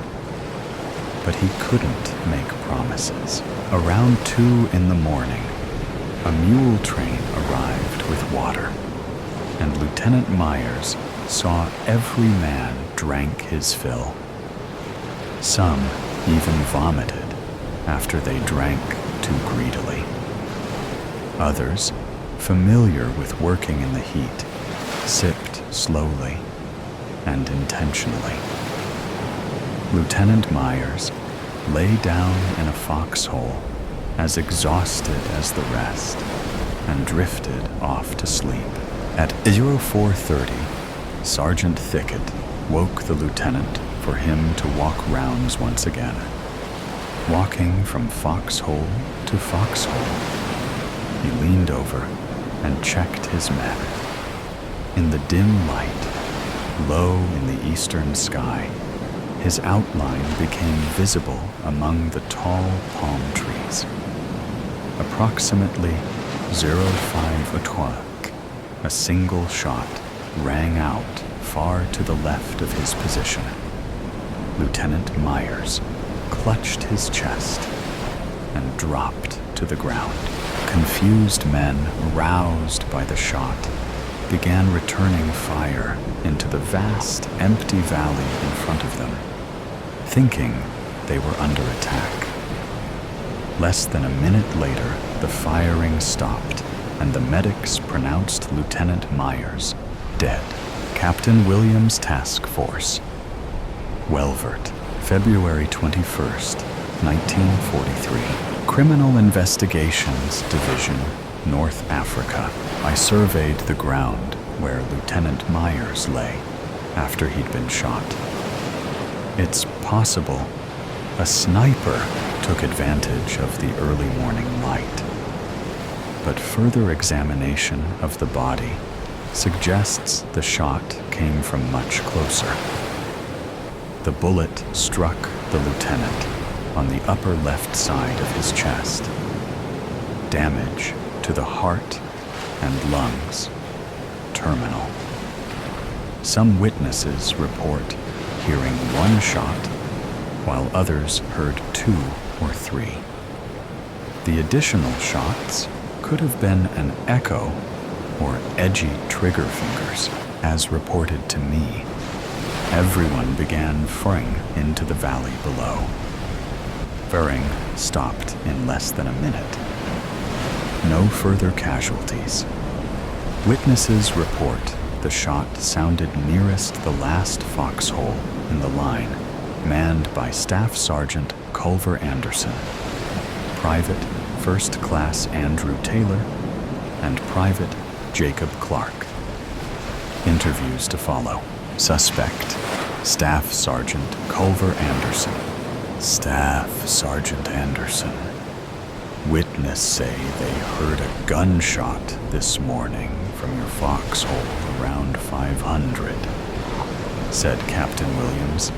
But he couldn't make promises. Around 2 in the morning, a mule train arrived with water, and Lieutenant Myers saw every man drank his fill. Some even vomited after they drank too greedily. Others, familiar with working in the heat, sipped slowly and intentionally. Lieutenant Myers lay down in a foxhole as exhausted as the rest and drifted off to sleep. At 04:30, Sergeant Thicket woke the lieutenant for him to walk rounds once again, walking from foxhole to foxhole. He leaned over and checked his men. In the dim light, low in the eastern sky, his outline became visible among the tall palm trees. Approximately 05 o'clock, a single shot rang out far to the left of his position. Lieutenant Myers clutched his chest and dropped to the ground. Confused men, roused by the shot, began returning fire into the vast, empty valley in front of them, thinking they were under attack. Less than a minute later, the firing stopped, and the medics pronounced Lieutenant Myers dead. Captain Williams' Task Force. Welvert, February 21st, 1943. Criminal Investigations Division, North Africa. I surveyed the ground where Lieutenant Myers lay after he'd been shot. It's possible a sniper took advantage of the early morning light, but further examination of the body suggests the shot came from much closer. The bullet struck the lieutenant on the upper left side of his chest. Damage to the heart and lungs, terminal. Some witnesses report hearing one shot, while others heard 2 or 3. The additional shots could have been an echo or edgy trigger fingers, as reported to me. Everyone began firing into the valley below. Firing stopped in less than a minute. No further casualties. Witnesses report the shot sounded nearest the last foxhole in the line, manned by Staff Sergeant Culver Anderson, Private First Class Andrew Taylor, and Private Jacob Clark. Interviews to follow. Suspect, Staff Sergeant Culver Anderson. Staff Sergeant Anderson. Witness say they heard a gunshot this morning from your foxhole around 500, said Captain Williams.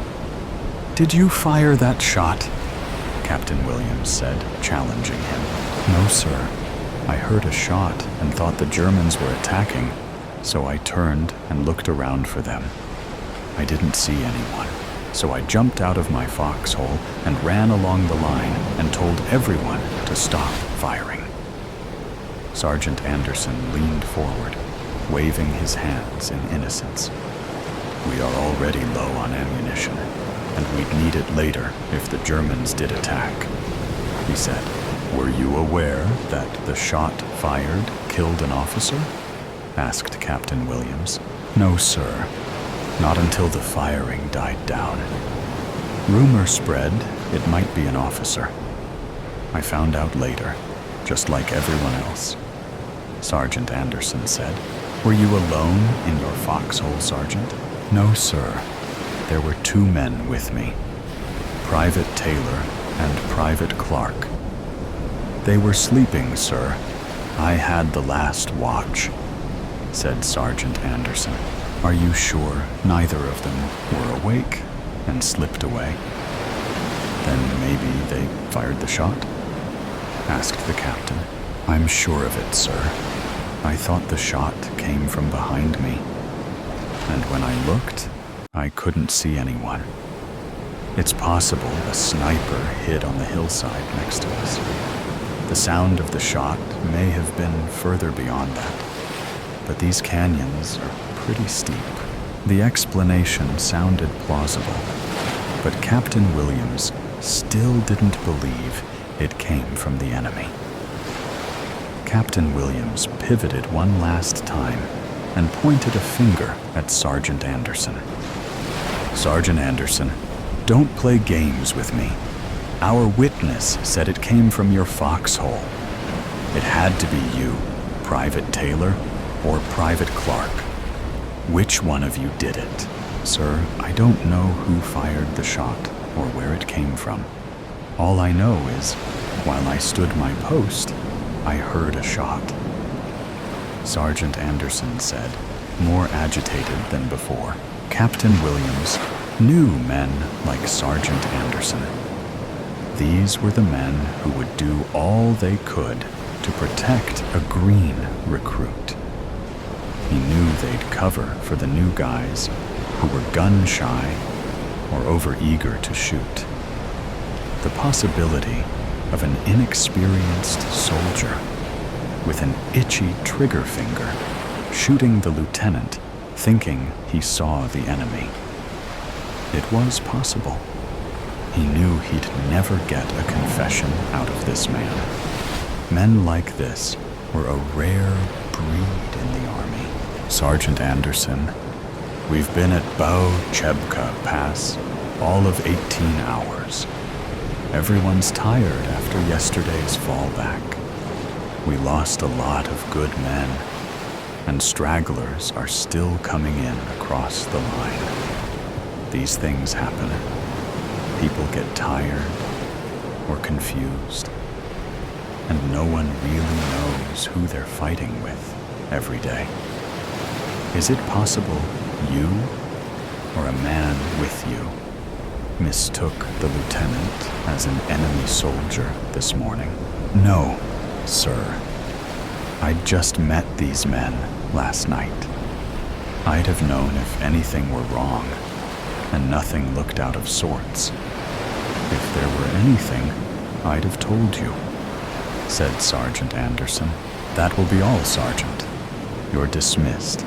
Did you fire that shot? Captain Williams said, challenging him. No, sir. I heard a shot and thought the Germans were attacking, so I turned and looked around for them. I didn't see anyone, so I jumped out of my foxhole and ran along the line and told everyone to stop firing. Sergeant Anderson leaned forward, waving his hands in innocence. We are already low on ammunition, and we'd need it later if the Germans did attack, he said. Were you aware that the shot fired killed an officer? Asked Captain Williams. No, sir. Not until the firing died down. Rumor spread it might be an officer. I found out later, just like everyone else," Sergeant Anderson said. "Were you alone in your foxhole, Sergeant?" "No, sir. There were 2 men with me, Private Taylor and Private Clark. They were sleeping, sir. I had the last watch," said Sergeant Anderson. "Are you sure neither of them were awake and slipped away?" "Then maybe they fired the shot?" asked the captain. "I'm sure of it, sir. I thought the shot came from behind me, and when I looked, I couldn't see anyone. It's possible a sniper hid on the hillside next to us. The sound of the shot may have been further beyond that, but these canyons are pretty steep." The explanation sounded plausible, but Captain Williams still didn't believe it came from the enemy. Captain Williams pivoted one last time and pointed a finger at Sergeant Anderson. "Sergeant Anderson, don't play games with me. Our witness said it came from your foxhole. It had to be you, Private Taylor, or Private Clark. Which one of you did it?" "Sir, I don't know who fired the shot or where it came from. All I know is, while I stood my post, I heard a shot," Sergeant Anderson said, more agitated than before. Captain Williams knew men like Sergeant Anderson. These were the men who would do all they could to protect a green recruit. He knew they'd cover for the new guys who were gun-shy or over-eager to shoot. The possibility of an inexperienced soldier with an itchy trigger finger shooting the lieutenant thinking he saw the enemy. It was possible. He knew he'd never get a confession out of this man. Men like this were a rare breed in the army. "Sergeant Anderson, we've been at Bao Chebka Pass all of 18 hours. Everyone's tired after yesterday's fallback. We lost a lot of good men, and stragglers are still coming in across the line. These things happen. People get tired or confused, and no one really knows who they're fighting with every day. Is it possible you, or a man with you, mistook the lieutenant as an enemy soldier this morning?" "No, sir. I'd just met these men last night. I'd have known if anything were wrong, and nothing looked out of sorts. If there were anything, I'd have told you," said Sergeant Anderson. "That will be all, Sergeant. You're dismissed,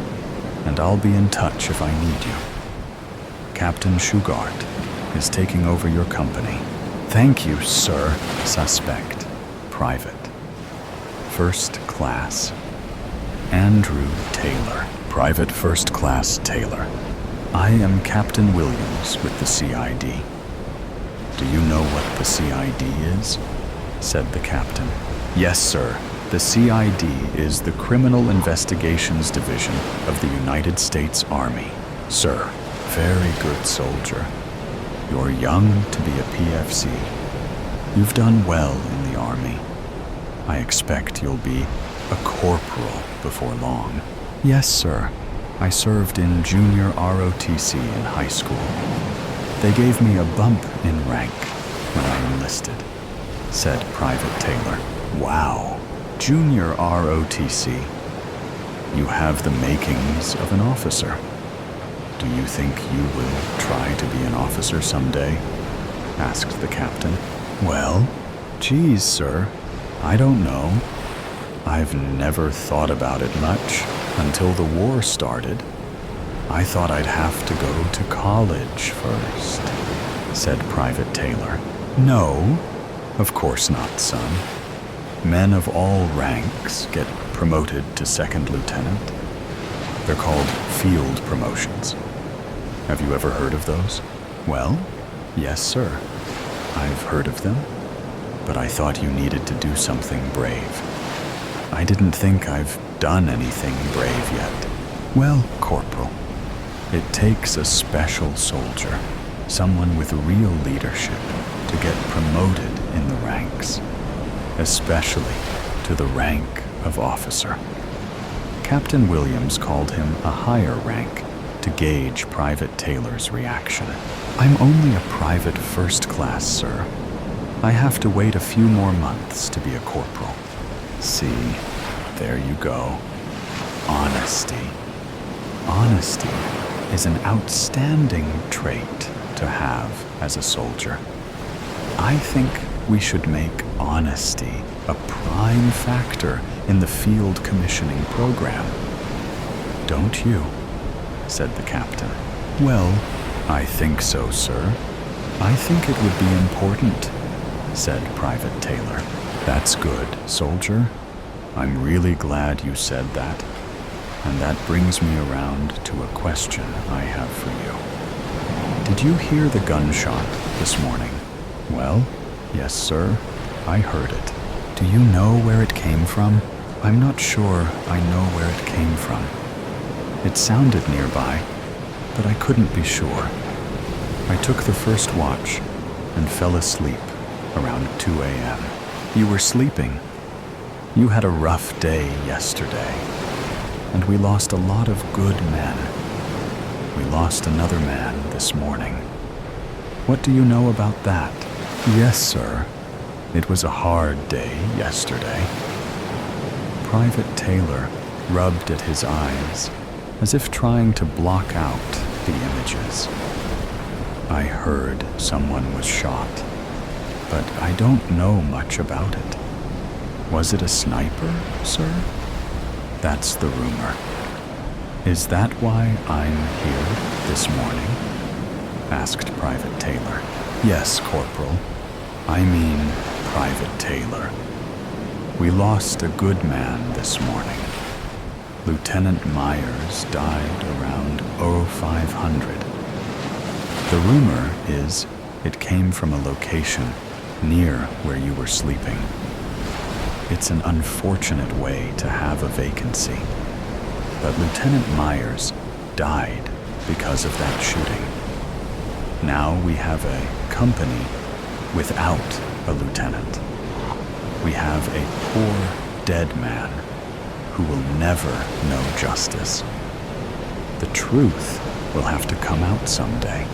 and I'll be in touch if I need you. Captain Shugart is taking over your company." "Thank you, sir." Suspect, Private, First Class, Andrew Taylor. Private First Class Taylor. "I am Captain Williams with the CID. Do you know what the CID is?" said the captain. "Yes, sir. The CID is the Criminal Investigations Division of the United States Army. Sir, very good soldier. You're young to be a PFC. You've done well in the Army. I expect you'll be a corporal before long." "Yes, sir. I served in junior ROTC in high school. They gave me a bump in rank when I enlisted," said Private Taylor. "Wow, junior ROTC. You have the makings of an officer. Do you think you will try to be an officer someday?" asked the captain. "Well, geez, sir, I don't know. I've never thought about it much until the war started. I thought I'd have to go to college first," said Private Taylor. "No, of course not, son. Men of all ranks get promoted to second lieutenant. They're called field promotions. Have you ever heard of those?" "Well, yes, sir. I've heard of them. but I thought you needed to do something brave. I didn't think I've done anything brave yet. Well, Corporal, it takes a special soldier, someone with real leadership, to get promoted in the ranks, especially to the rank of officer. Captain Williams called him a higher rank to gauge Private Taylor's reaction. I'm only a private first class, sir. I have to wait a few more months to be a corporal. See, there you go. Honesty. Honesty is an outstanding trait to have as a soldier. I think we should make honesty a prime factor in the field commissioning program. Don't you? Said the captain. Well, I think so, sir. I think it would be important, said Private Taylor. That's good, soldier. I'm really glad you said that. And that brings me around to a question I have for you. Did you hear the gunshot this morning? Well, yes, sir. I heard it. Do you know where it came from? I'm not sure I know where it came from. It sounded nearby, but I couldn't be sure. I took the first watch and fell asleep around 2 a.m. You were sleeping. You had a rough day yesterday, and we lost a lot of good men. We lost another man this morning. What do you know about that? Yes, sir. It was a hard day yesterday. Private Taylor rubbed at his eyes as if trying to block out the images. I heard someone was shot, but I don't know much about it. Was it a sniper, sir? That's the rumor. Is that why I'm here this morning? Asked Private Taylor. Yes, Corporal. I mean Private Taylor. We lost a good man this morning. Lieutenant Myers died around 0500. The rumor is it came from a location near where you were sleeping. It's an unfortunate way to have a vacancy, but Lieutenant Myers died because of that shooting. Now we have a company without a lieutenant. We have a poor dead man who will never know justice. The truth will have to come out someday.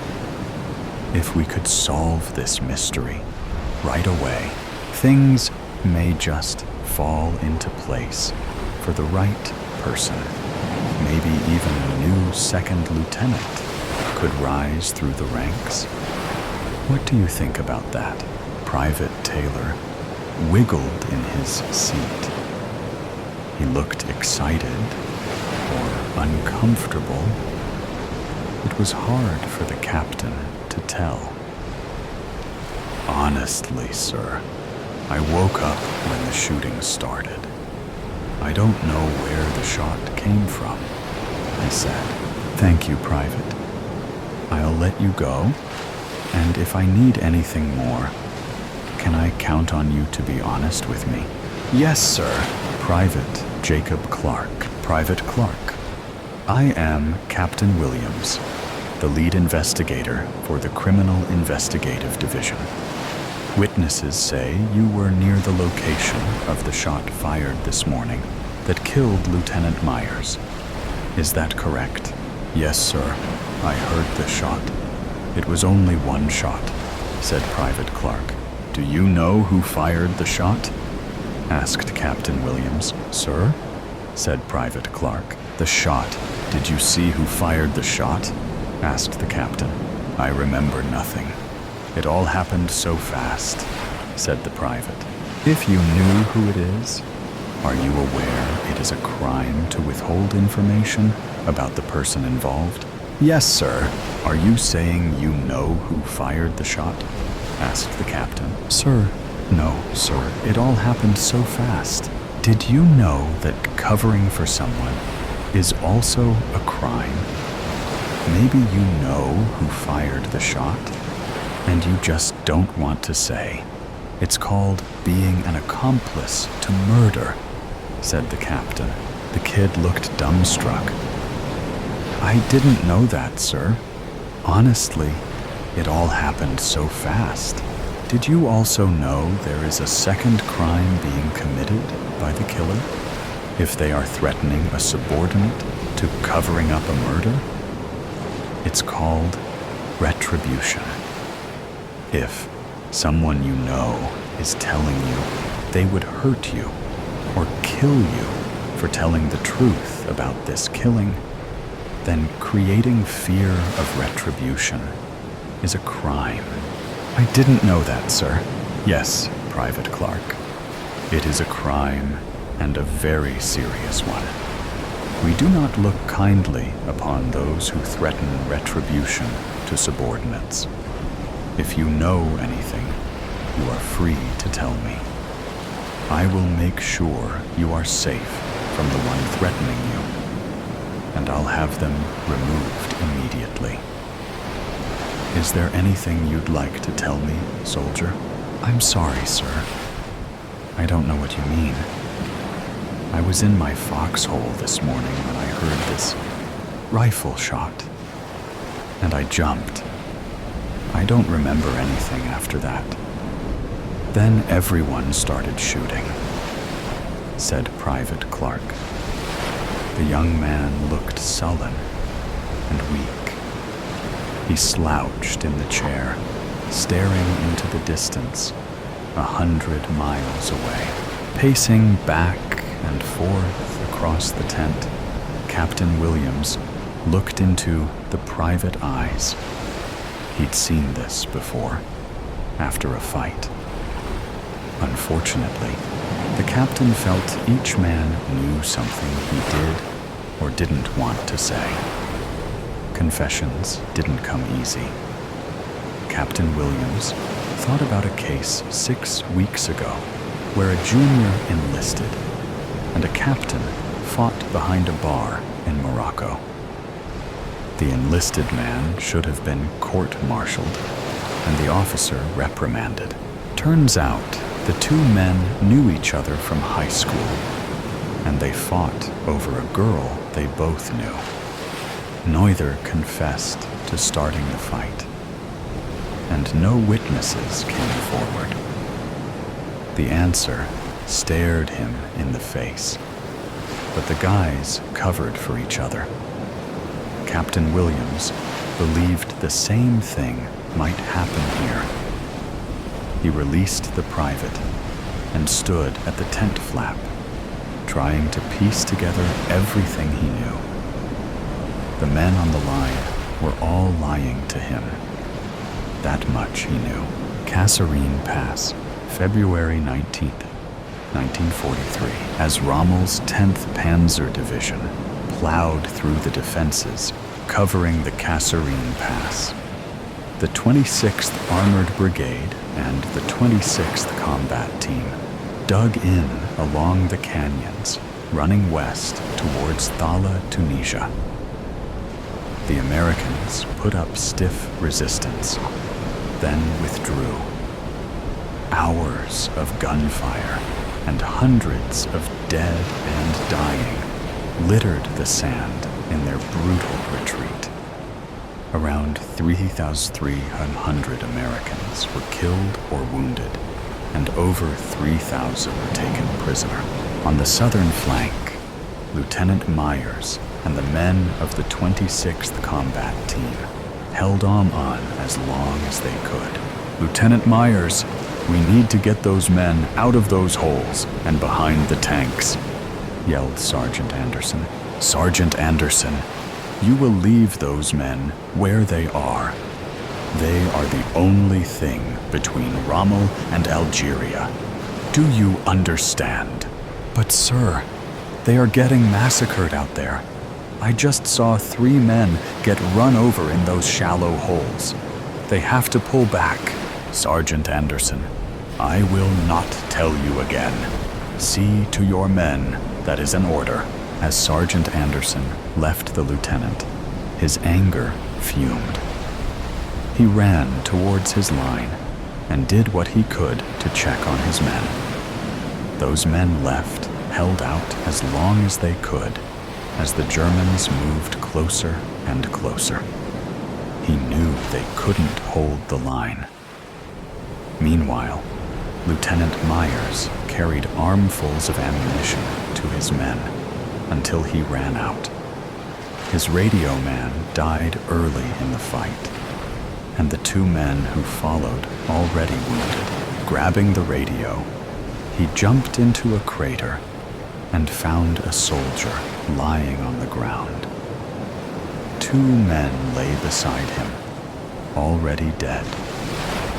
If we could solve this mystery right away, things may just fall into place for the right person. Maybe even a new second lieutenant could rise through the ranks. What do you think about that? Private Taylor wiggled in his seat. He looked excited or uncomfortable. It was hard for the captain to tell. Honestly, sir, I woke up when the shooting started. I don't know where the shot came from, he said. Thank you, Private. I'll let you go, and if I need anything more, can I count on you to be honest with me? Yes, sir. Private Jacob Clark. Private Clark. I am Captain Williams, the lead investigator for the Criminal Investigative Division. Witnesses say you were near the location of the shot fired this morning that killed Lieutenant Myers. Is that correct? Yes, sir. I heard the shot. It was only one shot, said Private Clark. Do you know who fired the shot? Asked Captain Williams. Sir? Said Private Clark. The shot. Did you see who fired the shot? Asked the captain. I remember nothing. It all happened so fast, said the private. If you knew who it is, are you aware it is a crime to withhold information about the person involved? Yes, sir. Are you saying you know who fired the shot? Asked the captain. Sir, no, sir. It all happened so fast. Did you know that covering for someone is also a crime? Maybe you know who fired the shot, and you just don't want to say. It's called being an accomplice to murder, said the captain. The kid looked dumbstruck. I didn't know that, sir. Honestly, it all happened so fast. Did you also know there is a second crime being committed by the killer? If they are threatening a subordinate to covering up a murder? It's called retribution. If someone you know is telling you they would hurt you or kill you for telling the truth about this killing, then creating fear of retribution is a crime. I didn't know that, sir. Yes, Private Clark. It is a crime, and a very serious one. We do not look kindly upon those who threaten retribution to subordinates. If you know anything, you are free to tell me. I will make sure you are safe from the one threatening you, and I'll have them removed immediately. Is there anything you'd like to tell me, soldier? I'm sorry, sir. I don't know what you mean. I was in my foxhole this morning when I heard this rifle shot, and I jumped. I don't remember anything after that. Then everyone started shooting, said Private Clark. The young man looked sullen and weak. He slouched in the chair, staring into the distance, 100 miles away. Pacing back and forth across the tent, Captain Williams looked into the private eyes. He'd seen this before, after a fight. Unfortunately, the captain felt each man knew something he did or didn't want to say. Confessions didn't come easy. Captain Williams thought about a case 6 weeks ago where a junior enlisted and a captain fought behind a bar in Morocco. The enlisted man should have been court-martialed and the officer reprimanded. Turns out the two men knew each other from high school, and they fought over a girl they both knew. Neither confessed to starting the fight, and no witnesses came forward. The answer stared him in the face, but the guys covered for each other. Captain Williams believed the same thing might happen here. He released the private and stood at the tent flap, trying to piece together everything he knew. The men on the line were all lying to him. That much he knew. Kasserine Pass, February 19th, 1943, as Rommel's 10th Panzer Division plowed through the defenses covering the Kasserine Pass. The 26th Armored Brigade and the 26th Combat Team dug in along the canyons, running west towards Thala, Tunisia. The Americans put up stiff resistance, then withdrew. Hours of gunfire and hundreds of dead and dying littered the sand in their brutal retreat. Around 3,300 Americans were killed or wounded, and over 3,000 were taken prisoner. On the southern flank, Lieutenant Myers and the men of the 26th Combat Team held on as long as they could. Lieutenant Myers, we need to get those men out of those holes and behind the tanks, yelled Sergeant Anderson. Sergeant Anderson, you will leave those men where they are. They are the only thing between Rommel and Algeria. Do you understand? But sir, they are getting massacred out there. I just saw 3 men get run over in those shallow holes. They have to pull back. Sergeant Anderson, I will not tell you again. See to your men, that is an order. As Sergeant Anderson left the lieutenant, his anger fumed. He ran towards his line, and did what he could to check on his men. Those men left, held out as long as they could, as the Germans moved closer and closer. He knew they couldn't hold the line. Meanwhile, Lieutenant Myers carried armfuls of ammunition to his men until he ran out. His radio man died early in the fight, and the two men who followed already wounded. Grabbing the radio, he jumped into a crater and found a soldier lying on the ground. Two men lay beside him, already dead,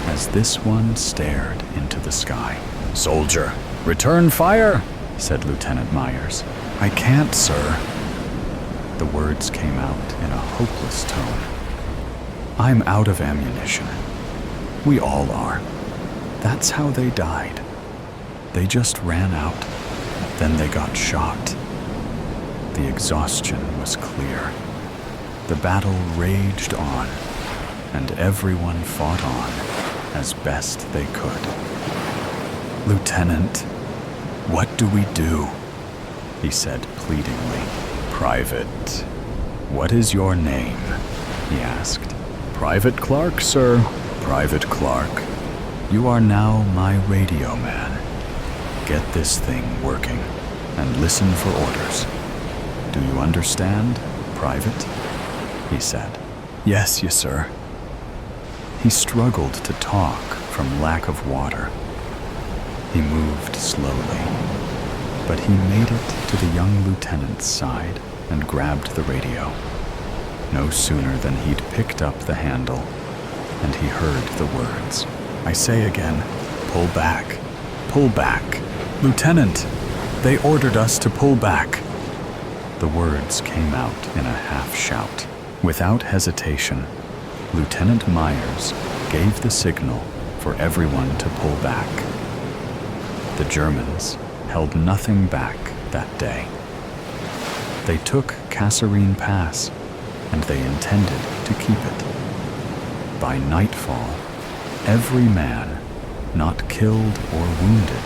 as this one stared into the sky. "Soldier, return fire," said Lieutenant Myers. "I can't, sir." The words came out in a hopeless tone. "I'm out of ammunition. We all are. That's how they died. They just ran out. Then they got shot." The exhaustion was clear. The battle raged on, and everyone fought on as best they could. "Lieutenant, what do we do?" he said pleadingly. "Private, what is your name?" he asked. "Private Clark, sir." "Private Clark, you are now my radio man. Get this thing working and listen for orders. Do you understand, Private?" he said. "Yes, sir." He struggled to talk from lack of water. He moved slowly, but he made it to the young lieutenant's side and grabbed the radio. No sooner than he'd picked up the handle, and he heard the words. "I say again, pull back, pull back. Lieutenant, they ordered us to pull back." The words came out in a half-shout. Without hesitation, Lieutenant Myers gave the signal for everyone to pull back. The Germans held nothing back that day. They took Kasserine Pass, and they intended to keep it. By nightfall, every man, not killed or wounded,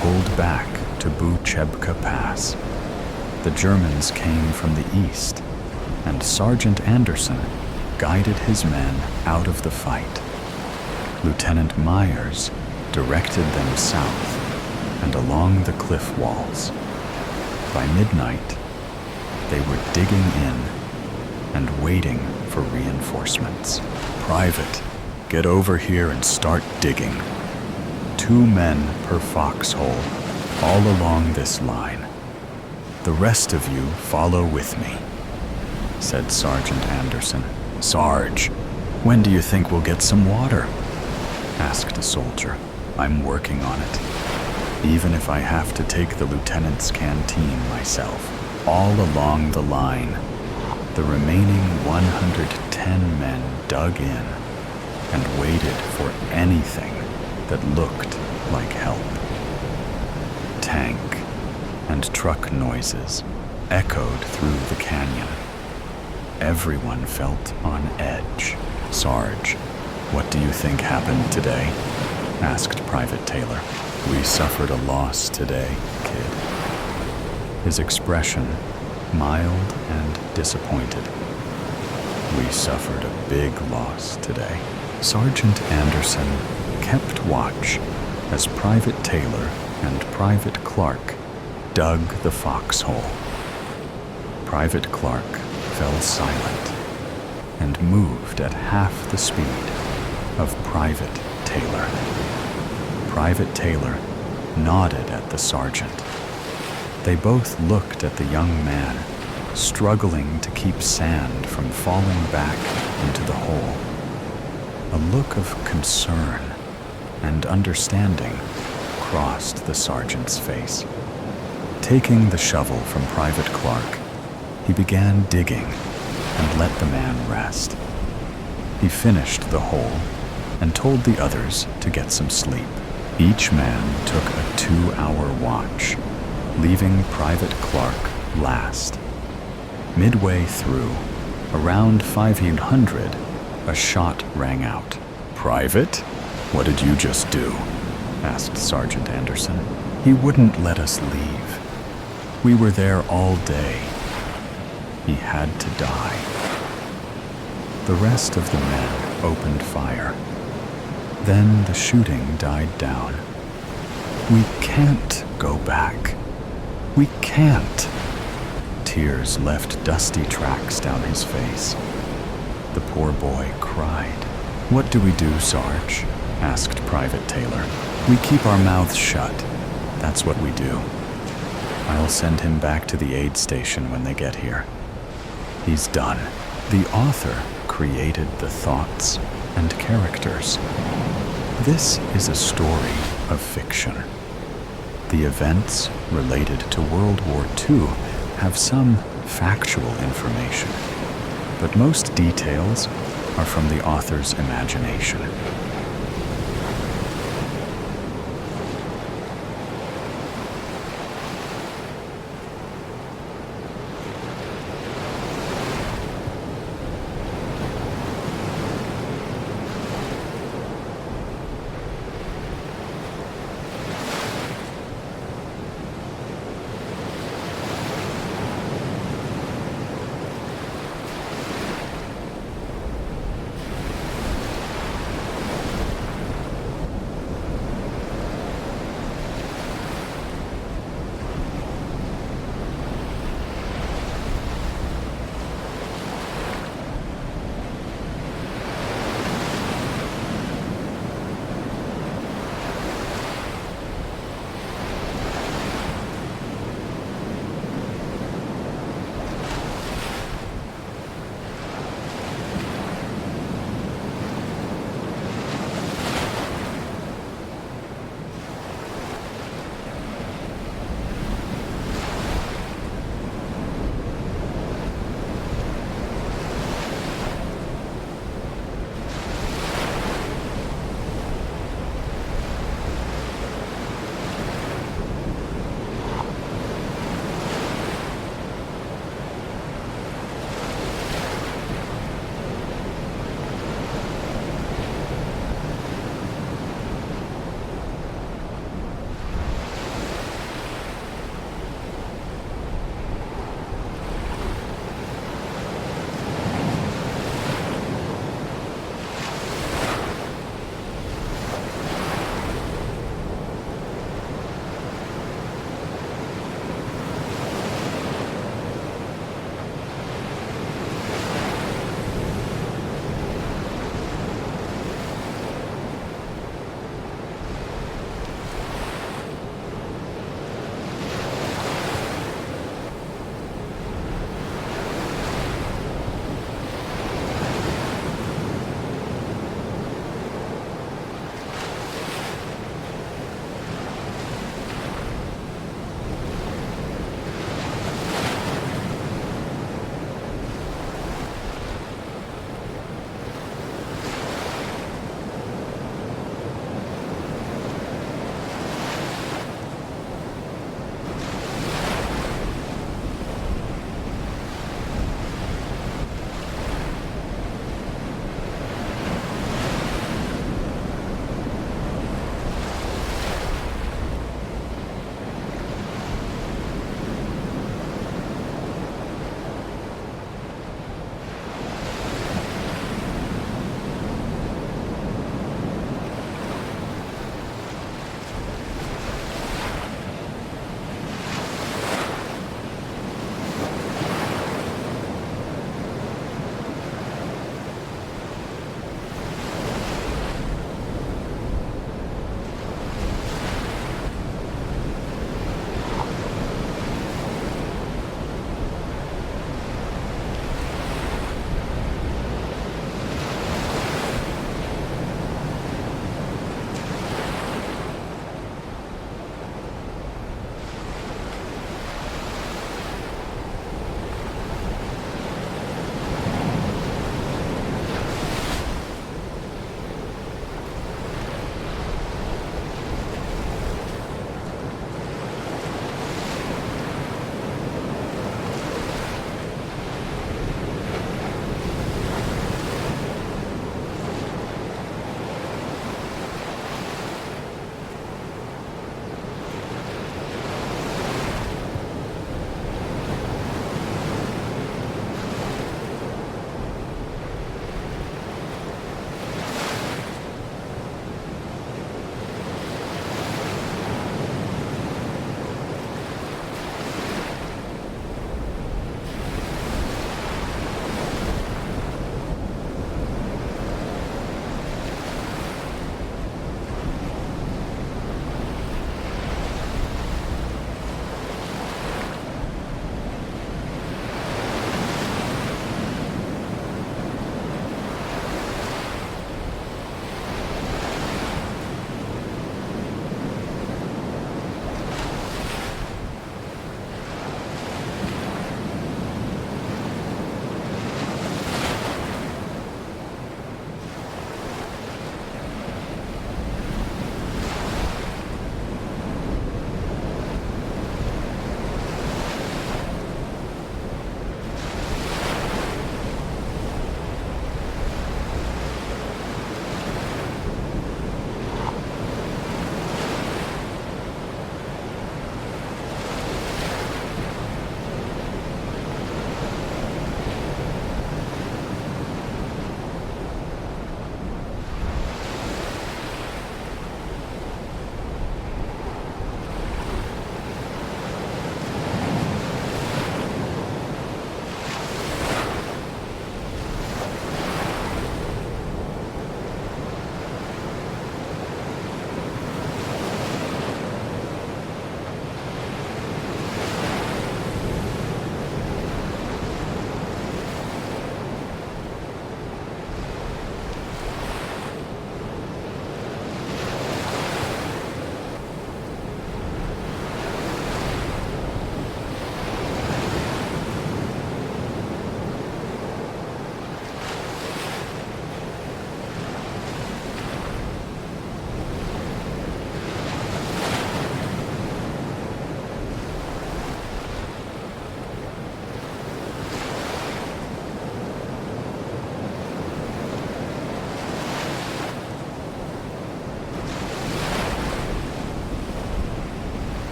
pulled back to Buchebka Pass. The Germans came from the east, and Sergeant Anderson guided his men out of the fight. Lieutenant Myers directed them south and along the cliff walls. By midnight, they were digging in and waiting for reinforcements. "Private, get over here and start digging. 2 men per foxhole, all along this line. The rest of you follow with me," said Sergeant Anderson. "Sarge, when do you think we'll get some water?" asked a soldier. "I'm working on it. Even if I have to take the lieutenant's canteen myself, all along the line." The remaining 110 men dug in and waited for anything that looked like help. Tank and truck noises echoed through the canyon. Everyone felt on edge. "Sarge, what do you think happened today?" asked Private Taylor. "We suffered a loss today, kid." His expression mild and disappointed. "We suffered a big loss today." Sergeant Anderson kept watch as Private Taylor and Private Clark dug the foxhole. Private Clark fell silent and moved at half the speed of Private Taylor. Private Taylor nodded at the sergeant. They both looked at the young man, struggling to keep sand from falling back into the hole. A look of concern and understanding crossed the sergeant's face. Taking the shovel from Private Clark, he began digging and let the man rest. He finished the hole and told the others to get some sleep. Each man took a 2-hour watch, leaving Private Clark last. Midway through, around 500, a shot rang out. "Private, "What did you just do?" asked Sergeant Anderson. "He wouldn't let us leave. We were there all day. He had to die." The rest of the men opened fire. Then the shooting died down. "We can't go back. We can't." Tears left dusty tracks down his face. The poor boy cried. "What do we do, Sarge?" asked Private Taylor. "We keep our mouths shut. That's what we do. I'll send him back to the aid station when they get here. He's done." The author created the thoughts and characters. This is a story of fiction. The events related to World War II have some factual information, but most details are from the author's imagination.